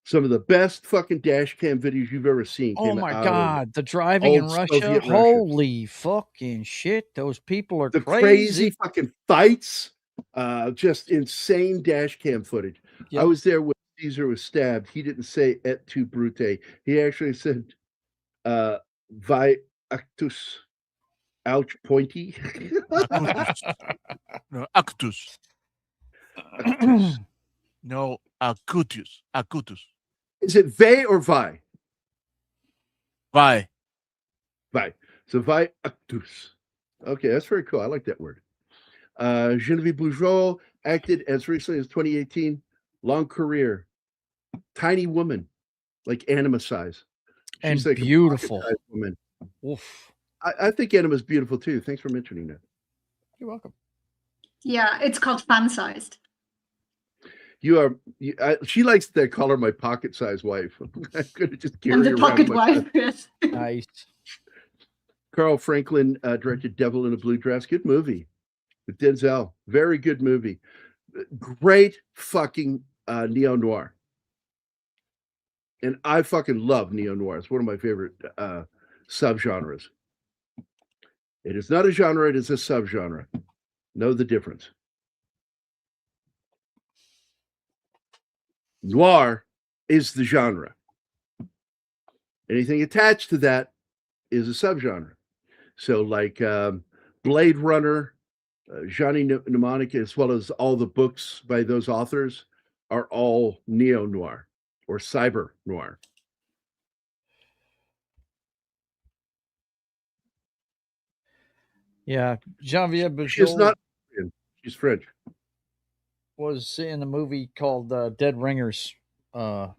Some of the best fucking dash cam videos you've ever seen. Oh my God, the driving in old Russia. Soviet Russia. Holy fucking shit. Those people are The crazy. crazy fucking fights. Just insane dash cam footage. Yep. I was there when Caesar was stabbed. He didn't say et tu brute. He actually said vi actus ouch pointy. No, actus. Actus. No, acutus. Acutus. Is it ve or vi? Vi. Vi. So vi actus. Okay, that's very cool. I like that word. Genevieve Bujold acted as recently as 2018. Long career. Tiny woman, like Anima size. And She's like beautiful. a pocket-sized woman. Oof. I think Anima's beautiful too. Thanks for mentioning that. You're welcome. Yeah, it's called fan-sized. She likes to call her my pocket-sized wife. I'm gonna just carry I'm the her around pocket my wife. Yes. Nice. Carl Franklin directed Devil in a Blue Dress. Good movie with Denzel. Very good movie. Great fucking neo-noir. And I fucking love neo-noir. It's one of my favorite subgenres. It is not a genre, it is a subgenre. Know the difference. Noir is the genre. Anything attached to that is a subgenre. So like Blade Runner, Johnny Mnemonic, as well as all the books by those authors are all neo-noir or cyber noir. Yeah, Genevieve She's Bujold not. She's French. was in a movie called Dead Ringers. That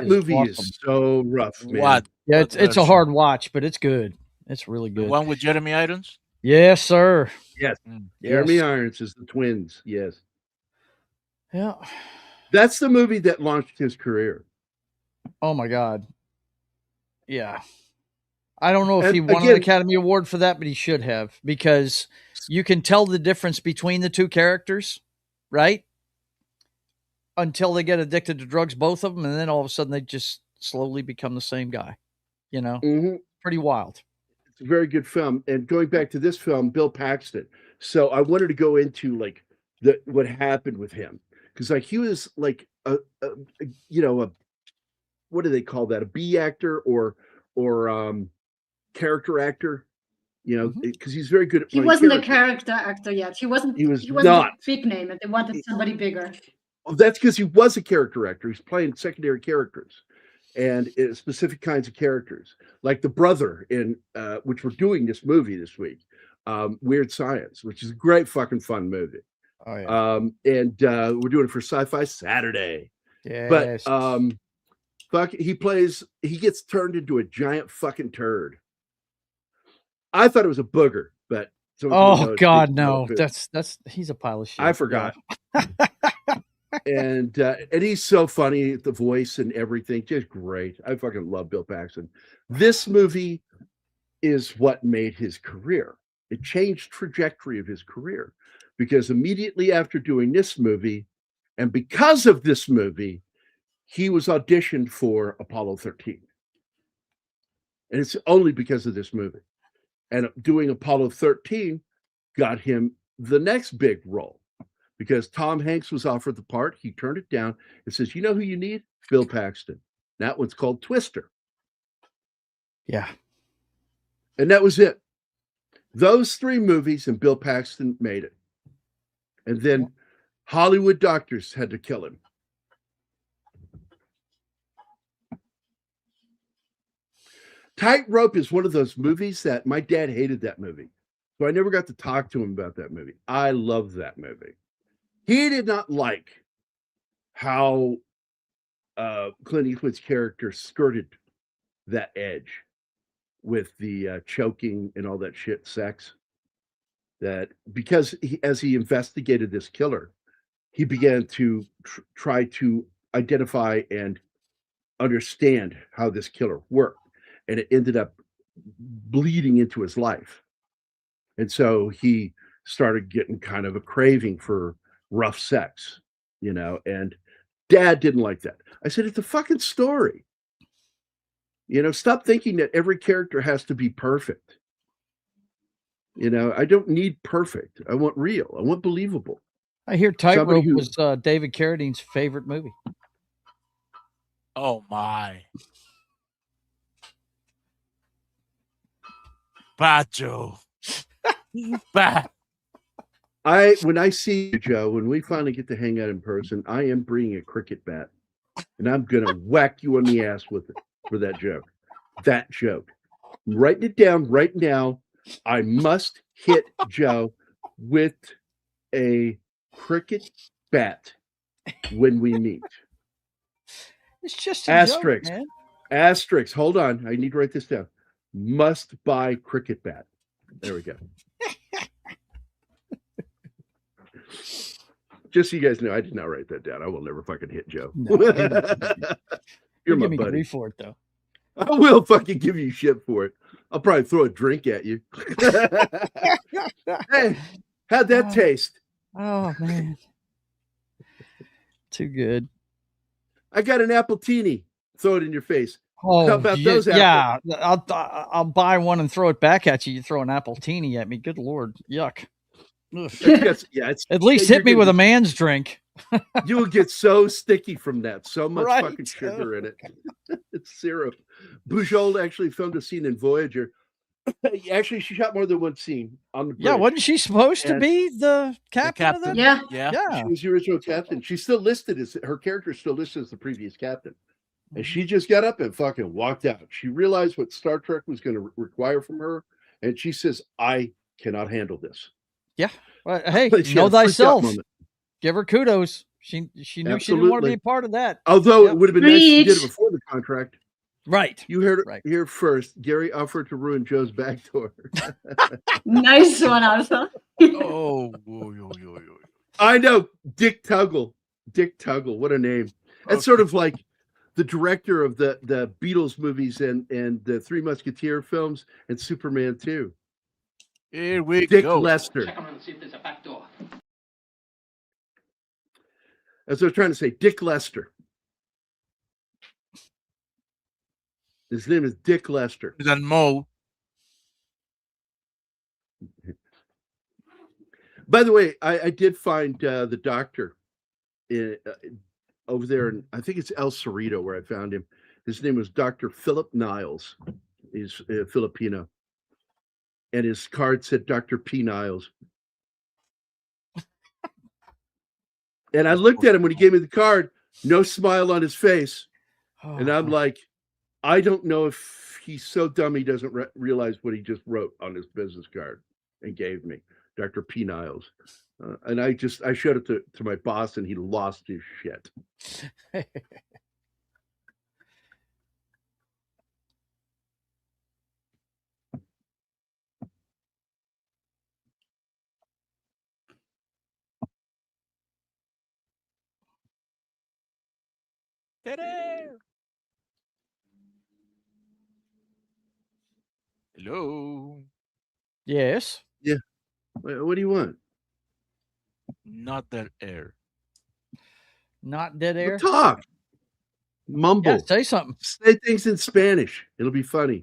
is movie awesome. is so rough, man. What? Yeah, What it's a version? hard watch, but it's good. It's really The good. one with Jeremy Irons? Yes, sir. Yes. Mm. Jeremy Yes. Irons is the twins. Yes. Yeah. That's the movie that launched his career. Oh my God. Yeah. I don't know if And he won an again- Academy Award for that, but he should have, because you can tell the difference between the two characters, right? Until they get addicted to drugs, both of them, and then all of a sudden they just slowly become the same guy. You know, Mhm. pretty wild. It's a very good film. And going back to this film, Bill Paxton. So I wanted to go into like what happened with him, because like he was like a what do they call that? A B actor or character actor, because he's very good at He playing wasn't a characters. character actor yet. He wasn't. He was wasn't not. a big name, and they wanted somebody bigger. Well, that's because he was a character actor. He's playing secondary characters and specific kinds of characters, like the brother in which we're doing this movie this week, Weird Science, which is a great fucking fun movie. Oh yeah. And we're doing it for Sci-Fi Saturday. Yes. But he gets turned into a giant fucking turd. I thought it was a booger, but oh God, no. That's he's a pile of shit. I forgot. And he's so funny, the voice and everything, just great. I fucking love Bill Paxton. This movie is what made his career. It changed trajectory of his career, because immediately after doing this movie, and because of this movie, he was auditioned for Apollo 13. And it's only because of this movie. And doing Apollo 13, got him the next big role because Tom Hanks was offered the part. He turned it down and says, "You know who you need? Bill Paxton." That one's called Twister. Yeah. And that was it. Those 3 movies, and Bill Paxton made it. And then Hollywood doctors had to kill him. Tightrope is one of those movies that my dad hated that movie. So I never got to talk to him about that movie. I love that movie. He did not like how Clint Eastwood's character skirted that edge with the choking and all that shit, sex. That because as he investigated this killer, he began to try to identify and understand how this killer worked. And it ended up bleeding into his life. And so he started getting kind of a craving for rough sex, and Dad didn't like that. I said, it's a fucking story. Stop thinking that every character has to be perfect. I don't need perfect. I want real. I want believable. I hear Tightrope was David Carradine's favorite movie. Oh my. Bad Joe. Bad. When I see you, Joe, when we finally get to hang out in person, I am bringing a cricket bat and I'm going to whack you on the ass with it for that joke. That joke. I'm writing it down right now. I must hit Joe with a cricket bat when we meet. It's just a asterisk. Joke, man. Asterisk. Hold on. I need to write this down. Must buy cricket bat. There we go. Just so you guys know, I did not write that down. I will never fucking hit Joe. No, You're my give me buddy. grief for it, though. I will fucking give you shit for it. I'll probably throw a drink at you. Hey, how'd that taste? Oh, man. Too good. I got an appletini. Throw it in your face. Oh, How about those yeah. I'll buy one and throw it back at you. You throw an appletini at me. Good Lord. Yuck. At least hit me with a man's drink. You will get so sticky from that. So much Right. fucking sugar in it. It's syrup. Bujold actually filmed a scene in Voyager. Actually, she shot more than one scene on the bridge. Yeah, wasn't she supposed to be the captain of that? Yeah. Yeah. She was the original captain. She's still listed as her character is still listed as the previous captain. And she just got up and fucking walked out. She realized what Star Trek was going to require from her. And she says, I cannot handle this. Yeah. Well, hey, She know had a freak out thyself. moment. Give her kudos. She knew she didn't want to be a part of that. Although it would have been nice if she did it Preach. before the contract. Right. You heard it Right. here first. Gary offered to ruin Joe's back door. Nice one, also. Oh, yo. I know. Dick Tuggle. Dick Tuggle. What a name. That's sort of like the director of the Beatles movies and the Three Musketeer films and Superman 2. Here we Dick go. Lester. Check around and see if there's a back door. As I was trying to say, Dick Lester. His name is Dick Lester. And Mo. By the way, I did find the doctor over there, and I think it's El Cerrito where I found him. His name was Dr. Philip Niles. He's Filipino. And his card said Dr. P. Niles. And I looked at him when he gave me the card, no smile on his face. And I'm like, I don't know if he's so dumb he doesn't realize what he just wrote on his business card and gave me, Dr. P. Niles. And I showed it to my boss and he lost his shit. Hello. Yes. Yeah. What do you want? Not that air. Not dead air. Talk. Mumble. Yeah, say something. Say things in Spanish. It'll be funny.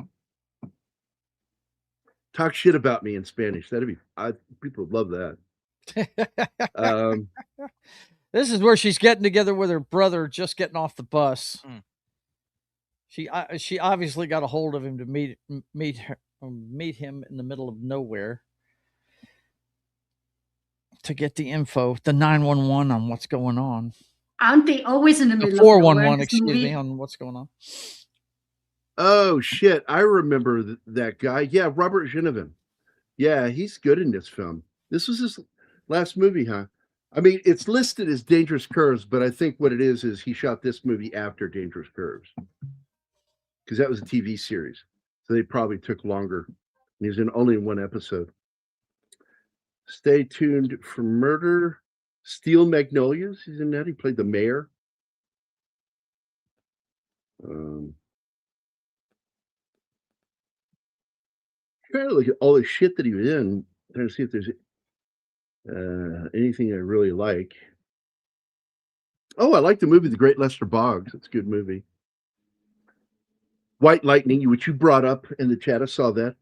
Talk shit about me in Spanish. People would love that. This is where she's getting together with her brother, just getting off the bus. Mm. She obviously got a hold of him to meet him in the middle of nowhere to get the info, the 911 on what's going on. Aren't they always in the middle of 411, excuse me, on what's going on? Oh shit! I remember that guy. Yeah, Robert Ginevin. Yeah, he's good in this film. This was his last movie, huh? I mean, it's listed as Dangerous Curves, but I think what it is he shot this movie after Dangerous Curves, because that was a TV series, so they probably took longer. And he's only in one episode. Stay tuned for Murder, Steel Magnolias. He's in that. He played the mayor. Trying to look at all the shit that he was in, trying to see if there's anything I really like. Oh, I like the movie The Great Lester Boggs. It's a good movie. White Lightning, which you brought up in the chat. I saw that.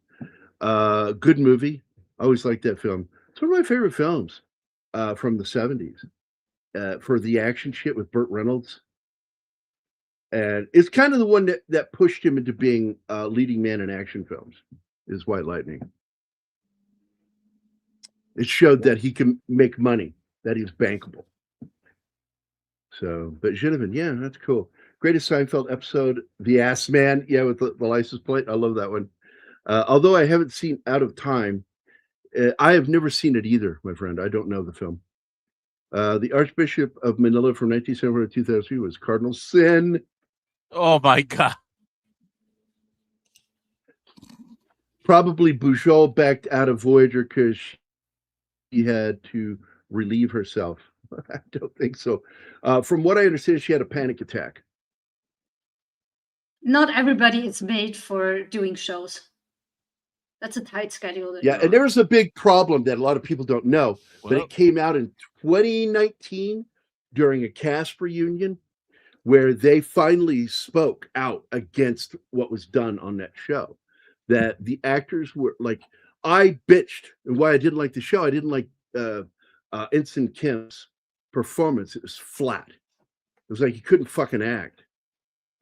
Good movie. I always liked that film. It's one of my favorite films from the 70s for the action shit with Burt Reynolds. And it's kind of the one that pushed him into being a leading man in action films, is White Lightning. It showed that he can make money, that he's bankable. So, but Ginevin, yeah, that's cool. Greatest Seinfeld episode, The Ass Man, yeah, with the license plate. I love that one. Although I haven't seen Out of Time, I have never seen it either, my friend. I don't know the film. The Archbishop of Manila from 1974 to 2003 was Cardinal Sin. Oh my God. Probably Bujold backed out of Voyager because she had to relieve herself. I don't think so. From what I understand, she had a panic attack. Not everybody is made for doing shows. That's a tight schedule. Yeah, and there was a big problem that a lot of people don't know, but it came out in 2019 during a cast reunion where they finally spoke out against what was done on that show. That the actors were like, I bitched and why I didn't like the show. I didn't like Ensign Kim's performance. It was flat. It was like he couldn't fucking act.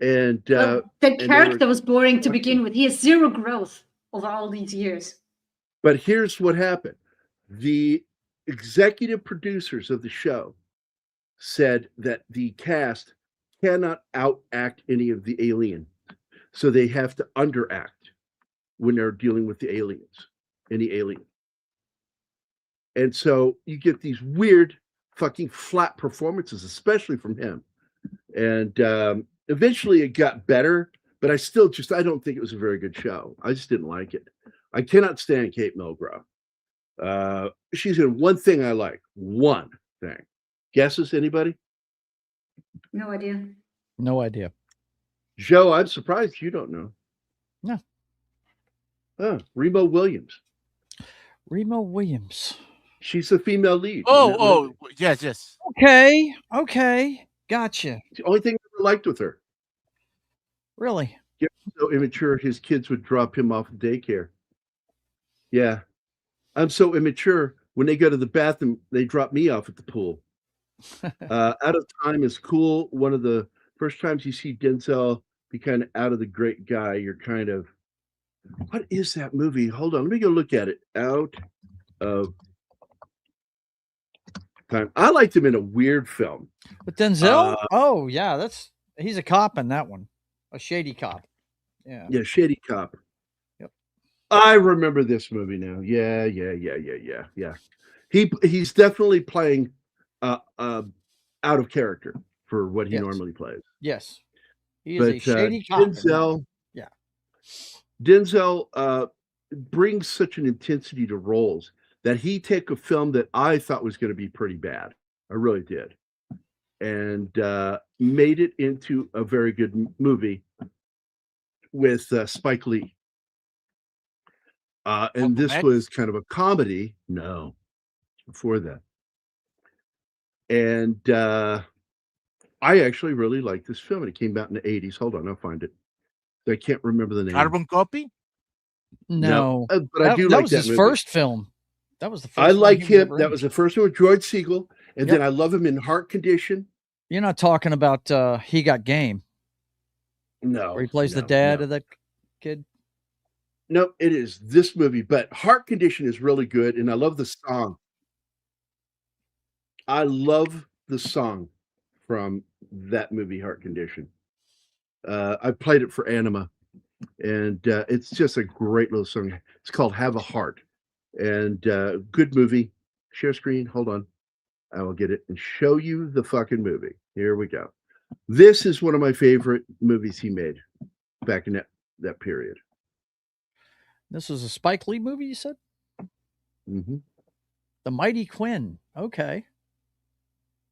And the character was boring to begin with. He has zero growth over all these years. But here's what happened. The executive producers of the show said that the cast cannot outact any of the alien. So they have to underact when they're dealing with the aliens, any alien. And so you get these weird fucking flat performances, especially from him. And eventually it got better, but I don't think it was a very good show. I just didn't like it. I cannot stand Kate Mulgrew. She's in one thing I like. One thing. Guesses, anybody? No idea. No idea. Joe, I'm surprised you don't know. No. Oh, Remo Williams. Remo Williams. She's the female lead. Yes. Okay. Gotcha. It's the only thing I ever liked with her. Really? Yeah, so immature, his kids would drop him off at daycare. Yeah. I'm so immature. When they go to the bathroom, they drop me off at the pool. Out of Time is cool. One of the first times you see Denzel be kind of out of the great guy, you're kind of, what is that movie? Hold on, let me go look at it. Out of Time. I liked him in a weird film. But Denzel? Yeah, he's a cop in that one. A shady cop. Yeah. Yeah, Shady Cop. Yep. I remember this movie now. Yeah. He's definitely playing out of character for what he normally plays. Yes. He is a shady cop. Denzel brings such an intensity to roles that he took a film that I thought was going to be pretty bad. I really did. And made it into a very good movie with Spike Lee. And this was kind of a comedy. No, before that. And I actually really liked this film. And it came out in the 80s. Hold on, I'll find it. I can't remember the name. Carbon Copy? No, but I do that like was that his movie. first film. That was the first. I like him. Ever That in. was the first one with George Siegel, and Yep. then I love him in Heart Condition. You're not talking about He Got Game. No, where he plays the dad of that kid. No, it is this movie, but Heart Condition is really good, and I love the song. I love the song from that movie, Heart Condition. I played it for Anima, and it's just a great little song. It's called Have a Heart, and good movie. Share screen. Hold on. I will get it and show you the fucking movie. Here we go. This is one of my favorite movies he made back in that period. This was a Spike Lee movie, you said? Mm-hmm. The Mighty Quinn. Okay.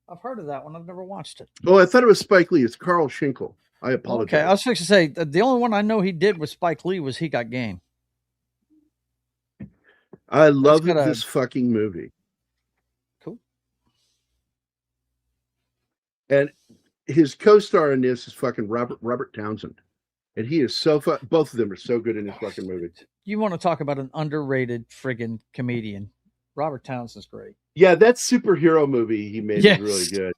I've heard of that one. I've never watched it. Oh, I thought it was Spike Lee. It's Carl Schenkel. I apologize. Okay, I was fixing to say the only one I know he did with Spike Lee was He Got Game. I love this fucking movie. Cool. And his co-star in this is fucking Robert Townsend. And he is so both of them are so good in this fucking movie. You want to talk about an underrated friggin' comedian. Robert Townsend's great. Yeah, that superhero movie he made is really good.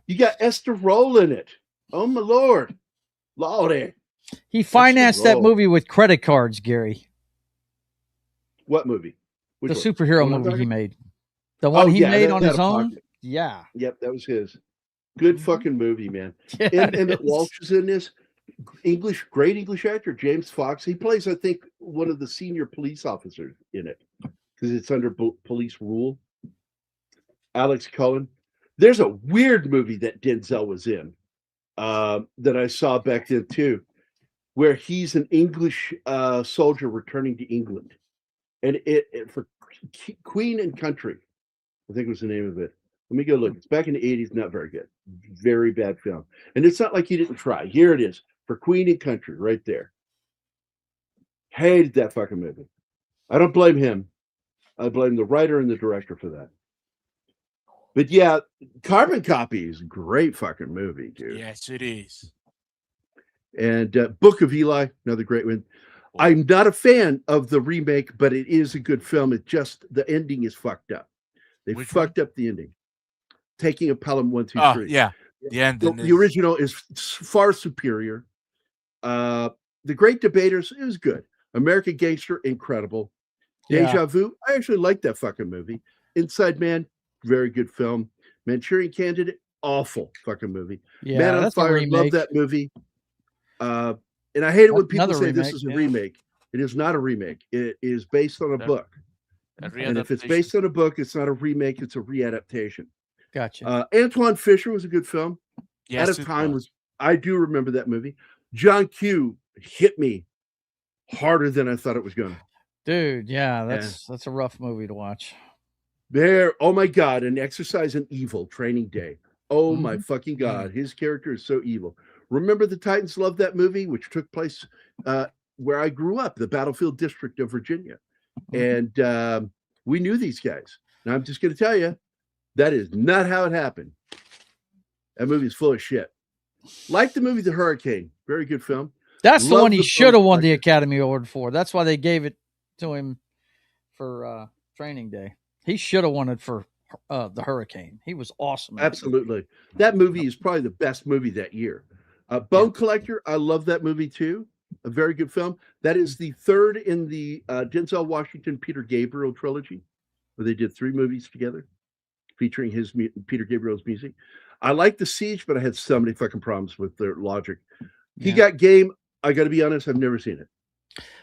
You got Esther Roll in it. Oh my Lord. Lordy. He financed that movie with credit cards, Gary. What movie? The superhero movie he made. The one he made on his own? Yeah. Yep, that was his. Good fucking movie, man. Yeah, and Emmett Walsh is in this. Great English actor, James Fox. He plays, I think, one of the senior police officers in it because it's under police rule. Alex Cullen. There's a weird movie that Denzel was in that I saw back then too, where he's an English soldier returning to England, and it for Queen and Country, I think was the name of it. Let me go look. It's back in the 80s. Not very good. Very bad film. And it's not like he didn't try. Here it is for Queen and Country right there. Hated that fucking movie. I don't blame him. I blame the writer and the director for that. But yeah, Carbon Copy is a great fucking movie, dude. Yes, it is. And Book of Eli, another great one. I'm not a fan of the remake, but it is a good film. It just, the ending is fucked up. They fucked up the ending. Taking a Pelham 1, 2, 3. Yeah. The ending. The original is far superior. The Great Debaters is good. American Gangster, incredible. Deja Vu, I actually like that fucking movie. Inside Man, very good film. Manchurian Candidate, awful fucking movie. Yeah, Man on Fire, love that movie. And I hate it when people say this is a remake. It is not a remake. It is based on a book. And if it's based on a book, it's not a remake, it's a readaptation. Gotcha. Antoine Fisher was a good film. Yes, At a time I do remember that movie. John Q hit me harder than I thought it was going to. Dude, yeah, that's a rough movie to watch. Oh my God, An Exercise in Evil, Training Day. Oh my fucking God, his character is so evil. Remember the Titans Love that movie, which took place where I grew up, the Battlefield District of Virginia. And we knew these guys. Now I'm just going to tell you, that is not how it happened. That movie is full of shit. Like the movie The Hurricane, very good film. That's the one he should have won the Academy Award for. That's why they gave it to him for Training Day. He should have won it for The Hurricane. He was awesome. Absolutely. That movie is probably the best movie that year. Bone Collector, I love that movie too. A very good film. That is the third in the Denzel Washington, Peter Gabriel trilogy, where they did 3 movies together featuring Peter Gabriel's music. I like The Siege, but I had so many fucking problems with their logic. He Got Game. I got to be honest, I've never seen it.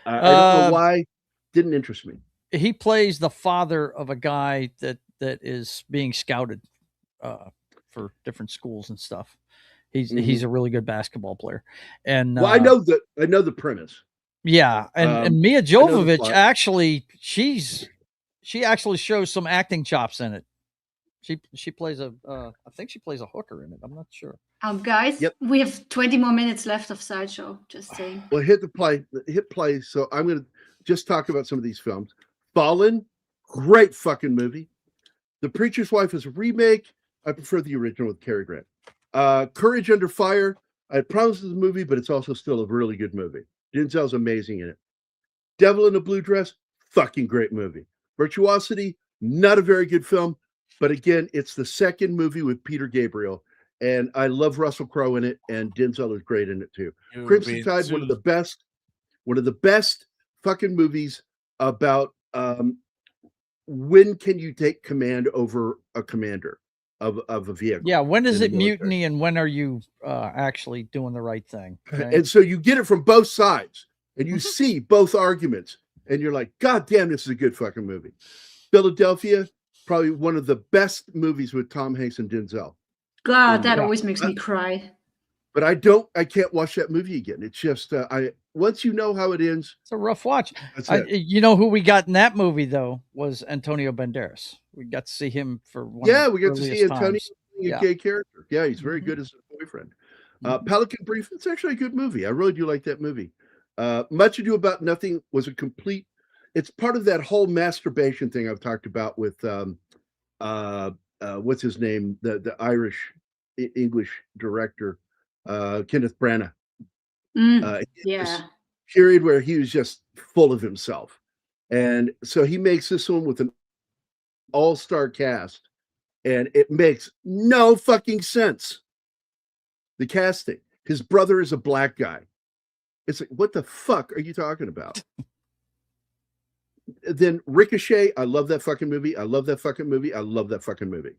I don't know why. Didn't interest me. He plays the father of a guy that is being scouted for different schools and stuff. He's a really good basketball player. And well, I know the premise. Yeah, and Mia Jovovich actually she actually shows some acting chops in it. She plays I think she plays a hooker in it. I'm not sure. Guys, we have 20 more minutes left of Sideshow. Just saying. Well, hit play. So I'm going to just talk about some of these films. Fallen, great fucking movie. The Preacher's Wife is a remake. I prefer the original with Cary Grant. Courage Under Fire. I promise it's a movie, but it's also still a really good movie. Denzel's amazing in it. Devil in a Blue Dress, fucking great movie. Virtuosity, not a very good film, but again, it's the second movie with Peter Gabriel, and I love Russell Crowe in it, and Denzel is great in it too. Crimson Tide, one of the best fucking movies about when can you take command over a commander of a vehicle. Yeah, when is it mutiny and when are you actually doing the right thing? Okay? And so you get it from both sides, and you see both arguments, and you're like, God damn, this is a good fucking movie. Philadelphia, probably one of the best movies with Tom Hanks and Denzel. God, that always makes me cry. But I can't watch that movie again. It's just, once you know how it ends. It's a rough watch. You know who we got in that movie, though, was Antonio Banderas. We got to see him for one. Yeah, we got to see Antonio, a gay character. Yeah, he's very good as a boyfriend. Pelican Brief, it's actually a good movie. I really do like that movie. Much Ado About Nothing was a complete, it's part of that whole masturbation thing I've talked about with, what's his name? The Irish English director, Kenneth Branagh. Yeah. Period where he was just full of himself. And so he makes this one with an all-star cast, and it makes no fucking sense. The casting. His brother is a black guy. It's like, what the fuck are you talking about? Then Ricochet, I love that fucking movie. I love that fucking movie. I love that fucking movie.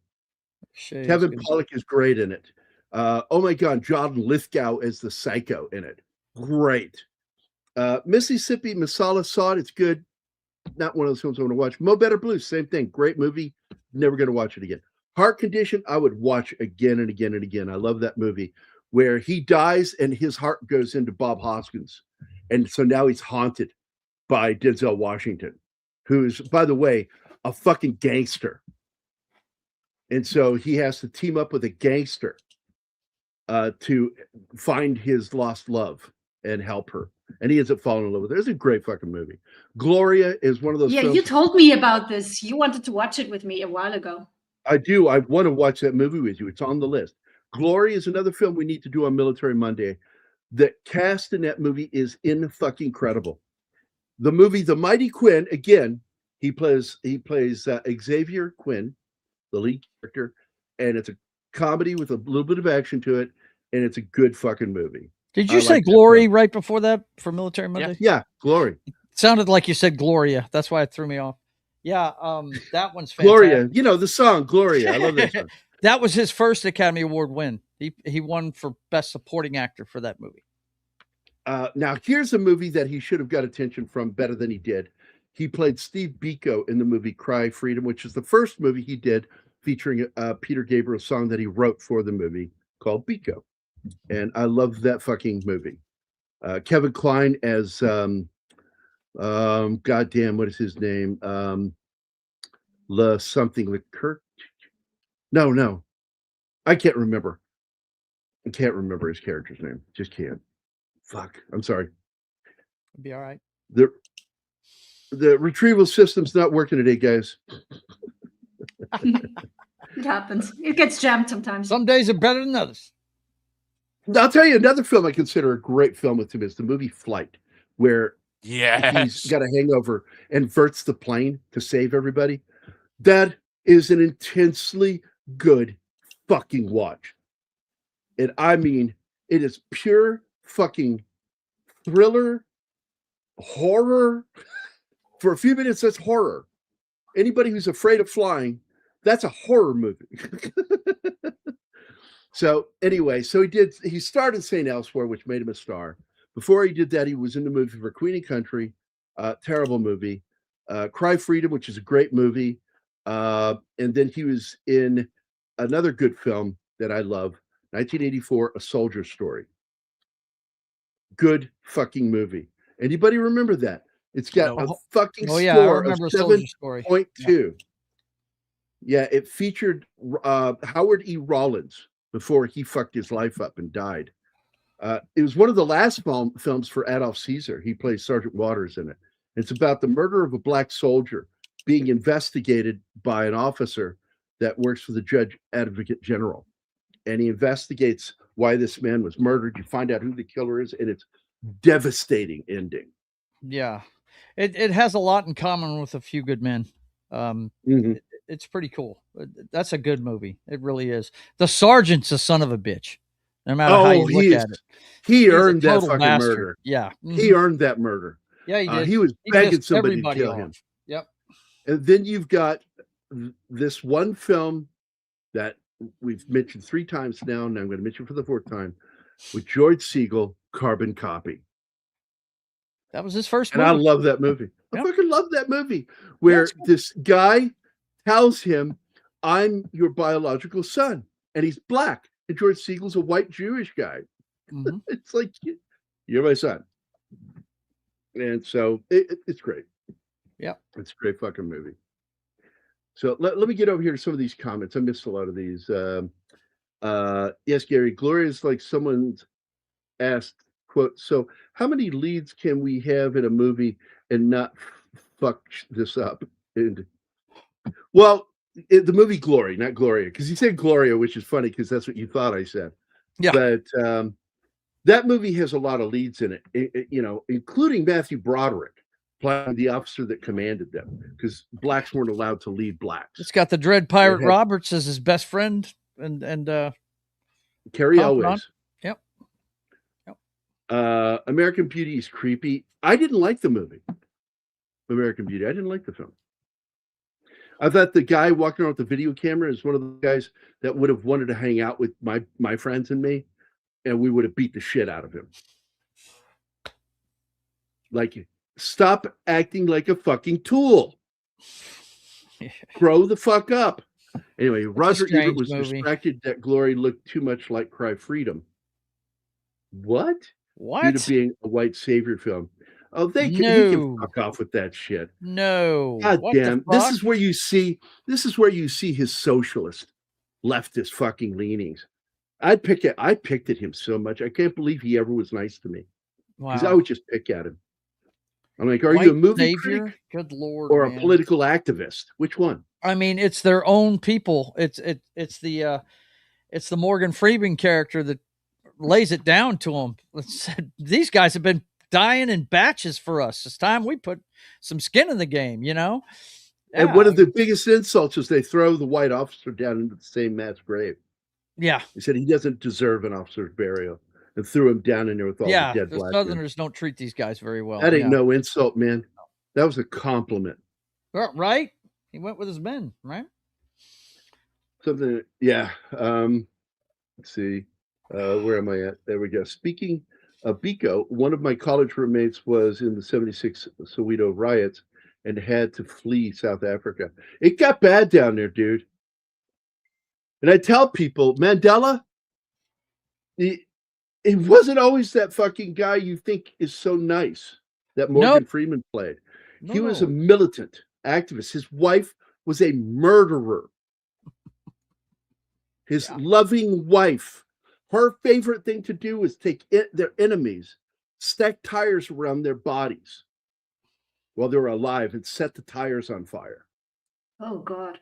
Kevin Pollak is great in it. Oh my God, John Lithgow as the psycho in it. Great. Mississippi Masala, saw it. It's good. Not one of those films I want to watch. Mo Better Blues, same thing. Great movie. Never going to watch it again. Heart Condition, I would watch again and again and again. I love that movie where he dies and his heart goes into Bob Hoskins. And so now he's haunted by Denzel Washington, who's, by the way, a fucking gangster. And so he has to team up with a gangster to find his lost love and help her. And he ends up falling in love with her. It's a great fucking movie. Gloria is one of those films. You told me about this. You wanted to watch it with me a while ago. I do. I want to watch that movie with you. It's on the list. Gloria is another film we need to do on Military Monday. The cast in that movie is fucking incredible. The movie The Mighty Quinn, again, he plays Xavier Quinn, the lead character, and it's a comedy with a little bit of action to it, and it's a good fucking movie. Did you say Glory right before that for Military Monday? Yeah, Glory. It sounded like you said Gloria. That's why it threw me off. Yeah, that one's fantastic. Gloria, you know the song Gloria. I love that song. That was his first Academy Award win. He won for Best Supporting Actor for that movie. Now, here's a movie that he should have got attention from better than he did. He played Steve Biko in the movie Cry Freedom, which is the first movie he did featuring Peter Gabriel's song that he wrote for the movie called Biko. And I love that fucking movie. Kevin Kline as, goddamn, what is his name? Kirk. No. I can't remember. I can't remember his character's name. Just can't. Fuck. I'm sorry. It'll be all right. The retrieval system's not working today, guys. It happens. It gets jammed sometimes. Some days are better than others. I'll tell you another film I consider a great film with him is the movie Flight, where he's got a hangover and verts the plane to save everybody. That is an intensely good fucking watch. And I mean, it is pure fucking thriller, horror. For a few minutes, that's horror. Anybody who's afraid of flying, that's a horror movie. So anyway, he started St. Elsewhere, which made him a star. Before he did that, he was in the movie for Queen and Country, terrible movie. Cry Freedom, which is a great movie. And then he was in another good film that I love, 1984, A Soldier's Story. Good fucking movie. Anybody remember that? It's got a fucking score of 7.2. Yeah, it featured Howard E. Rollins before he fucked his life up and died. It was one of the last films for Adolf Caesar. He plays Sergeant Waters in it. It's about the murder of a black soldier being investigated by an officer that works for the Judge Advocate General. And he investigates why this man was murdered. You find out who the killer is, and it's devastating ending. Yeah. It has a lot in common with A Few Good Men. Mhm. It's pretty cool. That's a good movie. It really is. The sergeant's a son of a bitch. No matter how you look at it, He he's a earned that total fucking bastard. murder. Yeah, He earned that murder. yeah, he did. He was He begging pissed somebody to everybody kill off. him. Yep. And then you've got this one film that we've mentioned 3 times now, and I'm going to mention for the 4th time, with George Siegel, Carbon Copy. That was his first And movie. I love that movie. I Yep. fucking love that movie, where this guy tells him, I'm your biological son, and he's black. And George Siegel's a white Jewish guy. Mhm. It's like, you're my son. And so it's great. Yep. It's a great fucking movie. So let me get over here to some of these comments. I missed a lot of these. Yes, Gary, Gloria is like someone's asked, quote, so how many leads can we have in a movie and not fuck this up? And well, the movie Glory, not Gloria, because you said Gloria, which is funny because that's what you thought I said. Yeah. But that movie has a lot of leads in it, you know, including Matthew Broderick playing the officer that commanded them, because blacks weren't allowed to lead blacks. It's got the Dread Pirate Roberts as his best friend, and Carrie confidant. Elways. Yep. American Beauty is creepy. I didn't like the movie American Beauty. I didn't like the film. I thought the guy walking around with the video camera is one of the guys that would have wanted to hang out with my friends and me, and we would have beat the shit out of him. Like, stop acting like a fucking tool. Grow the fuck up. Anyway, Roger Ebert was distracted that Glory looked too much like Cry Freedom. What? Due to being a white savior film. Oh, he can fuck off with that shit. No. God damn. This is where you see his socialist leftist fucking leanings. I picked at him so much. I can't believe he ever was nice to me. Because I would just pick at him. I'm like, are you a movie critic? Good Lord, or a political activist? Which one? I mean, it's their own people. It's the Morgan Freeman character that lays it down to them. These guys have been dying in batches for us. It's time we put some skin in the game, you know? Yeah. And one of the biggest insults is they throw the white officer down into the same mass grave. Yeah. He said he doesn't deserve an officer's burial and threw him down in there with all the dead black men. Southerners don't treat these guys very well. That ain't no insult, man. That was a compliment. Right? He went with his men, right? Something, yeah. Let's see. Where am I at? There we go. Speaking of Biko, one of my college roommates was in the 76 Soweto riots and had to flee South Africa. It got bad down there, dude. And I tell people, Mandela, it wasn't always that fucking guy you think is so nice that Morgan Freeman played. He was a militant activist. His wife was a murderer. His loving wife. Her favorite thing to do is take their enemies, stack tires around their bodies while they were alive and set the tires on fire. Oh, God.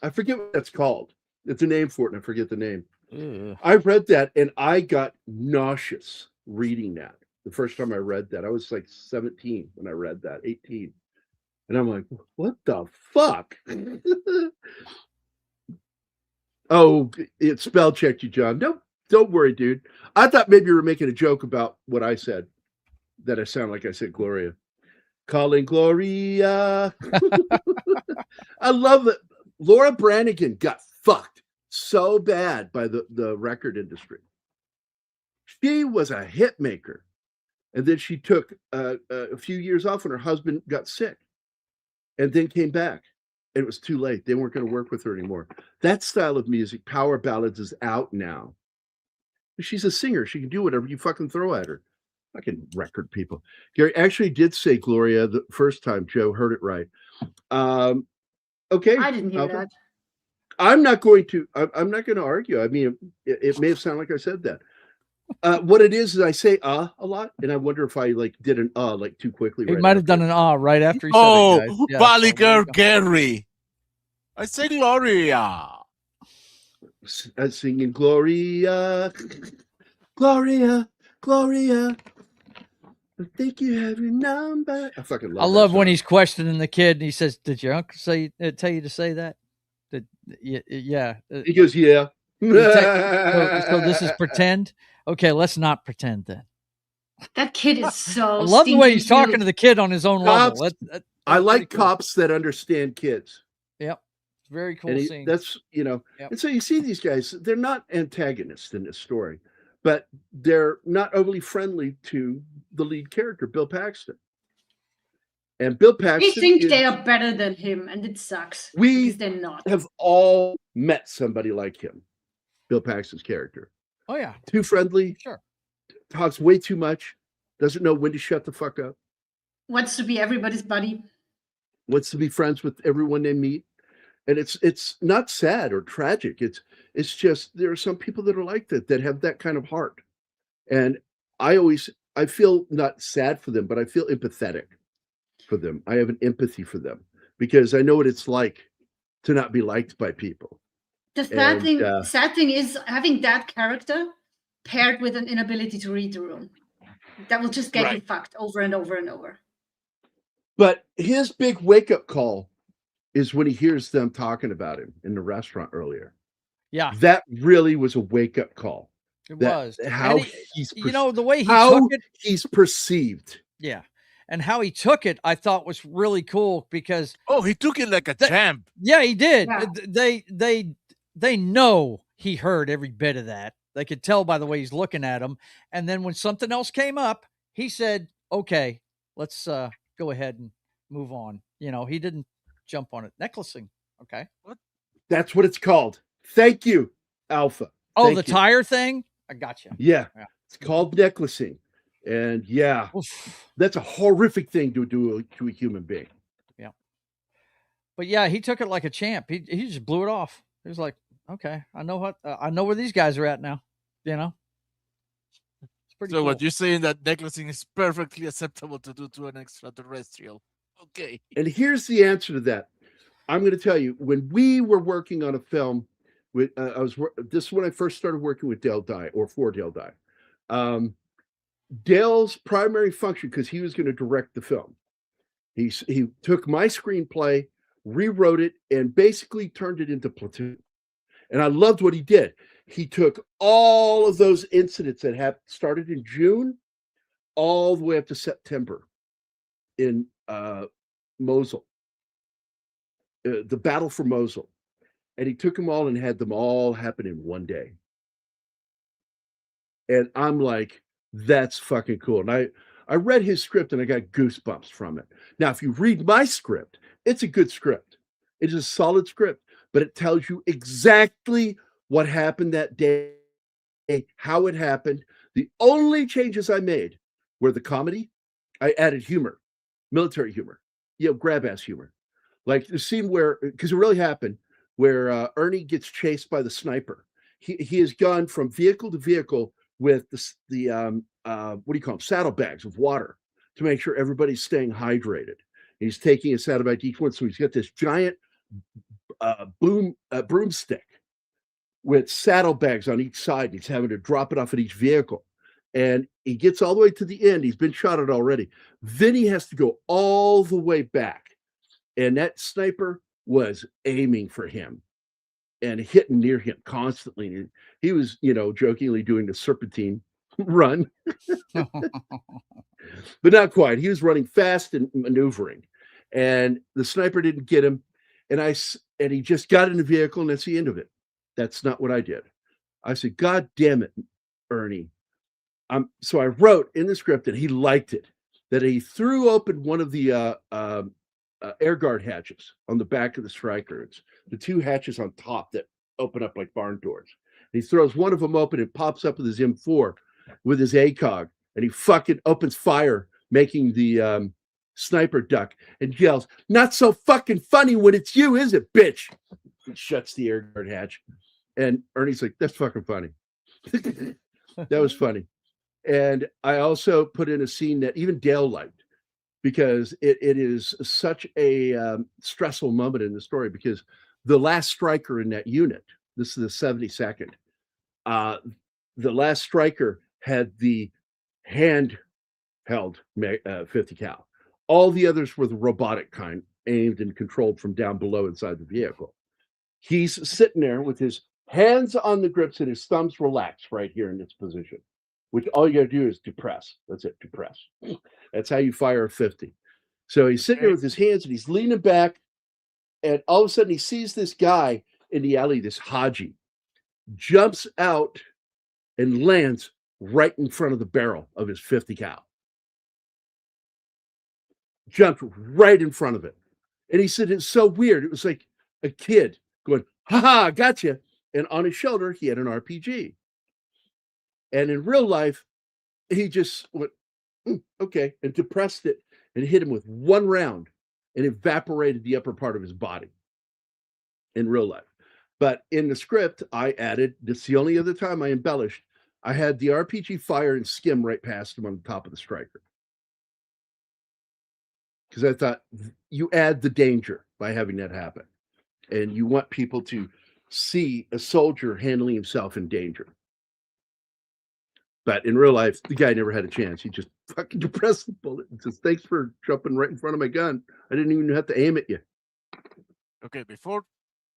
I forget what that's called. It's a name for it, and I forget the name. Ew. I read that, and I got nauseous reading that. The first time I read that, I was like 17 when I read that, 18. And I'm like, what the fuck? Oh, it spell checked you, John. Don't worry, dude. I thought maybe you were making a joke about what I said, that I sound like I said Gloria. Calling Gloria. I love it. Laura Branigan got fucked so bad by the record industry. She was a hit maker. And then she took a few years off when her husband got sick and then came back. And it was too late. They weren't going to work with her anymore. That style of music, power ballads, is out now. She's a singer. She can do whatever you fucking throw at her. Fucking record people. Gary actually did say Gloria the first time. Joe heard it right. Okay. I didn't hear that. I'm not going to argue. I mean, it may have sounded like I said that. What it is I say a lot, and I wonder if I like did an like too quickly. He might have done an right after he said it, guys. Yeah, Balliger Gary. I say Gloria. I'm singing Gloria, Gloria, Gloria. I think you have your number. I fucking love I love that when song. he's questioning the kid and he says, "Did your uncle tell you to say that?" Yeah. He goes, yeah. So this is pretend. Okay, let's not pretend then. That kid is so. I love the way he's stinking talking to the kid on his own Cops, level. I That's like pretty cool. cops that understand kids. Yep. Very cool And scene. that's, Yep. and so you see these guys, they're not antagonists in this story, but they're not overly friendly to the lead character, Bill Paxton. And Bill They Paxton, think they are better than him, and it sucks. We because they're not. have all met somebody like him, Bill Paxton's character. Oh yeah. Too friendly, Sure. talks way too much, doesn't know when to shut the fuck up, Wants to be everybody's buddy. wants to be friends with everyone they meet. And it's not sad or tragic. It's just there are some people that are like that have that kind of heart. And I feel not sad for them, but I feel empathetic for them. I have an empathy for them because I know what it's like to not be liked by people. The sad thing is having that character paired with an inability to read the room. That will just get you fucked over and over and over. But his big wake-up call is when he hears them talking about him in the restaurant earlier. Yeah. That really was a wake-up call. It was. How the way he took it, he's perceived. Yeah. And how he took it, I thought was really cool because he took it like a champ. Yeah, he did. Yeah. They know he heard every bit of that. They could tell by the way he's looking at him. And then when something else came up, he said, "Okay, let's go ahead and move on." He didn't jump on it. Necklacing. Okay. What? That's what it's called. Thank you, Alpha. Oh, the tire thing? I got you. Yeah. It's called necklacing. And that's a horrific thing to do to a human being. Yeah. But yeah, he took it like a champ. He just blew it off. He was like, okay, I know where these guys are at now. It's pretty cool. What you're saying that necklacing is perfectly acceptable to do to an extraterrestrial. Okay. And here's the answer to that. I'm going to tell you, when we were working on a film with, this is when I first started working with Dale Dye or for Dale Dye. Dale's primary function, because he was going to direct the film, he took my screenplay, rewrote it, and basically turned it into Platoon. And I loved what he did. He took all of those incidents that had started in June all the way up to September in Mosul, the battle for Mosul. And he took them all and had them all happen in one day. And I'm like, that's fucking cool. And I read his script and I got goosebumps from it. Now, if you read my script, it's a good script. It's a solid script, but it tells you exactly what happened that day, how it happened. The only changes I made were the comedy. I added humor, military humor, grab ass humor. Like the scene where, because it really happened, where Ernie gets chased by the sniper. He has gone from vehicle to vehicle with the what do you call them, saddlebags of water to make sure everybody's staying hydrated. And he's taking a saddlebag each one, so he's got this giant broomstick with saddlebags on each side. He's having to drop it off at each vehicle, and he gets all the way to the end. He's been shot at already. Then he has to go all the way back, and that sniper was aiming for him and hitting near him constantly. He was, jokingly doing the serpentine run, but not quite. He was running fast and maneuvering, and the sniper didn't get him. And he just got in the vehicle, and that's the end of it. That's not what I did. I said, God damn it, Ernie. So I wrote in the script, and he liked it, that he threw open one of the air guard hatches on the back of the Striker. It's the two hatches on top that open up like barn doors. And he throws one of them open and pops up with his M4 with his ACOG, and he fucking opens fire, making the sniper duck, and yells, "Not so fucking funny when it's you, is it, bitch?" He shuts the air guard hatch. And Ernie's like, "That's fucking funny." That was funny. And I also put in a scene that even Dale liked, because it is such a stressful moment in the story, because the last striker in that unit, this is the 72nd, the last striker had the hand held 50 cal. All the others were the robotic kind, aimed and controlled from down below inside the vehicle. He's sitting there with his hands on the grips and his thumbs relaxed right here in this position, which all you got to do is depress. That's it, depress. That's how you fire a 50. So he's sitting there with his hands and he's leaning back, and all of a sudden he sees this guy in the alley, this Haji, jumps out and lands right in front of the barrel of his 50 cal. Jumped right in front of it. And he said it's so weird. It was like a kid going, ha, gotcha. And on his shoulder, he had an RPG. And in real life, he just went, okay, and depressed it and hit him with one round and evaporated the upper part of his body in real life. But in the script, I added, this is the only other time I embellished, I had the RPG fire and skim right past him on the top of the striker. Because I thought you add the danger by having that happen. And you want people to see a soldier handling himself in danger. But in real life, the guy never had a chance. He just fucking depressed the bullet and says, thanks for jumping right in front of my gun. I didn't even have to aim at you. Okay, before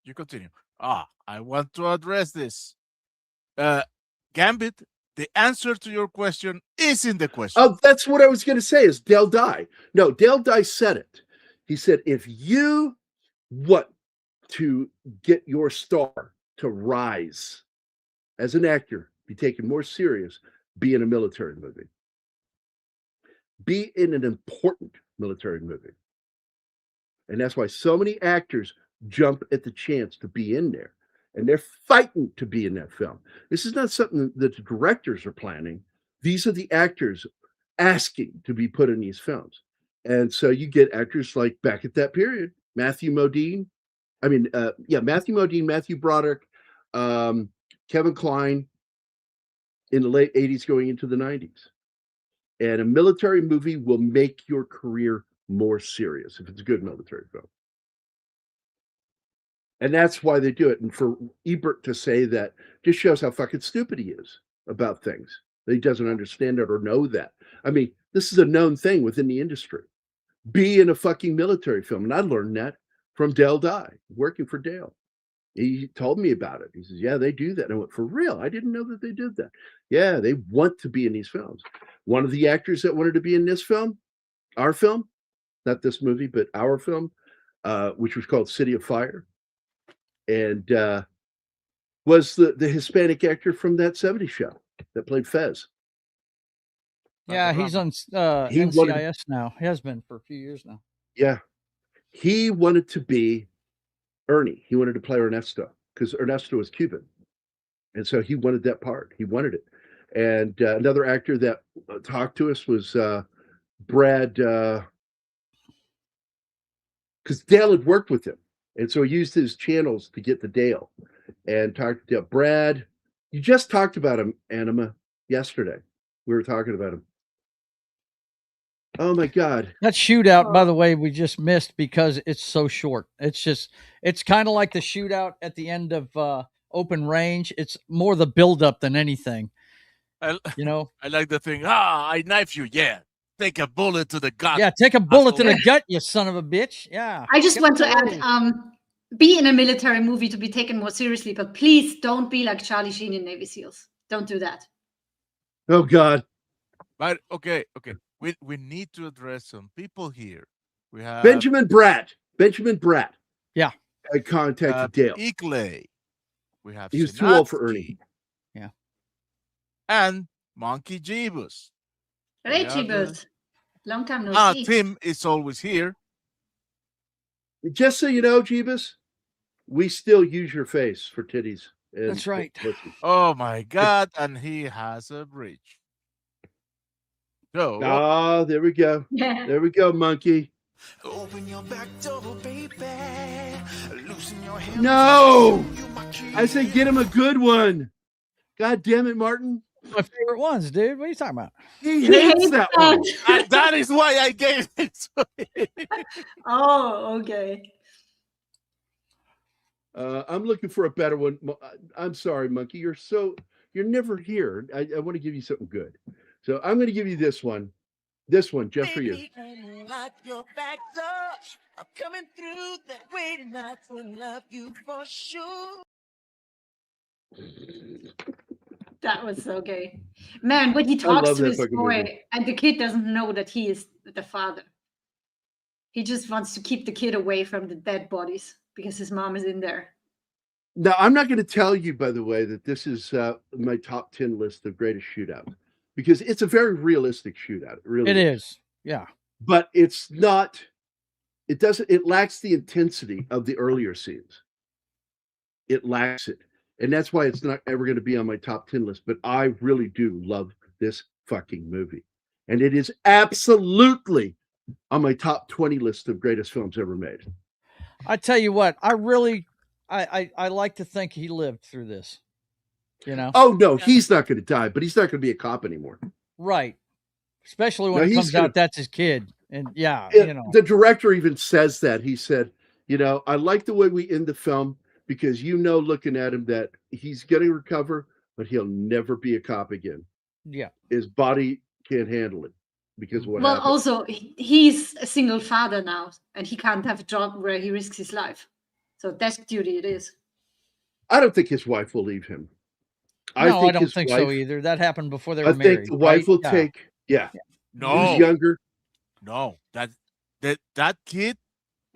you continue, I want to address this. Gambit, the answer to your question is in the question. Oh, that's what I was going to say is Dale Dye. No, Dale Dye said it. He said, if you want to get your star to rise as an actor, be taken more serious, be in a military movie. Be in an important military movie. And that's why so many actors jump at the chance to be in there. And they're fighting to be in that film. This is not something that the directors are planning. These are the actors asking to be put in these films. And so you get actors like back at that period, Matthew Modine, Matthew Broderick, Kevin Kline in the late 80s going into the 90s. And a military movie will make your career more serious if it's a good military film. And that's why they do it. And for Ebert to say that just shows how fucking stupid he is about things. That he doesn't understand it or know that. I mean, this is a known thing within the industry. Be in a fucking military film. And I learned that from Dale Dye, working for Dale. He told me about it. He says, yeah, they do that. And I went, for real? I didn't know that they did that. Yeah, they want to be in these films. One of the actors that wanted to be in this film, our film, not this movie, but our film, which was called City of Fire, and was the Hispanic actor from that 70s show that played Fez. Yeah, he's on NCIS now. He has been for a few years now. Yeah. He wanted to be Ernie. He wanted to play Ernesto because Ernesto was Cuban. And so he wanted that part. He wanted it. And another actor that talked to us was Brad, because Dale had worked with him. And so he used his channels to get the Dale and talked to Brad. You just talked about him, Anima, yesterday. We were talking about him. Oh my God. That shootout, by the way, we just missed because it's so short. It's kind of like the shootout at the end of Open Range. It's more the buildup than anything. I like the thing. I knife you. Yeah. Take a bullet to the gut. Yeah, take a bullet to the gut, you son of a bitch. Yeah. I just want to add, be in a military movie to be taken more seriously, but please don't be like Charlie Sheen in Navy SEALs. Don't do that. Oh God. But okay. We need to address some people here. We have Benjamin Bratt. Yeah. I contacted Dale. Eakley. We have he was too old for Ernie. Yeah. And Monkey Jeebus. Hey, Jeebus. Long time no see. Tim is always here. Just so you know, Jeebus, we still use your face for titties. That's right. Oh my God. And he has a bridge. So, there we go. Yeah. There we go, Monkey. Open your back door, baby. Loosen your hands. No! I said get him a good one. God damn it, Martin. My favorite ones, dude. What are you talking about? He hates that one. And that is why I gave it to him. Oh, okay. I'm looking for a better one. I'm sorry, Monkey. You're never here. I want to give you something good. So I'm going to give you this one. This one, just for you. Baby, unlock your back door. I'm coming through that way tonight to love you for sure. That was so gay. Man, when he I talks love to that his fucking boy movie. and the kid doesn't know that he is the father. He just wants to keep the kid away from the dead bodies because his mom is in there. Now, I'm not going to tell you, by the way, that this is my top 10 list of greatest shootouts because it's a very realistic shootout. It really It is. Yeah. But it's not, it lacks the intensity of the earlier scenes. It lacks it. And that's why it's not ever going to be on my top 10 list. But I really do love this fucking movie. And it is absolutely on my top 20 list of greatest films ever made. I tell you what, I like to think he lived through this. You know? Oh, no, he's not going to die, but he's not going to be a cop anymore. Right. Especially when it comes out that's his kid. And yeah, you know. The director even says that. He said, you know, I like the way we end the film because you know, looking at him, that he's going to recover, but he'll never be a cop again. Yeah. His body can't handle it because of what Well, happened. also, he's a single father now, and he can't have a job where he risks his life. So desk duty it is. I don't think his wife will leave him. No, I don't think so either. That happened before they were married. I think the wife will take, No. Who's younger? No, that kid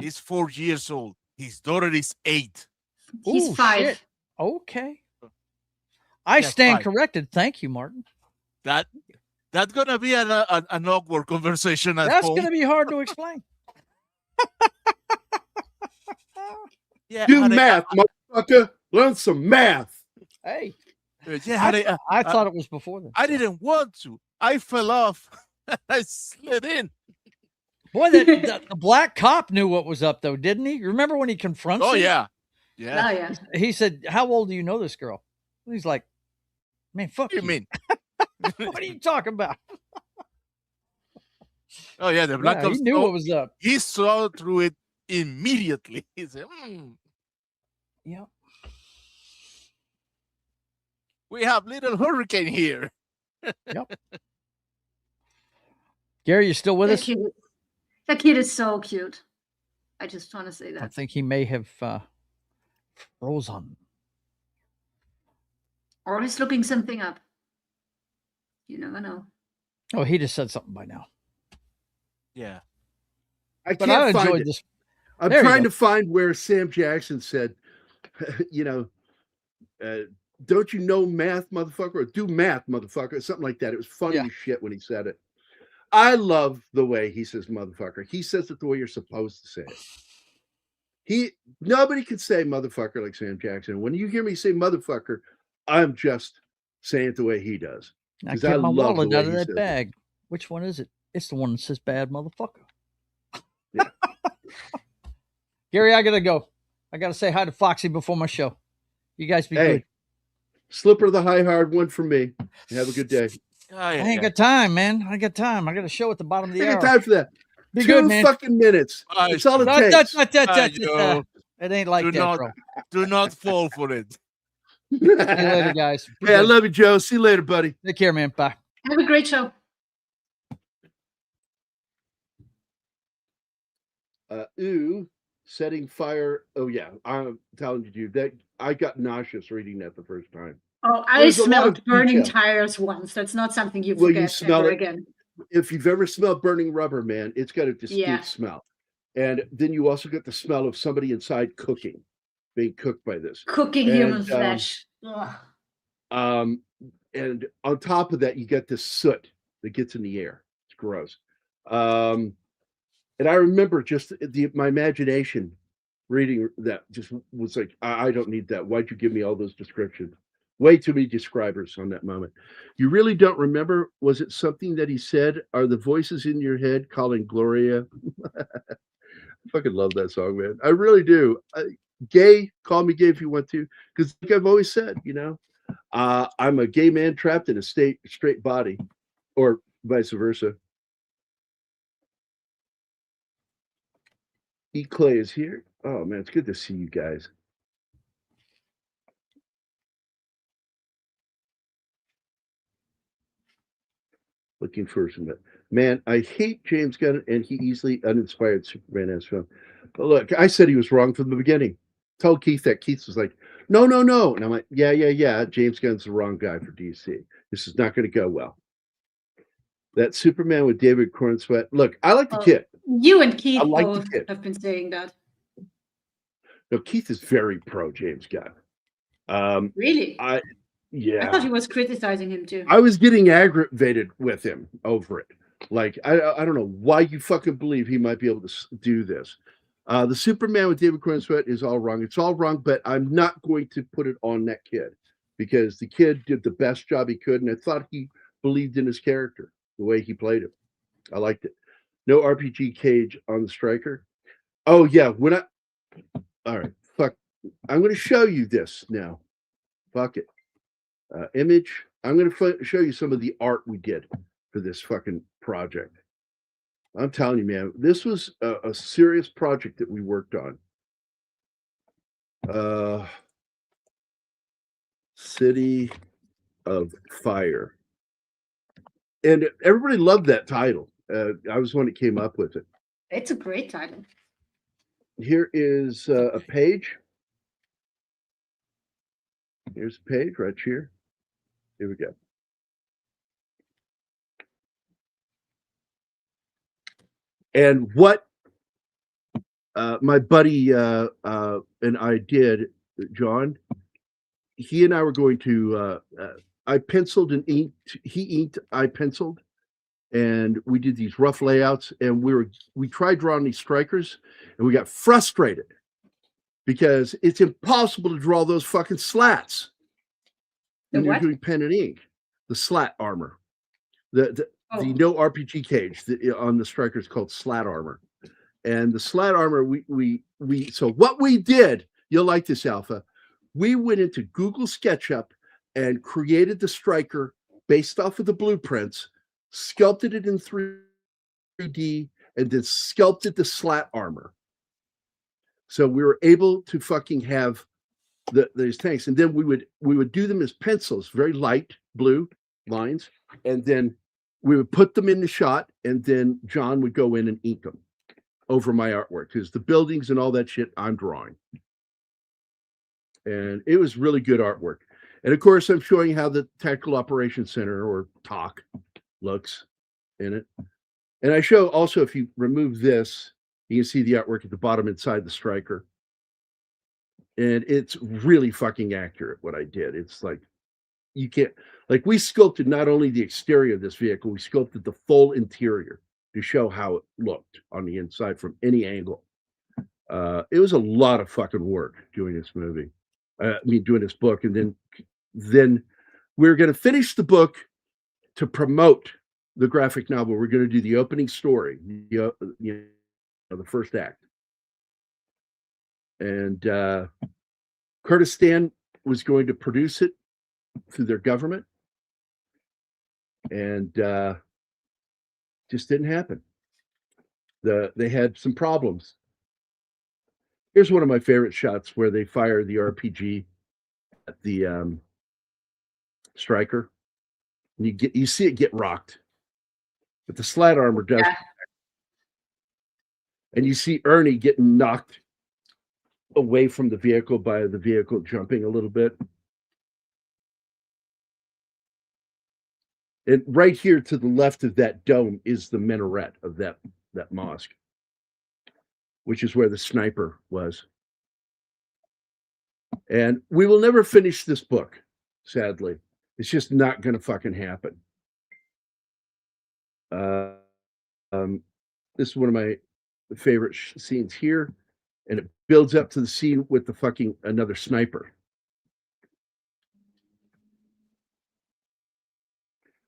is 4 years old. His daughter is 8. He's 5. Shit. Okay. I stand corrected. Thank you, Martin. That's gonna be an awkward conversation at That's home. gonna be hard to explain. Yeah, do math, motherfucker. Learn some math. Hey. Yeah, I thought it was before then. I didn't want to. I fell off. I slid in. Boy, the black cop knew what was up, though, didn't he? Remember when he confronts him? Oh, yeah. He said, "How old do you know this girl?" And he's like, "Man, fuck you." What do you mean? What are you talking about? Oh, yeah, the black cop. He knew what was up. He saw through it immediately. He said, Yeah. We have little hurricane here. Yep. Gary, you still with us? That kid is so cute. I just want to say that. I think he may have frozen. Or he's looking something up. You never know. Oh, he just said something by now. Yeah. I can't find it. This. I'm trying to find where Sam Jackson said, you know, don't you know math, motherfucker? Or do math, motherfucker. Something like that. It was funny as shit when he said it. I love the way he says motherfucker. He says it the way you're supposed to say it. Nobody can say motherfucker like Sam Jackson. When you hear me say motherfucker, I'm just saying it the way he does. I get my wallet out of that bag. Which one is it? It's the one that says bad motherfucker. Yeah. Gary, I gotta go. I gotta say hi to Foxy before my show. You guys be good. Slipper of the high hard one from me. Have a good day. I ain't got time, man. I got time. I got a show at the bottom of the hour. I got time for that. Be 2 good, man. fucking minutes. It's all it takes. It ain't like that, bro. Do not fall for it. See you later, guys. Hey, I love you, Joe. See you later, buddy. Take care, man. Bye. Have a great show. Setting fire. Oh yeah, I'm telling you, that I got nauseous reading that the first time. Oh, I smelled burning tires once. That's not something you forget ever again. If you've ever smelled burning rubber, man, it's got a distinct smell. And then you also get the smell of somebody inside being cooked by this. Cooking human flesh. And on top of that, you get this soot that gets in the air. It's gross. And I remember just my imagination reading that just was like, I don't need that. Why'd you give me all those descriptions? Way too many describers on that moment. You really don't remember? Was it something that he said? Are the voices in your head calling Gloria? I fucking love that song, man. I really do. Gay, call me gay if you want to. Because like I've always said, you know, I'm a gay man trapped in a straight body, or vice versa. E. Clay is here. Oh, man, it's good to see you guys. Looking for some Man, I hate James Gunn, and he easily uninspired Superman as film. But look, I said he was wrong from the beginning. Told Keith that. Keith was like, no. And I'm like, yeah. James Gunn's the wrong guy for DC. This is not going to go well. That Superman with David Cornsweet. Look, I like the kid. You and Keith I like both the kid. have been saying that. No, Keith is very pro James Gunn. Really? I thought he was criticizing him too. I was getting aggravated with him over it. Like, I don't know why you fucking believe he might be able to do this. The Superman with David Cornsweet is all wrong. It's all wrong, but I'm not going to put it on that kid because the kid did the best job he could, and I thought he believed in his character, the way he played him. I liked it. No RPG cage on the Striker. Oh, yeah. All right. Fuck. I'm going to show you this now. Fuck it. Image. I'm going to show you some of the art we did for this fucking project. I'm telling you, man, this was a serious project that we worked on. City of Fire. And everybody loved that title. I was the one that came up with it. It's a great title. Here is a page. Here's a page right here. Here we go. And what my buddy and I did, John, he and I were going to, I penciled and inked, he inked, I penciled, and we did these rough layouts, and we tried drawing these strikers, and we got frustrated because it's impossible to draw those fucking slats when you're doing pen and ink. The slat armor, the no RPG cage on the Striker is called slat armor, and the slat armor so what we did, you'll like this, Alpha. We went into Google SketchUp and created the Striker based off of the blueprints, sculpted it in 3D, and then sculpted the slat armor. So we were able to fucking have these tanks, and then we would do them as pencils, very light blue lines, and then we would put them in the shot, and then John would go in and ink them over my artwork because the buildings and all that shit I'm drawing. And it was really good artwork. And of course, I'm showing how the Tactical Operations Center, or TOC, looks in it. And I show also, if you remove this, you can see the artwork at the bottom inside the Striker. And it's really fucking accurate what I did. It's like, you can't, like, we sculpted not only the exterior of this vehicle, we sculpted the full interior to show how it looked on the inside from any angle. It was a lot of fucking work doing this movie. Doing this book. And then we're going to finish the book to promote the graphic novel. We're going to do the opening story, the first act. And Kurdistan was going to produce it through their government, and just didn't happen. They had some problems. Here's one of my favorite shots where they fire the RPG at the Striker, and you see it get rocked, but the slat armor does. Yeah. And you see Ernie getting knocked away from the vehicle by the vehicle jumping a little bit. And right here to the left of that dome is the minaret of that mosque, which is where the sniper was. And we will never finish this book, sadly. It's just not going to fucking happen. This is one of my favorite scenes here, and it builds up to the scene with the fucking another sniper.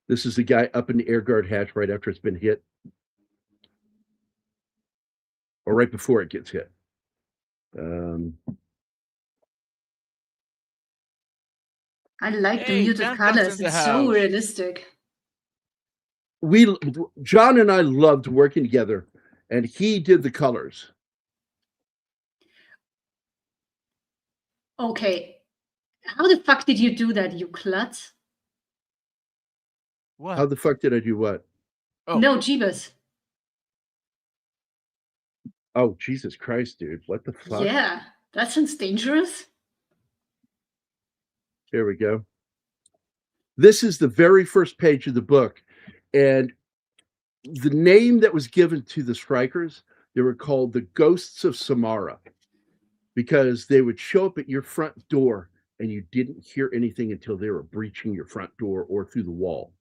This is the guy up in the air guard hatch right after it's been hit, or right before it gets hit. I like the muted colors. It's so realistic. John and I loved working together, and he did the colors. Okay. How the fuck did you do that, you klutz? What? How the fuck did I do what? Oh. No, Jeebus. Oh, Jesus Christ, dude. What the fuck? Yeah, that sounds dangerous. Here we go. This is the very first page of the book. And the name that was given to the strikers, they were called the Ghosts of Samara, because they would show up at your front door and you didn't hear anything until they were breaching your front door or through the wall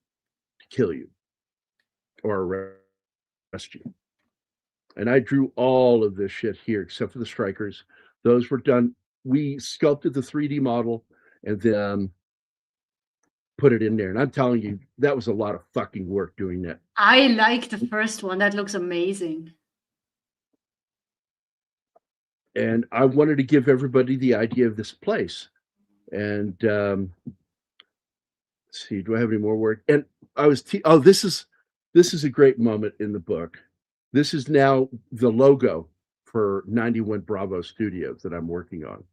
to kill you or arrest you. And I drew all of this shit here except for the strikers. Those were done. We sculpted the 3D model and then put it in there. And I'm telling you, that was a lot of fucking work doing that. I like the first one. That looks amazing. And I wanted to give everybody the idea of this place. And let's see, do I have any more work? And I was this is a great moment in the book. This is now the logo for 91 Bravo Studios that I'm working on.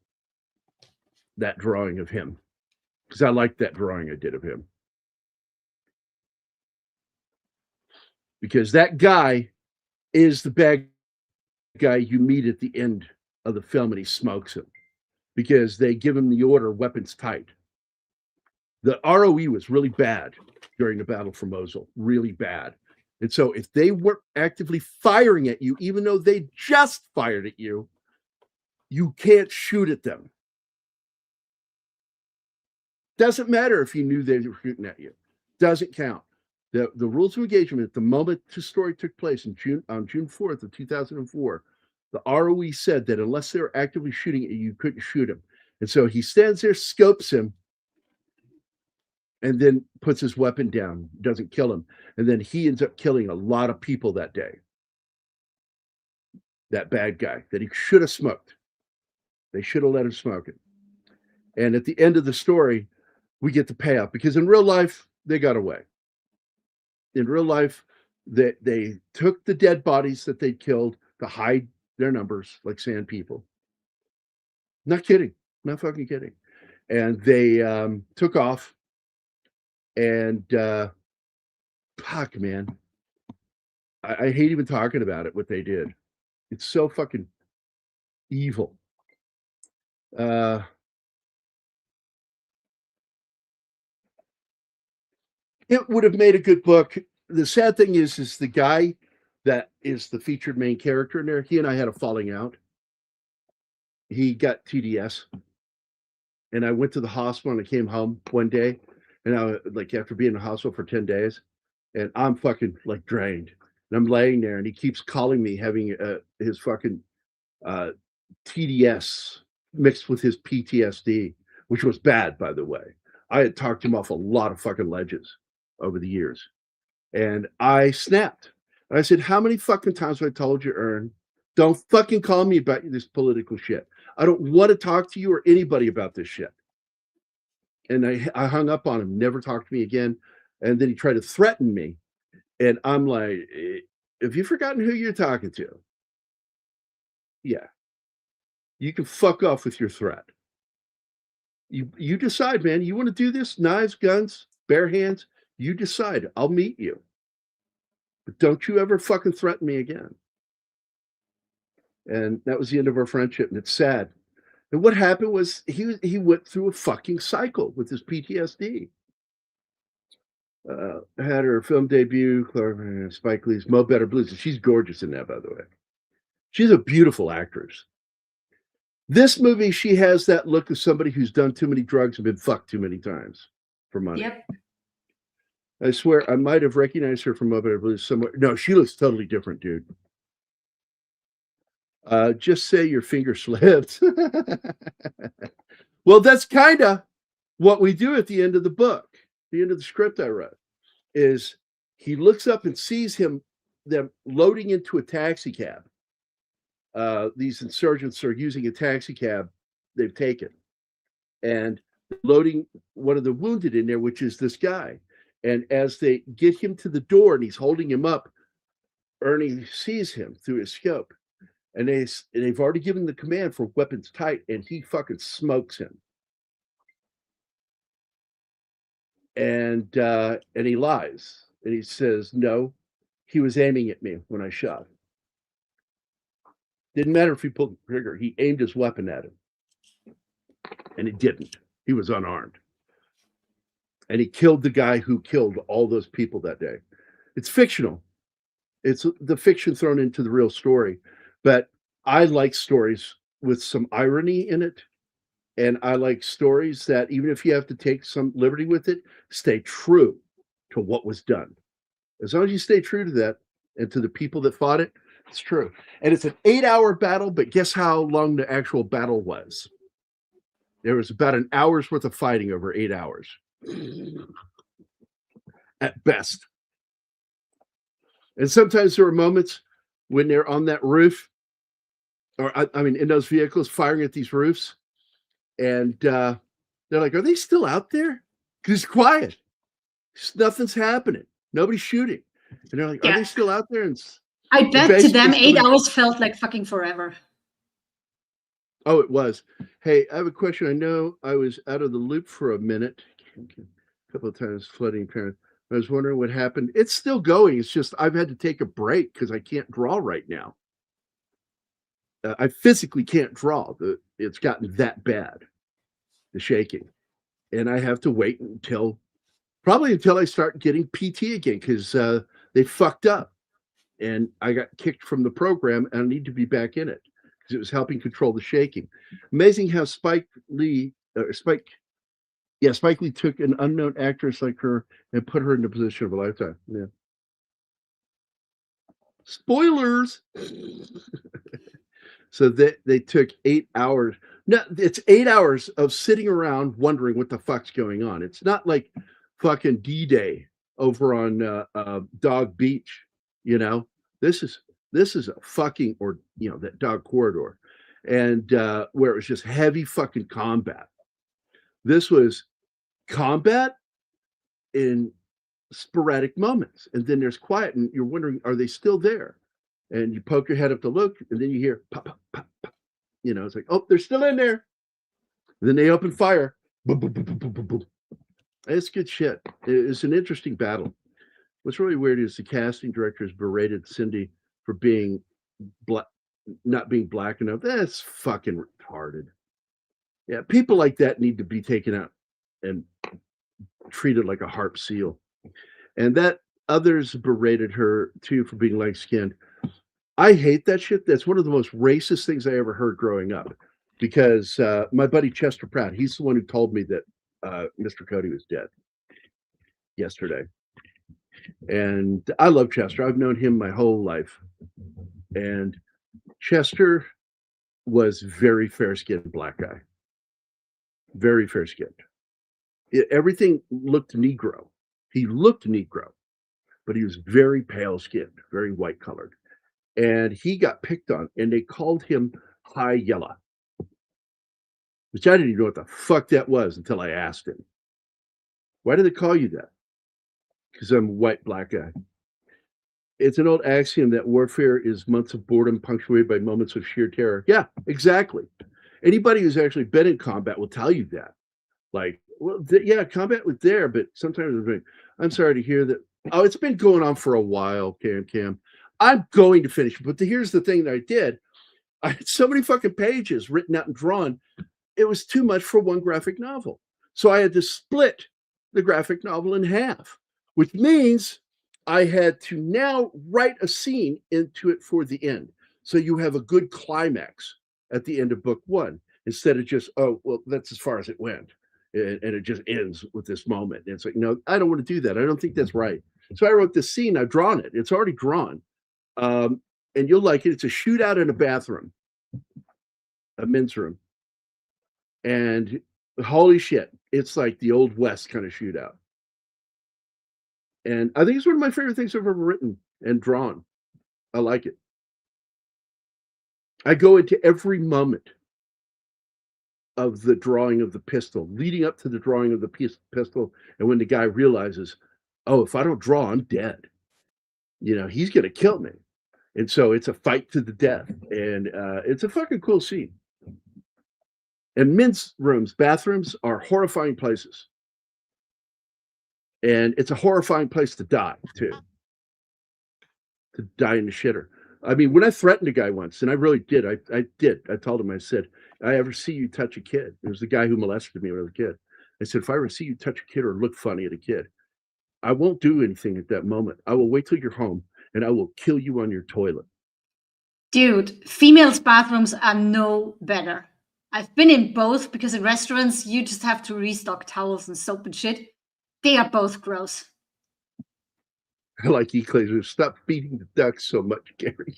That drawing of him, because I like that drawing I did of him. Because that guy is the bad guy you meet at the end of the film, and he smokes him because they give him the order, weapons tight. The ROE was really bad during the battle for Mosul, really bad. And so if they weren't actively firing at you, even though they just fired at you, you can't shoot at them. Doesn't matter if you knew they were shooting at you. Doesn't count. The rules of engagement at the moment the story took place on June 4th of 2004, the ROE said that unless they were actively shooting at you, you couldn't shoot him. And so he stands there, scopes him, and then puts his weapon down, doesn't kill him. And then he ends up killing a lot of people that day. That bad guy that he should have smoked. They should have let him smoke it. And at the end of the story, we get the payoff, because in real life, they got away. In real life, they took the dead bodies that they'd killed to hide their numbers like sand people. Not kidding. Not fucking kidding. And they took off. And fuck, man. I hate even talking about it, what they did. It's so fucking evil. It would have made a good book. The sad thing is the guy that is the featured main character in there, he and I had a falling out. He got TDS. And I went to the hospital and I came home one day. And I like, after being in the hospital for 10 days, and I'm fucking like drained. And I'm laying there and he keeps calling me, having his fucking TDS mixed with his PTSD, which was bad, by the way. I had talked him off a lot of fucking ledges over the years. And I snapped. And I said, how many fucking times have I told you, Ern, don't fucking call me about this political shit. I don't want to talk to you or anybody about this shit. And I hung up on him, never talked to me again. And then he tried to threaten me. And I'm like, have you forgotten who you're talking to? Yeah. You can fuck off with your threat. You decide, man. You want to do this? Knives, guns, bare hands? You decide. I'll meet you. But don't you ever fucking threaten me again. And that was the end of our friendship. And it's sad. And what happened was he went through a fucking cycle with his PTSD. Had her film debut, Spike Lee's Mo Better Blues. And she's gorgeous in that, by the way. She's a beautiful actress. This movie, she has that look of somebody who's done too many drugs and been fucked too many times for money. Yep. I swear I might have recognized her from Mo Better Blues somewhere. No, she looks totally different, dude. Just say your finger slipped. Well, that's kind of what we do at the end of the book. The end of the script I wrote is he looks up and sees them loading into a taxi cab. These insurgents are using a taxi cab they've taken and loading one of the wounded in there, which is this guy. And as they get him to the door and he's holding him up, Ernie sees him through his scope. And they've already given the command for weapons tight, and he fucking smokes him. And he lies. And he says, no, he was aiming at me when I shot. Didn't matter if he pulled the trigger. He aimed his weapon at him. And it didn't. He was unarmed. And he killed the guy who killed all those people that day. It's fictional. It's the fiction thrown into the real story. But I like stories with some irony in it. And I like stories that, even if you have to take some liberty with it, stay true to what was done. As long as you stay true to that and to the people that fought it, it's true. And it's an 8-hour battle, but guess how long the actual battle was? There was about an hour's worth of fighting over 8 hours. At best. And sometimes there are moments when they're on that roof, or I mean, in those vehicles, firing at these roofs, and they're like, are they still out there? Because it's quiet. Nothing's happening. Nobody's shooting. And they're like, are they still out there? And I bet to them 8 hours felt like fucking forever. Oh, it was. Hey, I have a question. I know I was out of the loop for a minute, a couple of times flooding parents. I was wondering what happened. It's still going. It's just I've had to take a break because I can't draw right now. I physically can't draw. It's gotten that bad, the shaking. And I have to wait probably until I start getting PT again, because they fucked up. And I got kicked from the program, and I need to be back in it because it was helping control the shaking. Amazing how Spike Lee took an unknown actress like her and put her in the position of a lifetime. Yeah. Spoilers. So they took 8 hours. No, it's 8 hours of sitting around wondering what the fuck's going on. It's not like fucking D-Day over on Dog Beach. You know, this is a fucking, or you know, that dog corridor, and where it was just heavy fucking combat. This was combat in sporadic moments, and then there's quiet, and you're wondering, are they still there? And you poke your head up to look, and then you hear pop, pop, pop, pop. You know, it's like, oh, they're still in there. And then they open fire. Boom, boom, boom, boom, boom, boom, boom. It's good shit. It's an interesting battle. What's really weird is the casting directors berated Cindy for being not being black enough. That's fucking retarded. Yeah, people like that need to be taken out and treated like a harp seal. And that others berated her too for being light-skinned. I hate that shit. That's one of the most racist things I ever heard growing up, because my buddy Chester Pratt, he's the one who told me that Mr. Cody was dead yesterday. And I love Chester. I've known him my whole life. And Chester was very fair-skinned black guy. Very fair-skinned. Everything looked Negro. He looked Negro, but he was very pale-skinned, very white-colored. And he got picked on, and they called him High Yellow, which I didn't even know what the fuck that was until I asked him. Why do they call you that? Because I'm a white black guy. It's an old axiom that warfare is months of boredom punctuated by moments of sheer terror. Yeah, exactly. Anybody who's actually been in combat will tell you that. Like, well, yeah, combat was there, but sometimes I'm sorry to hear that. Oh, it's been going on for a while, Cam. I'm going to finish. But here's the thing that I did. I had so many fucking pages written out and drawn. It was too much for one graphic novel. So I had to split the graphic novel in half, which means I had to now write a scene into it for the end. So you have a good climax at the end of book one, instead of just, oh, well, that's as far as it went. And it just ends with this moment. And it's like, no, I don't want to do that. I don't think that's right. So I wrote this scene. I've drawn it. It's already drawn. And you'll like it. It's a shootout in a bathroom, a men's room. And holy shit, it's like the Old West kind of shootout. And I think it's one of my favorite things I've ever written and drawn. I like it. I go into every moment of the drawing of the pistol, leading up to the drawing of the pistol. And when the guy realizes, oh, if I don't draw, I'm dead. You know, he's going to kill me. And so it's a fight to the death. And it's a fucking cool scene. And men's rooms, bathrooms are horrifying places. And it's a horrifying place to die, too. to die in the shitter. I mean, when I threatened a guy once, and I really did, I told him, I said, I ever see you touch a kid. It was the guy who molested me when I was a kid. I said, if I ever see you touch a kid or look funny at a kid, I won't do anything at that moment. I will wait till you're home and I will kill you on your toilet. Dude, females' bathrooms are no better. I've been in both because in restaurants, you just have to restock towels and soap and shit. They are both gross. Like Eclaser, stop feeding the ducks so much, Gary.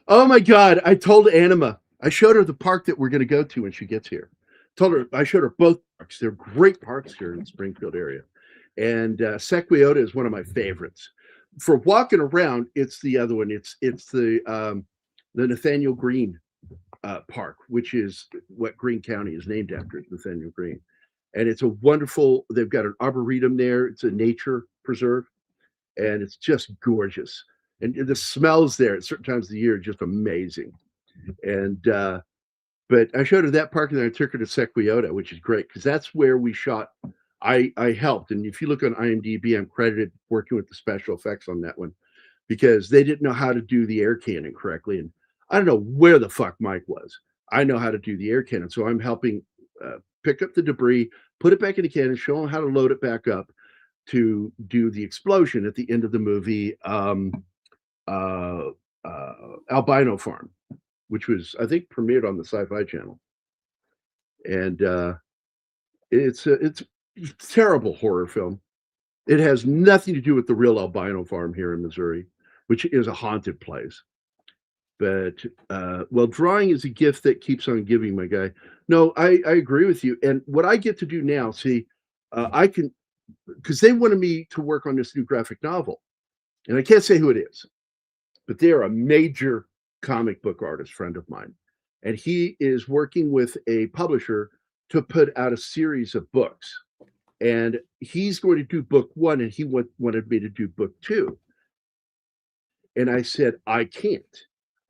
Oh my God. I told Anima, I showed her the park that we're going to go to when she gets here. I showed her both parks. They're great parks here in the Springfield area. And Sequiota is one of my favorites. For walking around, it's the other one. It's the Nathaniel Green Park, which is what Greene County is named after, Nathaniel Green. And it's a wonderful, they've got an arboretum there. It's a nature preserve. And it's just gorgeous. And the smells there at certain times of the year are just amazing. And but I showed her that park and then I took her to Sequiota, which is great because that's where we shot. I helped. And if you look on IMDb, I'm credited working with the special effects on that one because they didn't know how to do the air cannon correctly. And I don't know where the fuck Mike was. I know how to do the air cannon. So I'm helping pick up the debris, put it back in the cannon, show them how to load it back up to do the explosion at the end of the movie, Albino Farm, which was, I think, premiered on the Sci-Fi Channel. And it's a terrible horror film. It has nothing to do with the real albino farm here in Missouri, which is a haunted place. But, well, drawing is a gift that keeps on giving, my guy. No, I agree with you. And what I get to do now, see, I can, because they wanted me to work on this new graphic novel. And I can't say who it is, but they're a major comic book artist friend of mine. And he is working with a publisher to put out a series of books. And he's going to do book one, and he wanted me to do book two. And I said, I can't.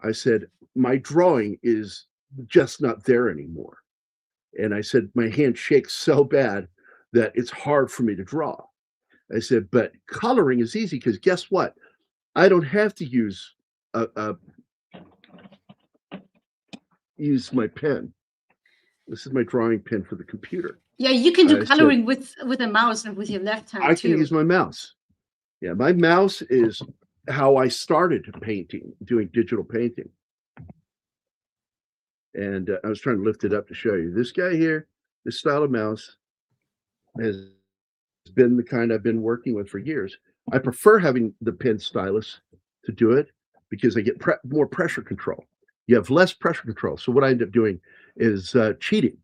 I said, my drawing is just not there anymore. And I said, my hand shakes so bad that it's hard for me to draw. I said, but coloring is easy because guess what? I don't have to use my pen. This is my drawing pen for the computer. Yeah, you can do coloring with a mouse and with your left hand. I can use my mouse. Yeah, my mouse is how I started painting, doing digital painting. And I was trying to lift it up to show you. This guy here, this style of mouse has been the kind I've been working with for years. I prefer having the pen stylus to do it because I get more pressure control. You have less pressure control. So what I end up doing is cheating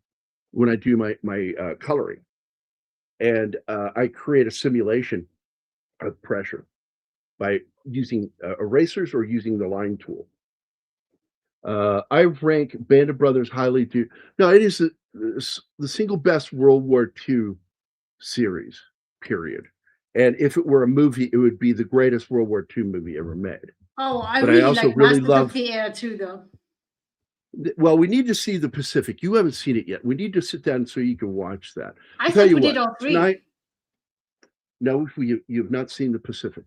when I do my coloring. And I create a simulation of pressure by using erasers or using the line tool. I rank Band of Brothers highly due. No, it is the single best World War II series, period. And if it were a movie, it would be the greatest World War II movie ever made. Oh, I but really I also like really Masters love of the Air too, though. Well, we need to see the Pacific. You haven't seen it yet. We need to sit down so you can watch that. I thought we did all three. Tonight, no, you have not seen the Pacific.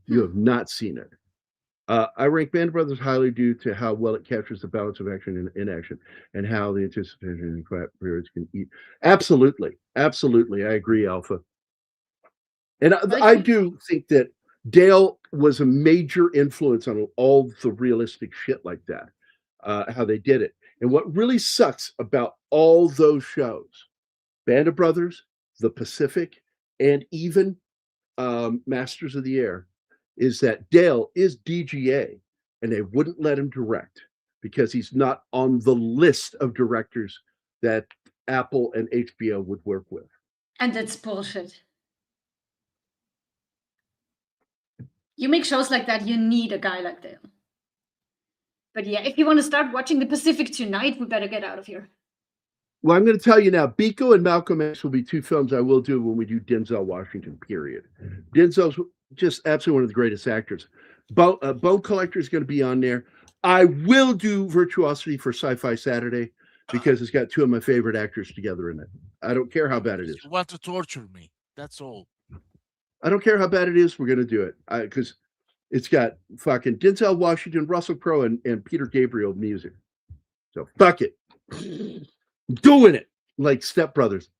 You have not seen it. I rank Band of Brothers highly due to how well it captures the balance of action and inaction and how the anticipation and quiet periods can eat. Absolutely. Absolutely. I agree, Alpha. And I do think that Dale was a major influence on all the realistic shit like that, how they did it. And what really sucks about all those shows, Band of Brothers, The Pacific, and even Masters of the Air, is that Dale is DGA and they wouldn't let him direct because he's not on the list of directors that Apple and HBO would work with. And that's bullshit. You make shows like that, you need a guy like Dale. But yeah, if you want to start watching The Pacific tonight, we better get out of here. Well, I'm going to tell you now, Biko and Malcolm X will be two films I will do when we do Denzel Washington, period. Denzel's just absolutely one of the greatest actors. Bone Collector is going to be on there. I will do Virtuosity for Sci-Fi Saturday because it's got two of my favorite actors together in it. I don't care how bad it is. You want to torture me. That's all. I don't care how bad it is. We're going to do it because It's got fucking Denzel Washington, Russell Crowe, and Peter Gabriel music. So fuck it. Doing it like Step Brothers.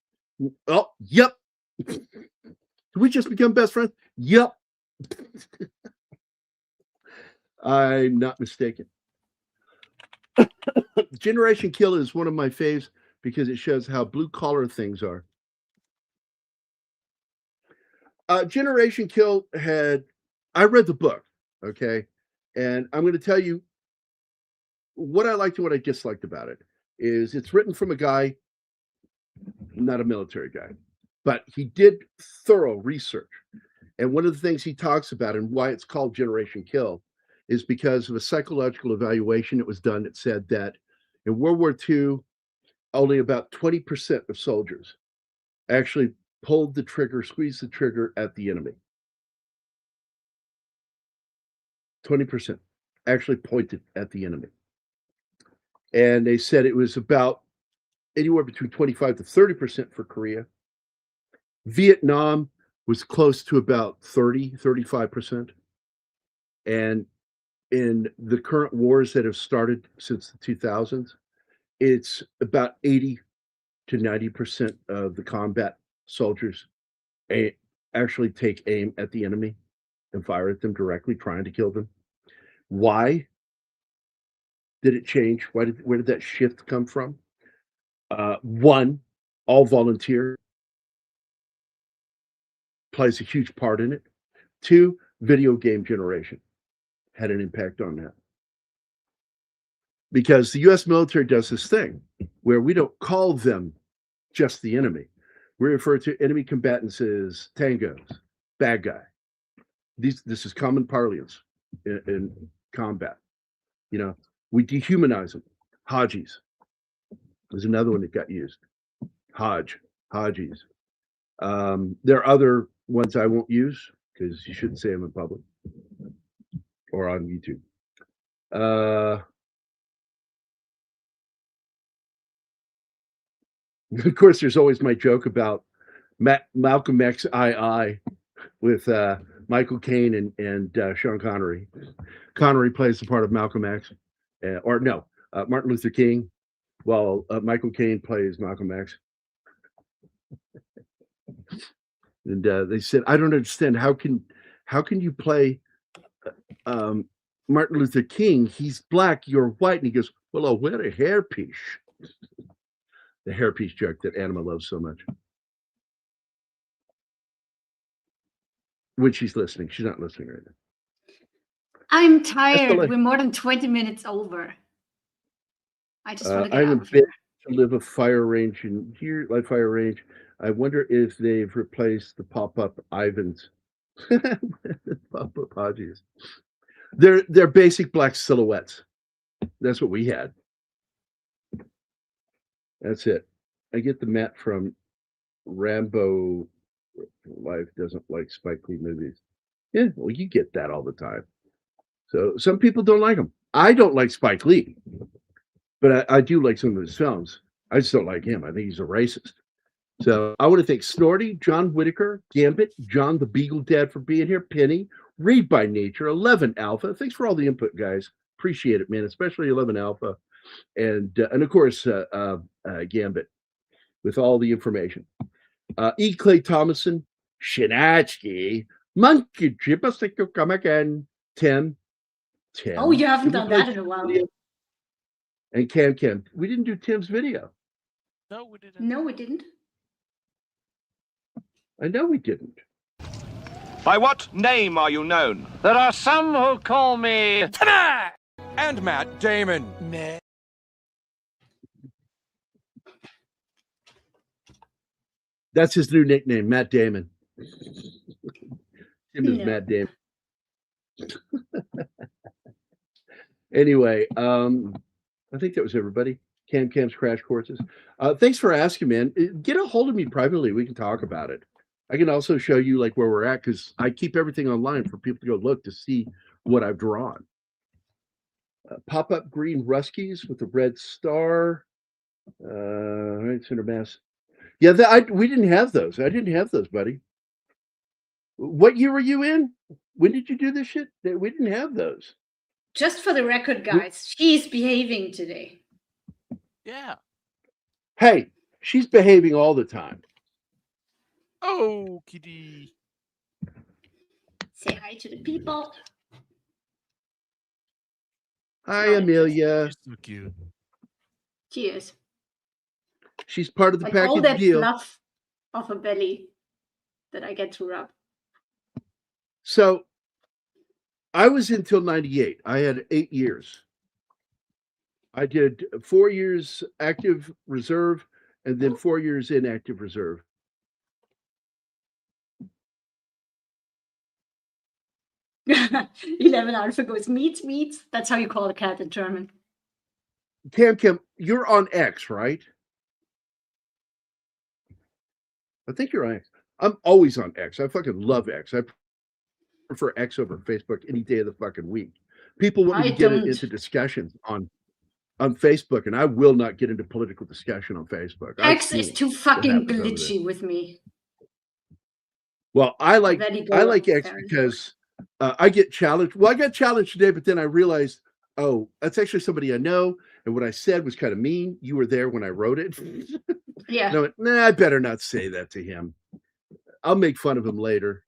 Oh, yep. Did we just become best friends? Yep. I'm not mistaken. Generation Kill is one of my faves because it shows how blue collar things are. Generation Kill I read the book, okay? And I'm going to tell you what I liked and what I disliked about it is it's written from a guy, not a military guy, but he did thorough research. And one of the things he talks about and why it's called Generation Kill is because of a psychological evaluation that was done that said that in World War II, only about 20% of soldiers actually pulled the trigger, squeezed the trigger at the enemy. 20% actually pointed at the enemy. And they said it was about anywhere between 25 to 30% for Korea. Vietnam was close to about 35%. And in the current wars that have started since the 2000s, it's about 80 to 90% of the combat soldiers actually take aim at the enemy and fire at them directly, trying to kill them. Why did it change? Where did that shift come from? One, all volunteer plays a huge part in it. Two, video game generation had an impact on that. Because the US military does this thing where we don't call them just the enemy. We refer to enemy combatants as tangos, bad guy. This is common parlance in combat. You know, we dehumanize them. Hajis. There's another one that got used. Hajis. There are other ones I won't use because you shouldn't say them in public or on YouTube. Of course, there's always my joke about Malcolm X II with Michael Caine and Sean Connery. Connery plays the part of Malcolm X, Martin Luther King, while Michael Caine plays Malcolm X. And they said, I don't understand, how can you play Martin Luther King? He's black, you're white. And he goes, well, I'll wear a hairpiece. The hairpiece joke that Anima loves so much. When she's listening. She's not listening right now. I'm tired. We're more than 20 minutes over. I just want to get out of here. To live a fire range in here, like fire range. I wonder if they've replaced the pop-up Ivans. Pop-up Haji's. They're basic black silhouettes. That's what we had. That's it. I get the Matt from Rambo Life doesn't like Spike Lee movies. Yeah, well, you get that all the time. So some people don't like him. I don't like Spike Lee, but I do like some of his films. I just don't like him. I think he's a racist. So I want to thank Snorty, John Whitaker, Gambit, John the Beagle Dad for being here, Penny, Read by Nature, 11 Alpha. Thanks for all the input, guys. Appreciate it, man, especially 11 Alpha. And of course, Gambit with all the information. E. Clay Thomason, Shinatsky, Monkey Chip, I think you'll come again. Tim. Oh, you haven't done that in a while. And Cam. We didn't do Tim's video. No, we didn't. No, we didn't. I know we didn't. By what name are you known? There are some who call me Timmy and Matt Damon. That's his new nickname, Matt Damon. Tim is Matt Damon. Anyway, I think that was everybody. Cam's Crash Courses. Thanks for asking, man. Get a hold of me privately. We can talk about it. I can also show you like where we're at because I keep everything online for people to go look to see what I've drawn. Pop-up green Ruskies with a red star. Right, center mass. Yeah, we didn't have those. I didn't have those, buddy. What year were you in? When did you do this shit? We didn't have those. Just for the record, guys, she's behaving today. Yeah. Hey, she's behaving all the time. Oh, kitty. Say hi to the people. Hi, Amelia. She's so cute. She is. She's part of the Like all package that deal. fluff of a belly that I get to rub. So I was until 98. I had 8 years. I did 4 years active reserve and then 4 years inactive reserve. $11 Alpha goes, meat. That's how you call a cat in German. Cam, you're on X, right? I think you're on X. I'm always on X. I fucking love X. I prefer X over Facebook any day of the fucking week. People want me to get into discussions on Facebook, and I will not get into political discussion on Facebook. X is too fucking glitchy with me. Well, I like X because I get challenged. Well, I got challenged today, but then I realized, oh, that's actually somebody I know, and what I said was kind of mean. You were there when I wrote it. Yeah. No, I better not say that to him. I'll make fun of him later.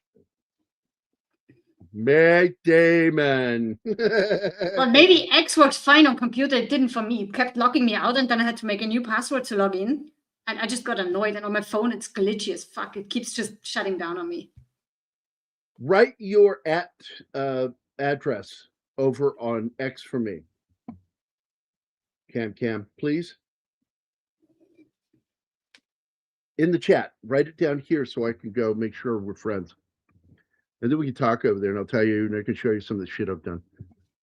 Matt Damon. Well, maybe X works fine on computer. It didn't for me. It kept locking me out, and then I had to make a new password to log in. And I just got annoyed. And on my phone, it's glitchy as fuck. It keeps just shutting down on me. Write your address over on X for me. Cam, please. In the chat, write it down here so I can go make sure we're friends. And then we can talk over there and I'll tell you and I can show you some of the shit I've done.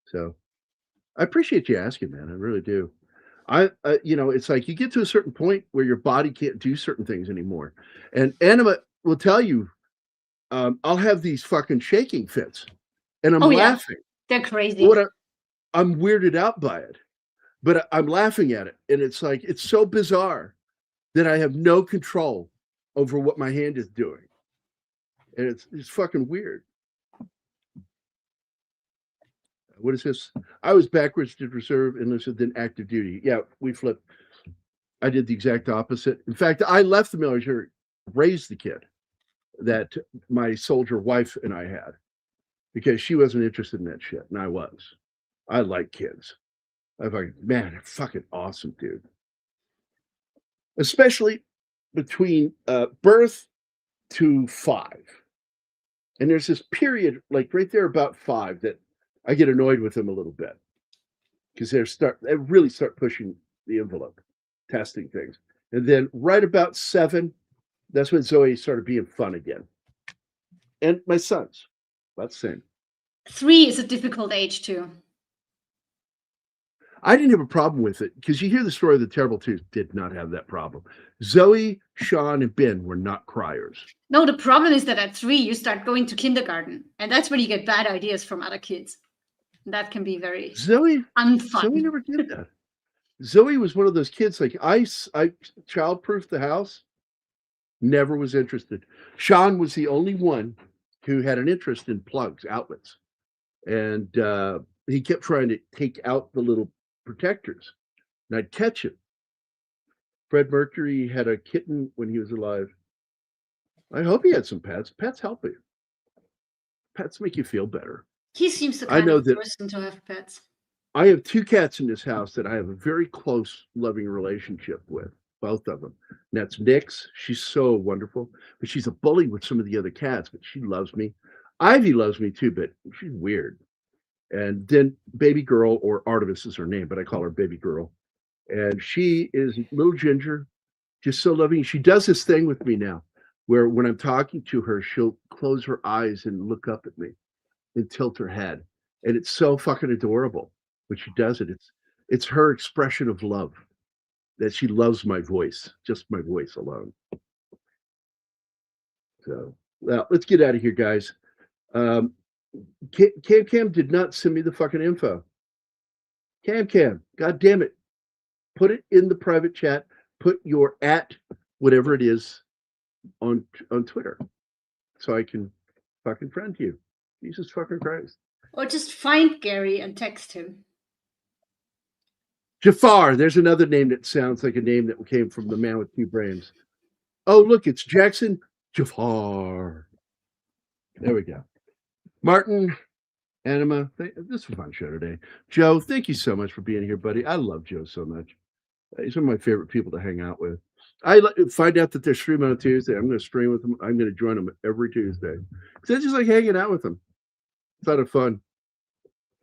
So I appreciate you asking, man. I really do. It's like you get to a certain point where your body can't do certain things anymore. And Anima will tell you, I'll have these fucking shaking fits and I'm laughing. They're crazy. I'm weirded out by it, but I'm laughing at it. And it's like, it's so bizarre that I have no control over what my hand is doing. And it's fucking weird. What is this? I was backwards to reserve, enlisted, then active duty. Yeah, we flipped. I did the exact opposite. In fact, I left the military, raised the kid that my soldier wife and I had because she wasn't interested in that shit, and I was. I like kids. I was like, man, they're fucking awesome, dude. Especially between birth to 5. And there's this period, like right there about 5, that I get annoyed with them a little bit because they really start pushing the envelope, testing things. And then right about 7, that's when Zoe started being fun again. And my sons, about the same. 3 is a difficult age too. I didn't have a problem with it because you hear the story of the Terrible Twos did not have that problem. Zoe, Sean, and Ben were not criers. No, the problem is that at 3, you start going to kindergarten. And that's when you get bad ideas from other kids. And that can be very unfun. Zoe never did that. Zoe was one of those kids, like I child-proofed the house, never was interested. Sean was the only one who had an interest in plugs, outlets. And he kept trying to take out the little protectors, and I'd catch him. Fred Mercury had a kitten when he was alive. I hope he had some pets. Pets help you. Pets make you feel better. He seems the kind of person to have pets. I have 2 cats in this house that I have a very close, loving relationship with, both of them. And that's Nix. She's so wonderful, but she's a bully with some of the other cats, but she loves me. Ivy loves me too, but she's weird. And then Baby Girl, or Artemis is her name, but I call her Baby Girl. And she is little ginger, just so loving. She does this thing with me now, where when I'm talking to her, she'll close her eyes and look up at me and tilt her head. And it's so fucking adorable when she does it. It's her expression of love, that she loves my voice, just my voice alone. So, well, let's get out of here, guys. Cam did not send me the fucking info. Cam, god damn it. Put it in the private chat. Put your @ whatever it is on Twitter so I can fucking friend to you. Jesus fucking Christ. Or just find Gary and text him. Jafar. There's another name that sounds like a name that came from the man with two brains. Oh, look, it's Jackson Jafar. There we go. Martin, Anima, this was a fun show today. Joe, thank you so much for being here, buddy. I love Joe so much. He's one of my favorite people to hang out with. I find out that they're streaming on Tuesday. I'm going to stream with them. I'm going to join them every Tuesday because I just like hanging out with them. It's a lot of fun.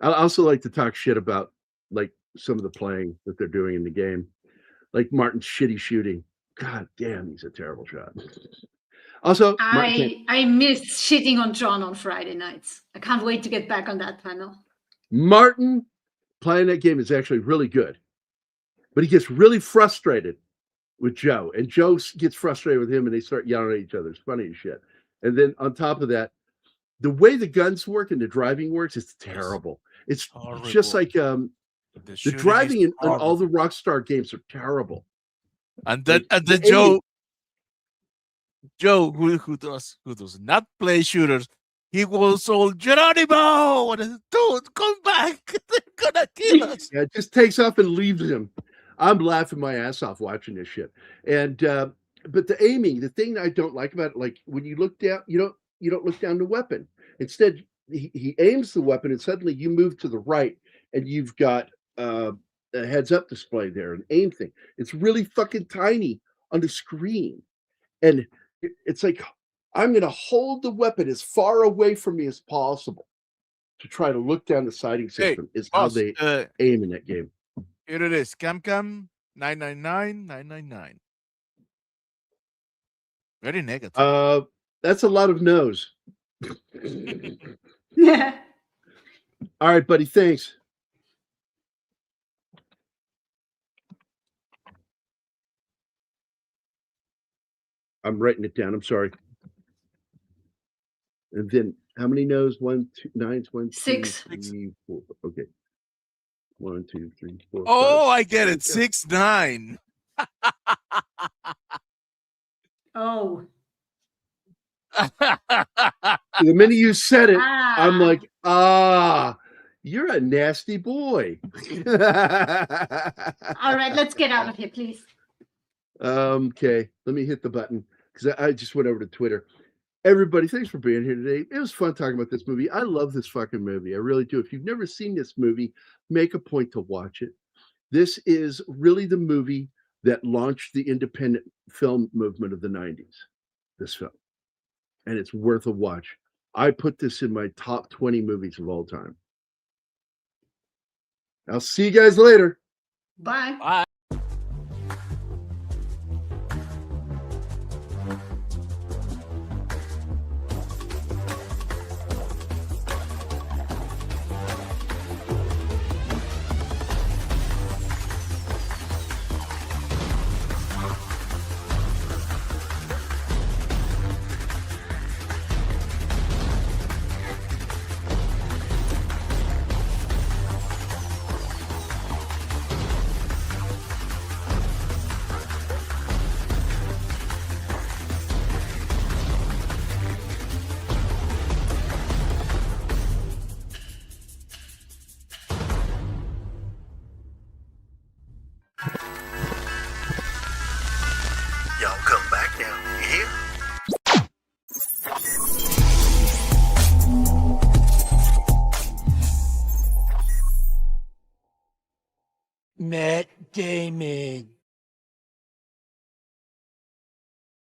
I also like to talk shit about like some of the playing that they're doing in the game, like Martin's shitty shooting. God damn, he's a terrible shot. Also, I miss shitting on John on Friday nights. I can't wait to get back on that panel. Martin playing that game is actually really good, but he gets really frustrated with Joe, and Joe gets frustrated with him, and they start yelling at each other. It's funny as shit. And then on top of that, the way the guns work and the driving works, it's terrible. It's horrible. Just like the driving in all the Rockstar games are terrible. And then Joe, who does not play shooters, he was all Geronimo. Dude, come back! They're gonna kill us. Yeah, it just takes off and leaves him. I'm laughing my ass off watching this shit. And but the aiming, the thing I don't like about it, like when you look down, you don't look down the weapon. Instead, he aims the weapon, and suddenly you move to the right, and you've got a heads-up display there, an aim thing. It's really fucking tiny on the screen, and it's like I'm going to hold the weapon as far away from me as possible to try to look down the sighting system. Is how they aim in that game. Here it is. Cam 999. Very negative. That's a lot of no's. Yeah. All right, buddy. Thanks. I'm writing it down. I'm sorry. And then how many no's? 1, 2, 9, 1, 6. 2, 3, 4. Okay. 1, 2, 3, 4. Oh, 5, I get it. 6, 9. Oh. The minute you said it, I'm like, you're a nasty boy. All right, let's get out of here, please. Okay, let me hit the button because I just went over to Twitter. Everybody, thanks for being here today. It was fun talking about this movie. I love this fucking movie. I really do. If you've never seen this movie, make a point to watch it. This is really the movie that launched the independent film movement of the 90s, this film. And it's worth a watch. I put this in my top 20 movies of all time. I'll see you guys later. Bye. Bye. Y'all come back now, you hear? Matt Damon.